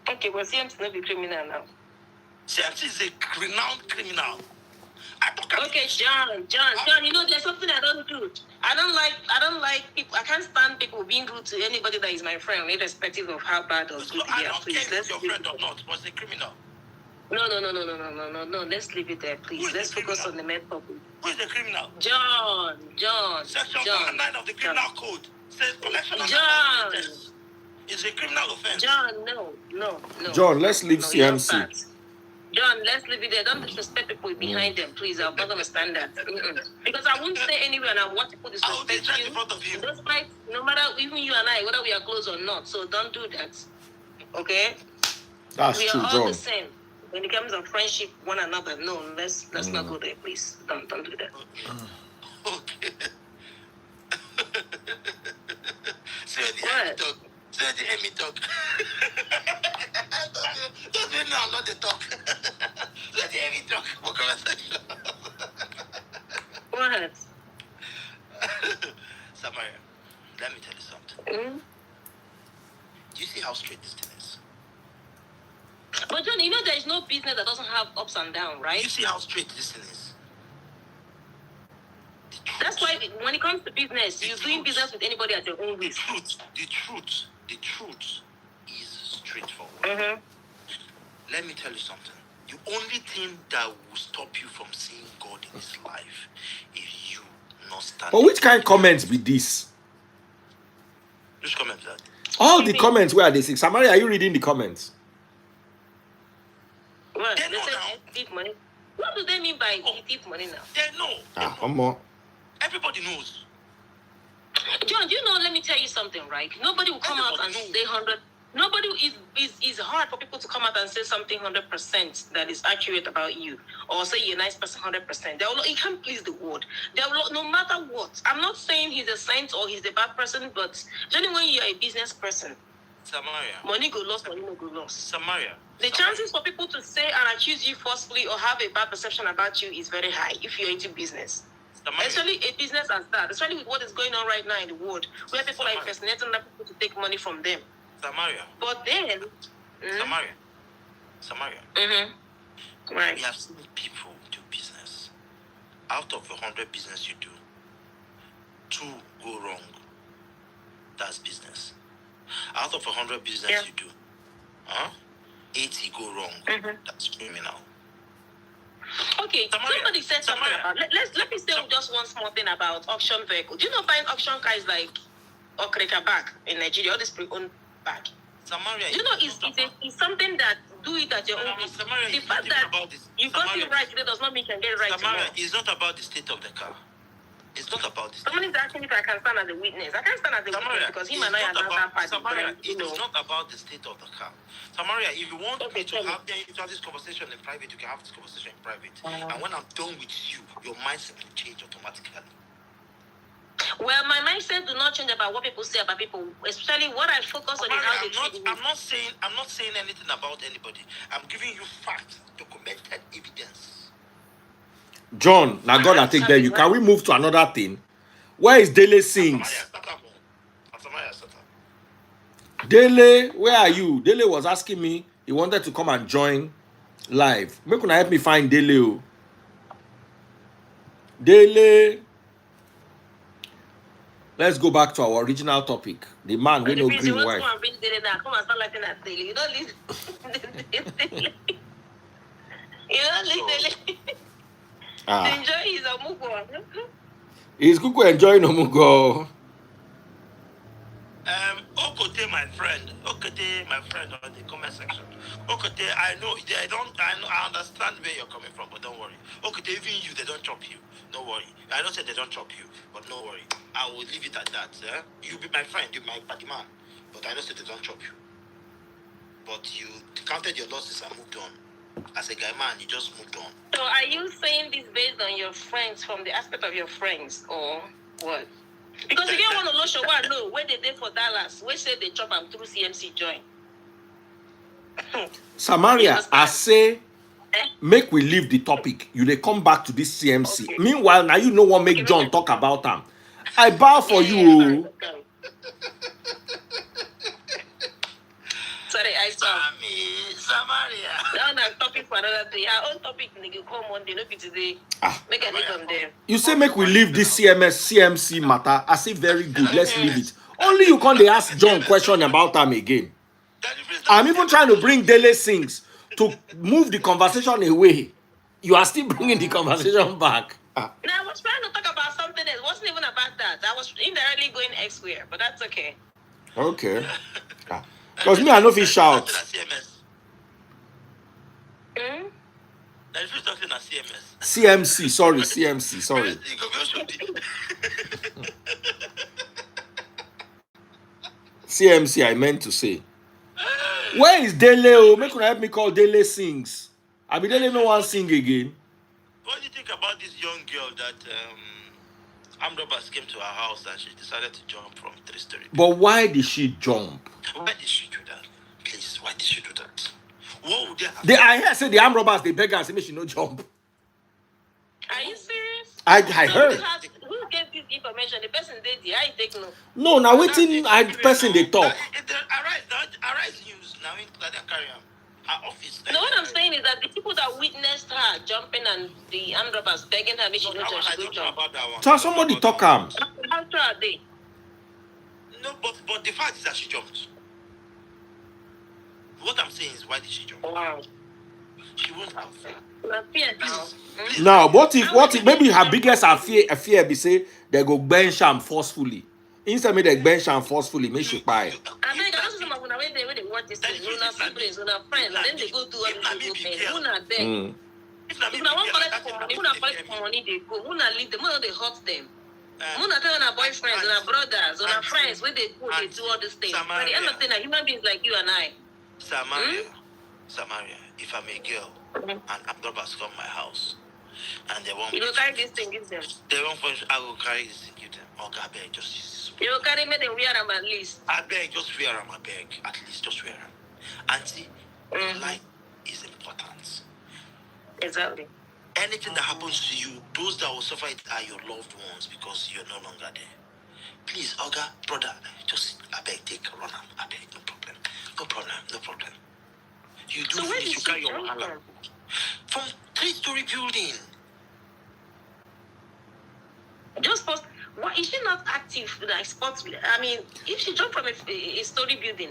Okay, well, CMC not be criminal now.
CMC is a renowned criminal.
Okay, John, you know there's something I don't do. I don't like people. I can't stand people being rude to anybody that is my friend, irrespective of how bad or good they are. Please, let's
your friend or not, was a criminal.
No. Let's leave it there, please. Let's focus on the main topic.
Who is the criminal?
John.
Section 109 of the criminal code says collection of
John.
It's a criminal offense.
John, no.
John, let's leave CMC.
John, let's leave it there. Don't disrespect people behind them, please. I'm not understand that. Because I won't stay anywhere and I want people to disrespect you.
In front of you.
Despite, no matter, even you and I, whether we are close or not. So don't do that. Okay?
That's
we
true,
are all
John.
the same. When it comes to friendship, one another, no, let's not go there, please. Don't do that.
Okay. Say the Emmy talk. Don't do now, not the talk. Let the Emmy talk. What conversation?
What?
Samaria, let me tell you something. Do you see how straight this thing is?
But John, you know there is no business that doesn't have ups and downs, right?
You see how straight this thing is?
That's why when it comes to business, you're doing business with anybody at your own risk.
The truth is straightforward. Let me tell you something. The only thing that will stop you from seeing God in this life is you not standing.
But which kind of comments be this?
Which comment is that?
All the comments where they say, Samaria, are you reading the comments?
Well,
They
they
know
say
now.
thief money. What do they mean by thief money now?
They know.
One more.
Everybody knows.
John, you know, let me tell you something, right? Nobody will come out and say 100. Nobody is hard for people to come out and say something 100% that is accurate about you, or say you're a nice person 100%. He can't please the world. No matter what. I'm not saying he's a saint or he's a bad person, but generally when you're a business person,
Samaria.
money go lost, money no go lost.
Samaria.
The chances for people to say and accuse you falsely or have a bad perception about you is very high if you're into business.
Samaria.
Especially a business as that, especially with what is going on right now in the world, where people are impersonating other people to take money from them.
Samaria.
But then,
Samaria.
Mm-hmm. Right.
We have seen people do business. Out of 100 business you do, 2 go wrong. That's business. Out of 100 business
Yeah.
you do, 80 go wrong. That's criminal.
Okay,
Samaria,
somebody said something
Samaria.
about. Let me say just one small thing about auction vehicle. Do you know buying auction cars like Okreka bag in Nigeria, all this pre-owned bag?
Samaria,
Do you know it's something that do it at your own risk.
Samaria,
The
it's
fact
not
that
about this.
you got it right today does not mean you can get it right
Samaria,
tomorrow.
it's not about the state of the car. It's not about the state.
Someone is asking if I can stand as a witness. I can't stand as a witness because him and I are not that party.
Samaria, it is not about the state of the car. Samaria, if you want me to have this conversation in private, you can have this conversation in private. And when I'm done with you, your mindset will change automatically.
Well, my mindset do not change about what people say about people, especially what I focus on is how they treat me.
I'm not saying anything about anybody. I'm giving you facts, documented evidence.
John, now God, I take there. You can we move to another thing? Where is Dele Sings? Dele, where are you? Dele was asking me. He wanted to come and join live. Make una help me find Dele. Oh. Dele. Let's go back to our original topic. The man with no green wife.
Come and start laughing at Dele. You don't leave. You don't leave Dele. Enjoy his Omugo.
Is Kuku enjoying Omugo?
Okade, my friend on the comment section. Okade, I understand where you're coming from, but don't worry. Okade, even you, they don't chop you. Don't worry. I don't say they don't chop you, but no worry. I will leave it at that. You be my friend, you my party man, but I don't say they don't chop you. But you counted your losses and moved on. As a guy man, you just moved on.
So are you saying this based on your friends, from the aspect of your friends, or what? Because if you want to know show one, no, when they did for Dallas, we say they chop them through CMC join.
Samaria, I say, make we leave the topic. You they come back to this CMC. Okay. Meanwhile, now you know what make John talk about them. I bow for you.
Sorry, I saw.
Samaria.
Now I'm talking for another day. Our own topic, nigga, come on, they know be today. Make a leave from there.
You say make we leave this CMC matter. I say very good. Let's leave it. Only you can't ask John question about them again. I'm even trying to bring Dele Sings to move the conversation away. You are still bringing the conversation back.
Now I was trying to talk about something else. It wasn't even about that. I was indirectly going elsewhere, but that's okay.
Okay. Because me, I know if he shout. CMC, sorry, CMC, sorry. CMC, I meant to say. Where is Dele? Make una help me call Dele Sings. I mean, Dele no one sing again.
What do you think about this young girl that armed robbers came to her house and she decided to jump from 3-story?
But why did she jump?
Why did she do that? Please, why did she do that? What would
I hear say the armed robbers, they beg her and say, make she no jump.
Are you serious?
I heard.
Who gave this information? The person did the I take no.
No, now waiting, person they talk.
Arise news now in carry her office.
No, what I'm saying is that the people that witnessed her jumping and the armed robbers begging her, she don't jump.
So somebody talk
How sure are they?
No, but the fact is that she jumped. What I'm saying is, why did she jump?
Wow.
She won't have.
Now, what if maybe her biggest fear be say they go bench am forcefully. Instead me they bench am forcefully, make she buy.
I mean, I some of when they watch this thing, una siblings, una friends, and then they go do what they go. Una beg. If una want collect money, they go. Una leave them, una they hurt them. Una tell una boyfriends, una brothers, una friends, where they go, they do all these things. But the end of the day, human beings like you and I.
Samaria, if I'm a girl and robbers come my house and they want
you
me
will carry this thing, give them.
They want I will carry this thing, give them. Okay, I beg, just use this.
You will carry me, then wear them at least.
I beg, just wear them, I beg. At least, just wear them. Auntie, life is important.
Exactly.
Anything that happens to you, those that will suffer it are your loved ones because you're no longer there. Please, Oga, brother, just, I beg, take run am. I beg, no problem. No problem. You do finish, you carry your wahala. From 3-story building.
Just post. Why is she not active like sports? I mean, if she jumped from a story building,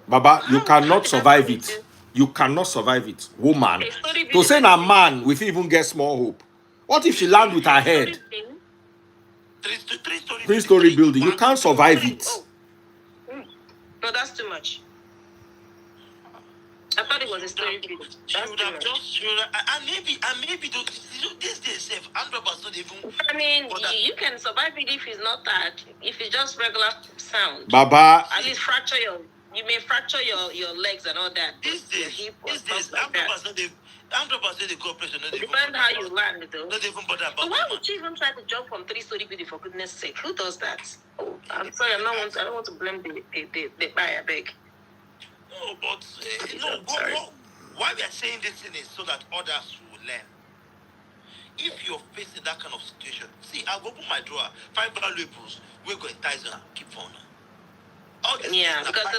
Baba, you
how
cannot
did that
survive
turn
it.
into
You cannot survive it. Woman.
a story
To
building?
say a man, we fit even get small hope. What if she land with her head?
Three-story
3-story building. You can't survive it.
Oh, no, that's too much. I thought it was a story building.
She
That's
would
too
have
much.
just, and maybe these days, safe, and robbers don't even.
I mean,
But that-
you can survive it if it's not that. If it's just regular sound,
Baba,
at least fracture your. You may fracture your legs and all that.
These
but your
days,
hip or
these days,
stuff like that.
armed robbers say they go operation.
It depends how you land, though.
Not even bother
So
about
why
woman.
would you even try to jump from 3-story building, for goodness sake? Who does that? Oh, I'm sorry, I don't want to blame the buyer, beg.
No, but
I'm sorry.
why we are saying this thing is so that others will learn. If you're facing that kind of situation, see, I'll go open my drawer, find valuables, we're going to and keep on. All these
Yeah,
things
because
are
the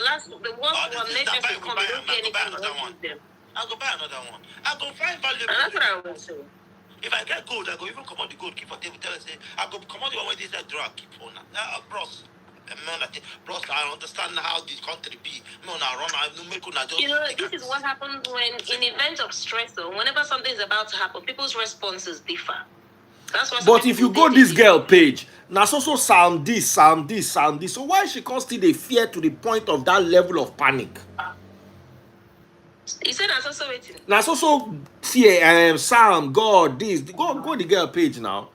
worst
all these
one,
things
nature
are buy,
should
go
come,
buy,
you don't
I'll
get
go buy
anything, you
another
don't
one.
use them.
I'll go buy another one. I'll go find
And
valuables.
that's what I would say.
If I get gold, I go even come out the gold, keep for table, tell us, say, I go come out the one where this drawer, keep on. Bros. Bros, I understand how this country be. No, now run, I no make una just.
You know, this is what happens when, in events of stress, though, whenever something is about to happen, people's responses differ. That's why.
but if you go this girl page, now so sound this. So why she can't still dey fear to the point of that level of panic?
You said that's also waiting.
Now so fear, Sam, God, this. Go the girl page now.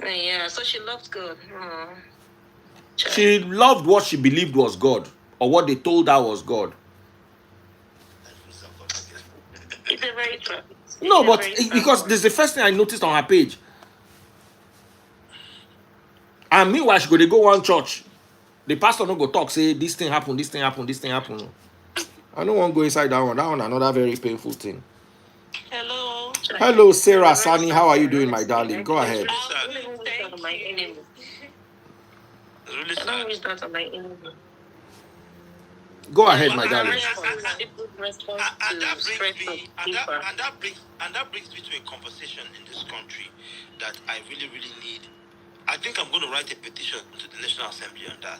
Yeah, so she loves God.
She loved what she believed was God, or what they told her was God.
It's a very true.
No, but because this is the first thing I noticed on her page. And meanwhile, she go one church. The pastor no go talk, say this thing happen. I don't want to go inside that one. That one another very painful thing.
Hello.
Hello, Sarah Sani. How are you doing, my darling? Go ahead.
Really
I don't wish that on my enemy.
Go ahead, my darling.
And that brings me to a conversation in this country that I really, really need. I think I'm going to write a petition to the National Assembly on that.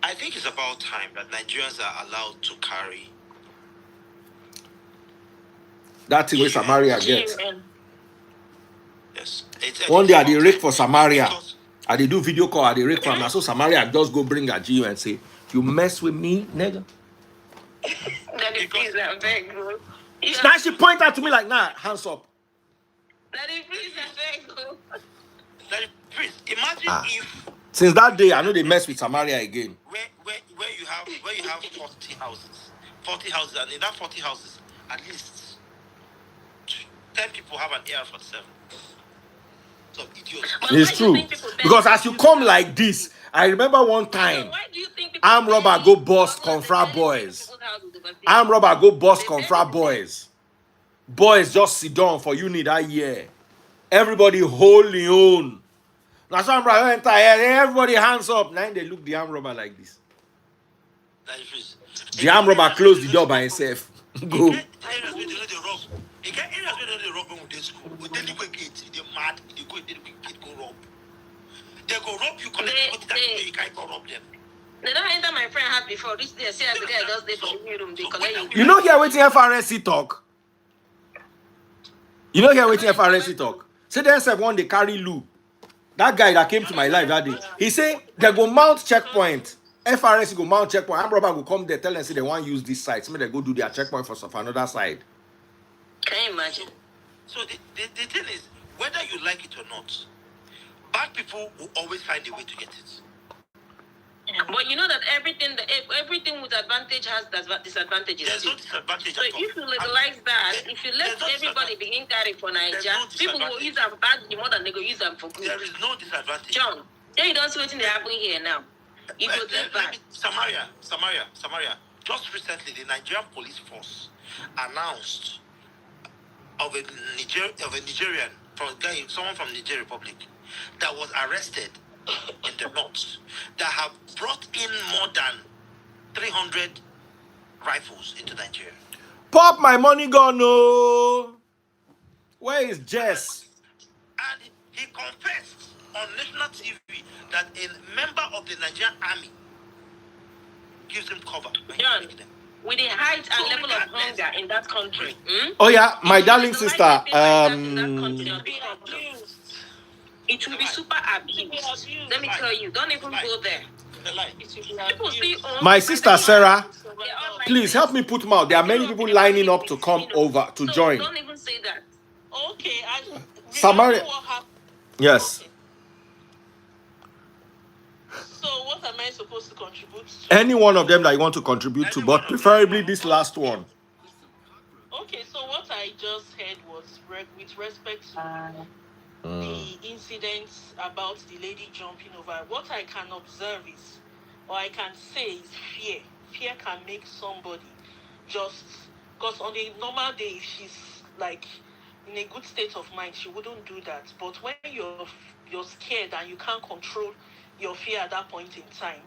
I think it's about time that Nigerians are allowed to carry
That thing with Samaria gets.
Yes.
One day I dey rake for Samaria. I dey do video call, I dey rake from. So Samaria just go bring a GU and say, you mess with me, nigga.
Daddy, please, I'm very good.
Now she point out to me like, nah, hands up.
Daddy, please, I'm very good.
Daddy, please imagine if
Since that day, I know they mess with Samaria again.
where you have 40 houses, and in that 40 houses, at least 10 people have an AR-47. So idiots.
It's true. Because as you come like this, I remember one time, armed robber go bust confront boys. Armed robber go bust confront boys. Boys just sit down for uni that year. Everybody hold your own. Now some brother enter here, everybody hands up. Now they look the armed robber like this. The armed robber closed the door by himself. Go.
They go rob you, collect money, you can't go rob them.
They don't enter my friend house before. Reach there, see as the guy just there for the room. They collect you.
You know here waiting FRSC talk. You know here waiting FRSC talk. Say they said one they carry Lou. That guy that came to my life that day. He say they go mount checkpoint. FRSC go mount checkpoint. Armed robber go come there, tell them say they want to use this site. So they go do their checkpoint for another side.
Can you imagine?
So the thing is, whether you like it or not, bad people will always find a way to get it.
But you know that everything with advantage has disadvantages.
There's no disadvantage
So
at all.
if you legalize that, if you let everybody begin carry for Nigeria, people will use them bad more than they go use them for good.
There is no disadvantage.
John, then you don't see what's happening here now. You go do bad.
Samaria. Just recently, the Nigerian police force announced of a Nigerian, someone from Niger Republic, that was arrested in the north, that have brought in more than 300 rifles into Nigeria.
Pop my money gun, no. Where is Jess?
And he confessed on national TV that a member of the Nigerian army gives him cover when he's
John,
making them.
with the height and
So
level of
regardless,
hunger in that country,
Oh yeah, my
if you
darling
with the
sister.
right person like that in that country, there'll be problem.
abused.
It will be super abused. Let me tell you, don't even go there.
The lie.
People still own.
My sister Sarah,
They're all like
please
this.
help me put them out. There are many people lining up to come over to
So
join.
don't even say that.
Okay,
Samaria.
what happened?
Yes.
Okay. So what am I supposed to contribute to?
Any one of them that you want to contribute to, but preferably this last one.
Okay, so what I just heard was with respect to the incidents about the lady jumping over. What I can observe is, or I can say is fear. Fear can make somebody just, because on a normal day, if she's like in a good state of mind, she wouldn't do that. But when you're scared and you can't control your fear at that point in time,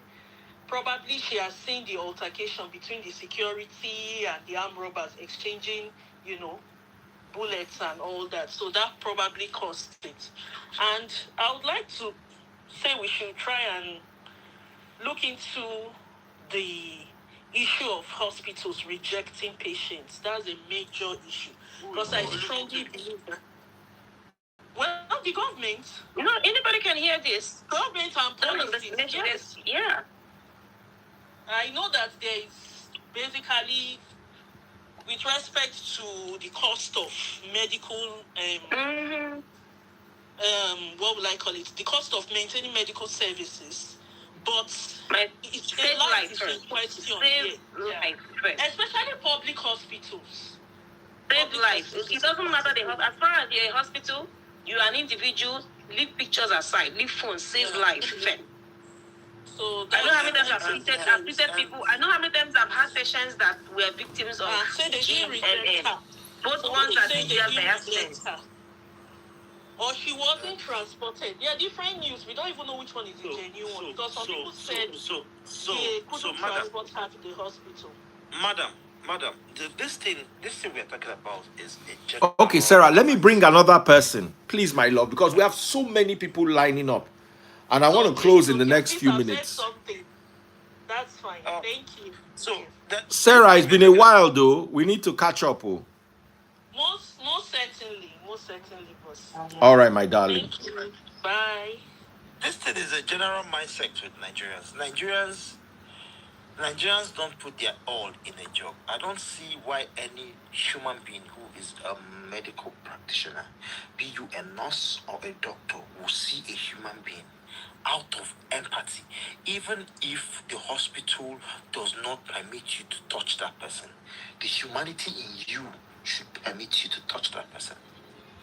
probably she has seen the altercation between the security and the armed robbers exchanging, bullets and all that. So that probably caused it. And I would like to say we should try and look into the issue of hospitals rejecting patients. That's a major issue. Because I strongly believe that. Well, the government.
Anybody can hear this.
Government and policies.
Yes. Yeah.
I know that there is basically, with respect to the cost of medical, what will I call it? The cost of maintaining medical services, but it's a life is in question here. Especially public hospitals.
Save life. It doesn't matter as far as you're a hospital, you are an individual. Leave pictures aside. Leave phones. Save life.
So
I know how many times I've treated people. I know how many times I've had patients that were victims of both ones that did by accident.
Or she wasn't transported. There are different news. We don't even know which one is the genuine one. Because some people said they couldn't transport her to the hospital.
Madam, this thing we are talking about is a general.
Okay, Sarah, let me bring another person, please, my love, because we have so many people lining up, and I want to close in the next few minutes.
That's fine. Thank you.
So
Sarah, it's been a while though. We need to catch up. Oh.
Most certainly, boss.
All right, my darling.
Thank you. Bye.
This thing is a general mindset with Nigerians. Nigerians don't put their all in a job. I don't see why any human being who is a medical practitioner, be you a nurse or a doctor, will see a human being out of empathy, even if the hospital does not permit you to touch that person. The humanity in you should permit you to touch that person.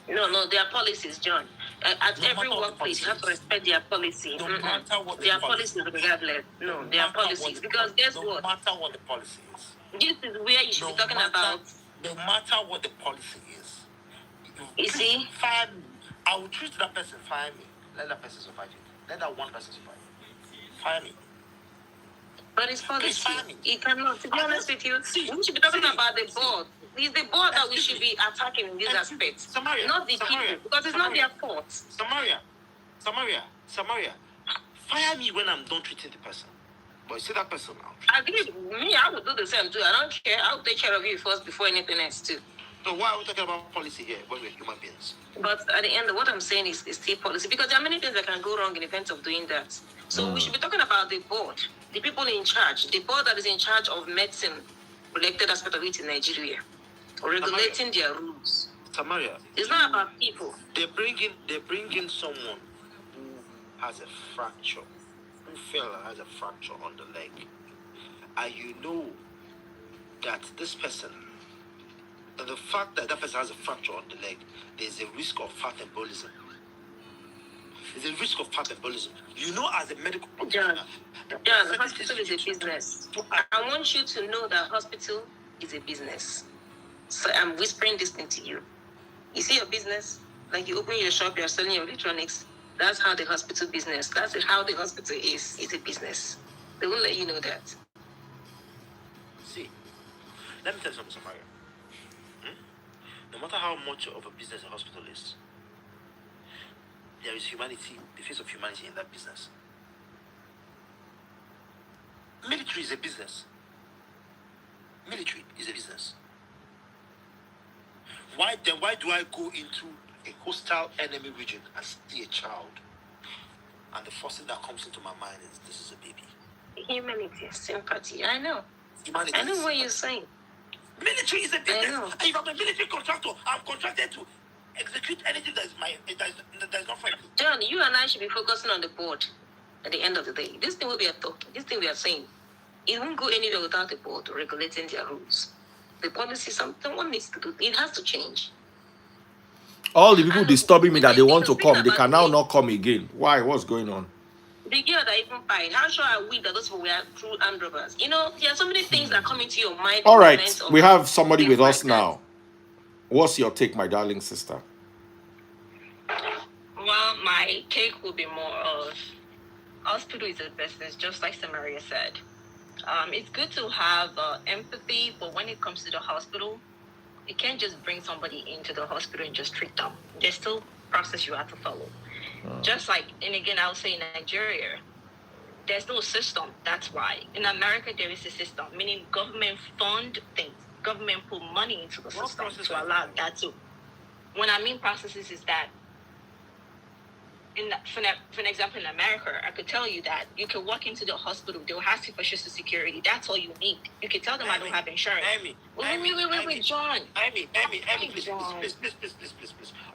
No, their policies, John. At every workplace, you have to respect their policy.
No matter what
their policies, regardless. No, their policies. Because guess what?
No matter what the policy is.
This is where you should be talking about.
No matter what the policy is.
You see?
Fire me. I will treat that person, fire me. Let that person survive it. Let that one person survive it. Fire me.
But it's policy. You cannot, to be honest with you, we should be talking about the board. It's the board that we should be attacking in this aspect. Not the people, because it's not their fault.
Samaria. Fire me when I'm done treating the person. But you see that person now.
I agree. Me, I would do the same too. I don't care. I'll take care of you first before anything else too.
So why are we talking about policy here when we're human beings?
But at the end, what I'm saying is still policy, because there are many things that can go wrong in the event of doing that. So we should be talking about the board, the people in charge, the board that is in charge of medicine related aspect of it in Nigeria, regulating their rules.
Samaria.
It's not about people.
They bring in someone who has a fracture, who fell and has a fracture on the leg, and you know that this person, the fact that that person has a fracture on the leg, there's a risk of fat embolism. There's a risk of fat embolism. You know, as a medical practitioner,
John, the hospital is a business. I want you to know that hospital is a business. So I'm whispering this thing to you. You see your business, like you open your shop, you're selling your electronics. That's how the hospital business. That's how the hospital is. It's a business. They won't let you know that.
See, let me tell you something, Samaria. no matter how much of a business a hospital is, there is humanity, the face of humanity in that business. Military is a business. Military is a business. Why do I go into a hostile enemy region and see a child? And the first thing that comes into my mind is, this is a baby.
Humanity, sympathy. I know.
Humanity
I know
is
what
sympathy.
you're saying.
Military is a
I
business.
know.
And if I'm a military contractor, I'm contracted to execute anything that is not friendly.
John, you and I should be focusing on the board at the end of the day. This thing we are talking, this thing we are saying, it won't go anywhere without the board regulating their rules. The policy, someone needs to do. It has to change.
All the people
And
disturbing me that they want to
the thing
come, they
about
can now
it-
not come again. Why? What's going on?
The girl that even fight, how sure are we that those people were true armed robbers? You know, there are so many things that come into your mind.
All
in the
right,
event of
we have somebody
things
with us
like that.
now. What's your take, my darling sister?
Well, my take would be more of hospital is a business, just like Samaria said. It's good to have empathy, but when it comes to the hospital, you can't just bring somebody into the hospital and just treat them. There's still process you have to follow. Just like, and again, I'll say in Nigeria, there's no system. That's why. In America, there is a system, meaning government fund things. Government put money into the
What
system
process
to
are you
allow
following?
that to. When I mean processes is that, for an example, in America, I could tell you that you can walk into the hospital, they'll ask you for social security. That's all you need. You can tell them I don't have insurance. Wait, John.
Amy, please.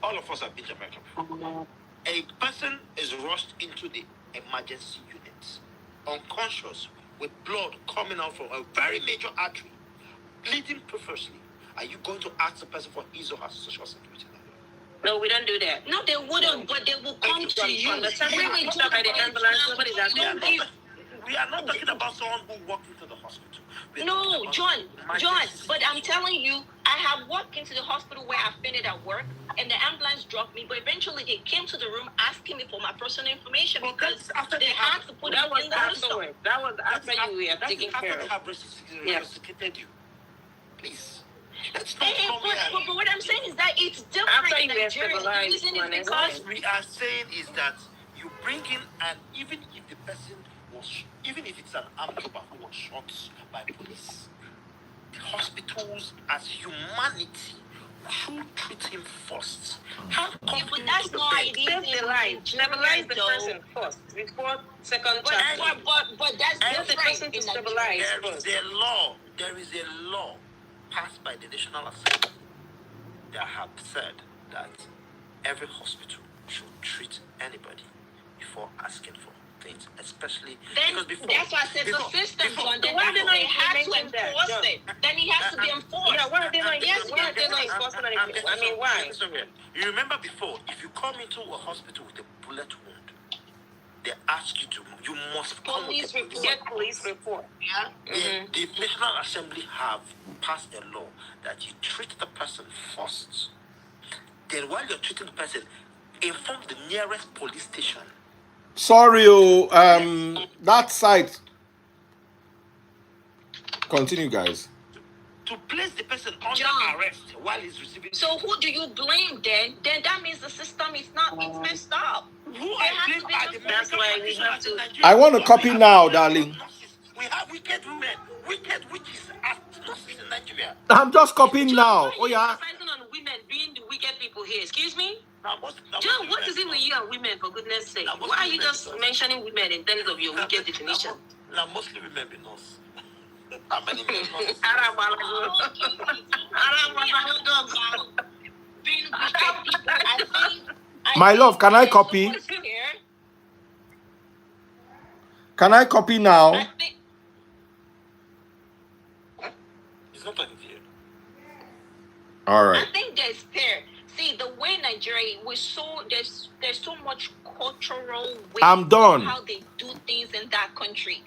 All of us have been to America before. A person is rushed into the emergency unit, unconscious, with blood coming out from a very major artery, bleeding profusely. Are you going to ask the person for his or her social security number?
No, we don't do that.
No, they wouldn't, but they will come to you.
From the time
Wait,
you stop by the ambulance, nobody's asking.
We are not talking about someone who walked into the hospital. We're
No,
talking about
John,
emergency
but I'm
situation.
telling you, I have walked into the hospital where I fainted at work, and the ambulance dropped me, but eventually they came to the room asking me for my personal information
But
because
that's after
they
they
had
have-
to put
That
it
was
in the system.
afterward. That was after you were taken
After
care
they
of.
have
Yeah.
resuscitated you. Please. Let's not
Hey,
come here.
but what I'm saying is that it's different
After
in
you were
Nigeria. The
stabilized,
reason
one
is
is
because
What we are saying is that you bring in, and even if the person was, even if it's an armed robber who was shot by police, the hospitals as humanity should treat him first. How
yeah,
come
but that's not how it is
Save the
in
life. Stabilize the
Nigeria,
person first before second
But
chapter.
that's
Help the
different
person to
in
stabilize.
Nigeria.
There is a law passed by the National Assembly that have said that every hospital should treat anybody before asking for things, especially
Then
because before
that's why I said the system, John. Then
why
that's
they
why
not
they have to
implementing that,
enforce
John?
it. Then he has to be enforced.
Yeah, why are they not?
Yes,
Why are they not enforcing it? I mean, why?
You remember before, if you come into a hospital with a bullet wound, they ask you to, you must come
Police
with a
report.
Get police report.
Yeah.
The National Assembly have passed a law that you treat the person first. Then while you're treating the person, inform the nearest police station.
Sorry, that site. Continue, guys.
To place the person under
John.
arrest while he's receiving.
So who do you blame then? Then that means the system is not, it's messed up.
Who
They
I
have
blame
to be
are the
enforced.
medical
That's why we have
practitioners
to-
in Nigeria.
I want to
But
copy
we have
now,
nurses.
darling.
We have wicked women, wicked witches as nurses in Nigeria.
I'm just copying now.
Why
Oh
are you
yeah.
emphasizing on women being the wicked people here? Excuse me?
Now,
John, what is it with you and women, for goodness sake?
Now,
Why are you
women
just
because-
mentioning women in terms of your wicked definition?
Now, mostly women be nurse. How many men nurses?
Being wicked people, I
My
think
love, can I
there's
copy?
someone here.
Can I copy
I
now?
think
It's not talking to you.
All
I
right.
think there's fear. See, the way Nigeria was so there's so much cultural way
I'm done.
how they do things in that country.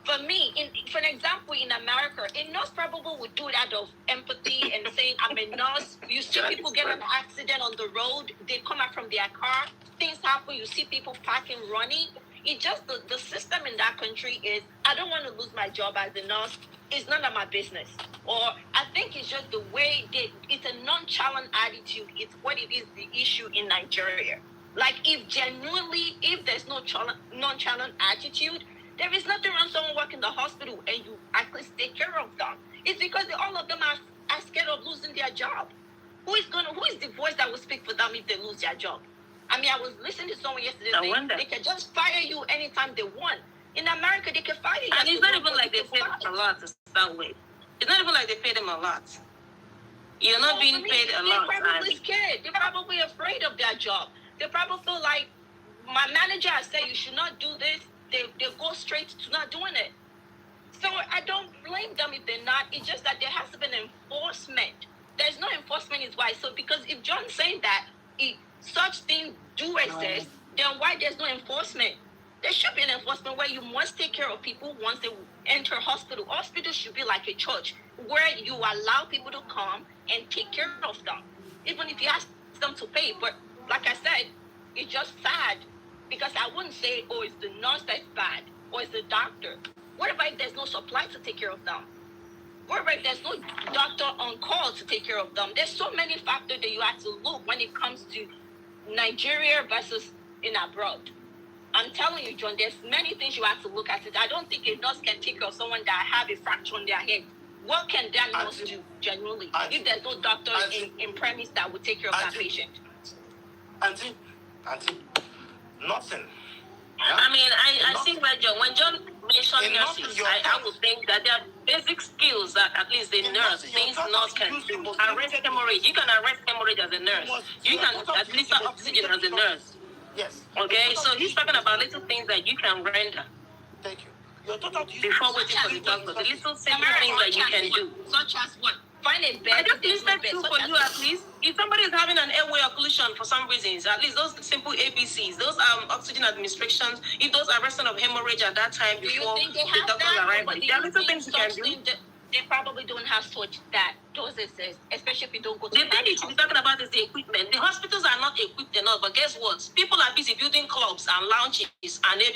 For me, for an example, in America, a nurse probably would do it out of empathy and saying, I'm a nurse. You see people get in an accident on the road, they come out from their car, things happen, you see people parking, running. It just, the system in that country is, I don't want to lose my job as a nurse. It's none of my business. Or I think think it's just the way it's a nonchalant attitude. It's what it is, the issue in Nigeria. Like, if there's no nonchalant attitude, there is nothing wrong with someone working in the hospital and you at least take care of them. It's because all of them are scared of losing their job. Who is the voice that will speak for them if they lose their job? I mean, I was listening to someone yesterday saying they can just fire you anytime they want. In America, they can fire you.
And it's not even like they pay them a lot to start with. It's not even like they pay them a lot. You're not being paid a lot.
They're probably scared. They're probably afraid of their job. They probably feel like, my manager has said you should not do this. They go straight to not doing it. So I don't blame them if they're not. It's just that there has to be an enforcement. There's no enforcement is why. So because if John's saying that such things do exist, then why there's no enforcement? There should be an enforcement where you must take care of people once they enter hospital. Hospital should be like a church where you allow people to come and take care of them, even if you ask them to pay. But like I said, it's just sad because I wouldn't say, oh, it's the nurse that's bad or it's the doctor. What if there's no supply to take care of them? What if there's no doctor on call to take care of them? There's so many factors that you have to look when it comes to Nigeria versus in abroad. I'm telling you, John, there's many things you have to look at. I don't think a nurse can take care of someone that have a fracture on their head. What can that nurse do, genuinely, if there's no doctor in premise that would take care of that patient?
Auntie, nothing.
I mean, I think when John mentioned nurses, I would think that there are basic skills that at least the nurse, things nurse can do. Arrest hemorrhage. You can arrest hemorrhage as a nurse. You can administer oxygen as a nurse.
Yes.
Okay, so he's talking about little things that you can render.
Thank you. You're total
before waiting for the doctor. The little simple things that you can do.
Such as what? Find a bed.
I just listed two for you at least. If somebody is having an airway occlusion for some reasons, at least those simple ABCs, those oxygen administrations, if those arresting of hemorrhage at that time before the doctor arrives, there are little things you can do.
They probably don't have such doses, especially if you don't go to
the thing you should be talking about is the equipment. The hospitals are not equipped enough, but guess what? People are busy building clubs and lounges and they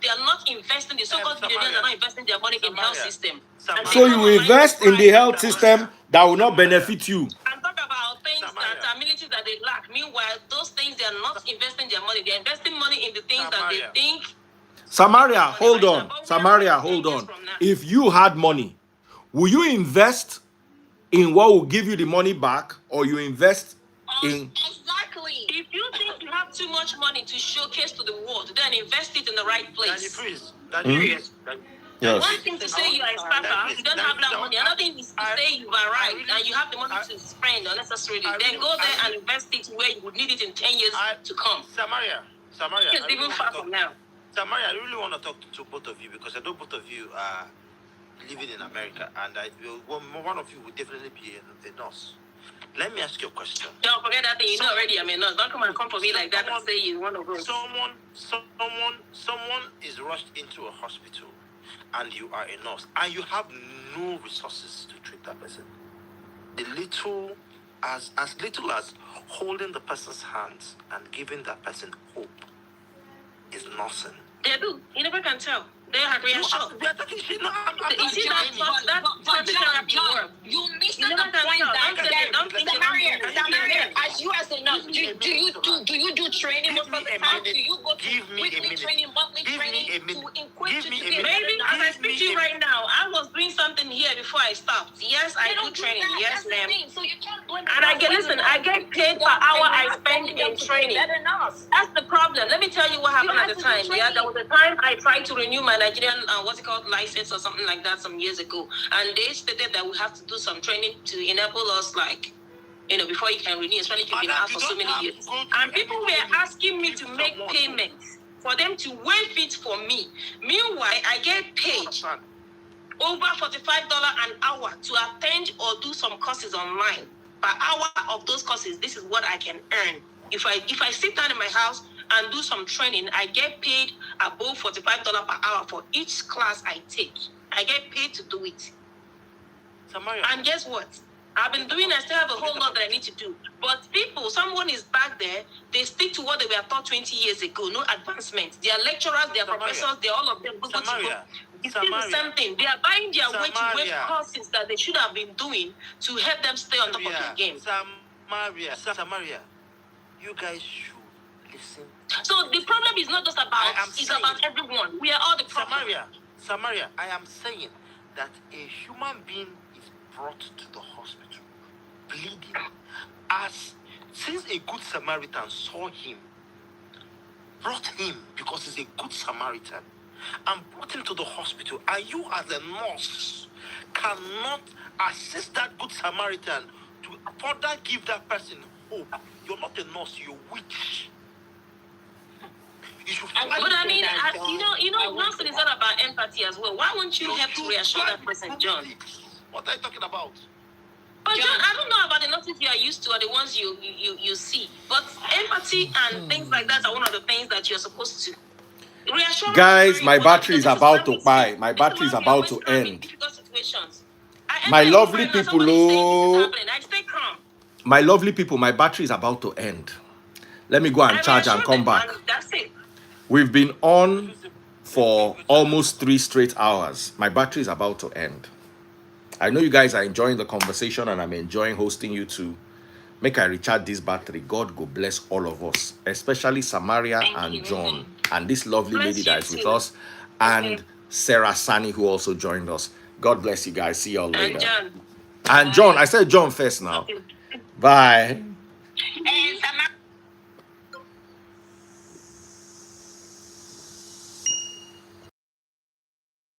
are not investing, the so-called billionaires are not investing their money in the health system.
So you invest in the health system that will not benefit you.
I'm talking about things that are military that they lack. Meanwhile, those things they are not investing their money. They're investing money in the things that they think.
Samaria, hold on. Samaria, hold on. If you had money, will you invest in what will give you the money back, or you invest in...
Exactly.
If you think you have too much money to showcase to the world, then invest it in the right place.
Yes.
One thing to say you are a starter, you don't have that money. Another thing is to say you are right and you have the money to spend unnecessarily. Then go there and invest it where you would need it in 10 years to come.
Samaria.
It's even far from now.
Samaria, I really want to talk to both of you because I know both of you are living in America, and one of you will definitely be a nurse. Let me ask you a question.
Don't forget that thing. You know already I'm a nurse. Don't come for me like that and say you want to go.
Someone is rushed into a hospital, and you are a nurse, and you have no resources to treat that person. As little as holding the person's hands and giving that person hope is nursing.
They do. You never can tell. They are reassured.
We are talking shit. No,
you see that therapy work.
You missed the point that Samaria, as you as a nurse, do you do training most of the time? Do you go to weekly training, monthly training to equip you to get
maybe as I speak to you right now, I was doing something here before I stopped. Yes, I do training. Yes, ma'am.
So you can't blame.
And I get paid per hour I spend in training. That's the problem. Let me tell you what happened at the time. Yeah, there was a time I tried to renew my Nigerian license or something like that some years ago, and they stated that we have to do some training to enable us, like, before you can renew, especially if you've been out for so many years. And people were asking me to make payments for them to waive it for me. Meanwhile, I get paid over $45 an hour to attend or do some courses online. Per hour of those courses, this is what I can earn. If I sit down in my house and do some training, I get paid above $45 per hour for each class I take. I get paid to do it. And guess what? I've been doing, I still have a whole lot that I need to do. But someone is back there, they stick to what they were taught 20 years ago, no advancement. They are lecturers, they are professors, they are all of them. It's still the same thing. They are buying their way to wage
Samaria.
courses that they should have been doing to help them stay on top of the game.
Samaria, you guys should listen.
So the problem is not just about, it's
saying-
about everyone. We are all the problem.
Samaria, I am saying that a human being is brought to the hospital, bleeding, since a good Samaritan saw him, brought him because he's a good Samaritan, and brought him to the hospital, and you as a nurse cannot assist that good Samaritan to further give that person hope. You're not a nurse, you're a witch. You should
But I mean, nursing is all about empathy as well. Why won't you help to reassure that person, John?
What are you talking about?
But John, I don't know about the nurses you are used to or the ones you see. But empathy and things like that are one of the things that you're supposed to reassure.
Guys, my battery is about to buy. My battery is about to end. My lovely people,
I stay calm.
My lovely people, my battery is about to end. Let me go and charge and come back.
That's it.
We've been on for almost 3 straight hours. My battery is about to end. I know you guys are enjoying the conversation and I'm enjoying hosting you too. Make I recharge this battery. God go bless all of us, especially Samaria and John and this lovely lady that is with us, and Sarah Sani who also joined us. God bless you guys. See y'all later.
And John.
And John, I said John first now. Bye.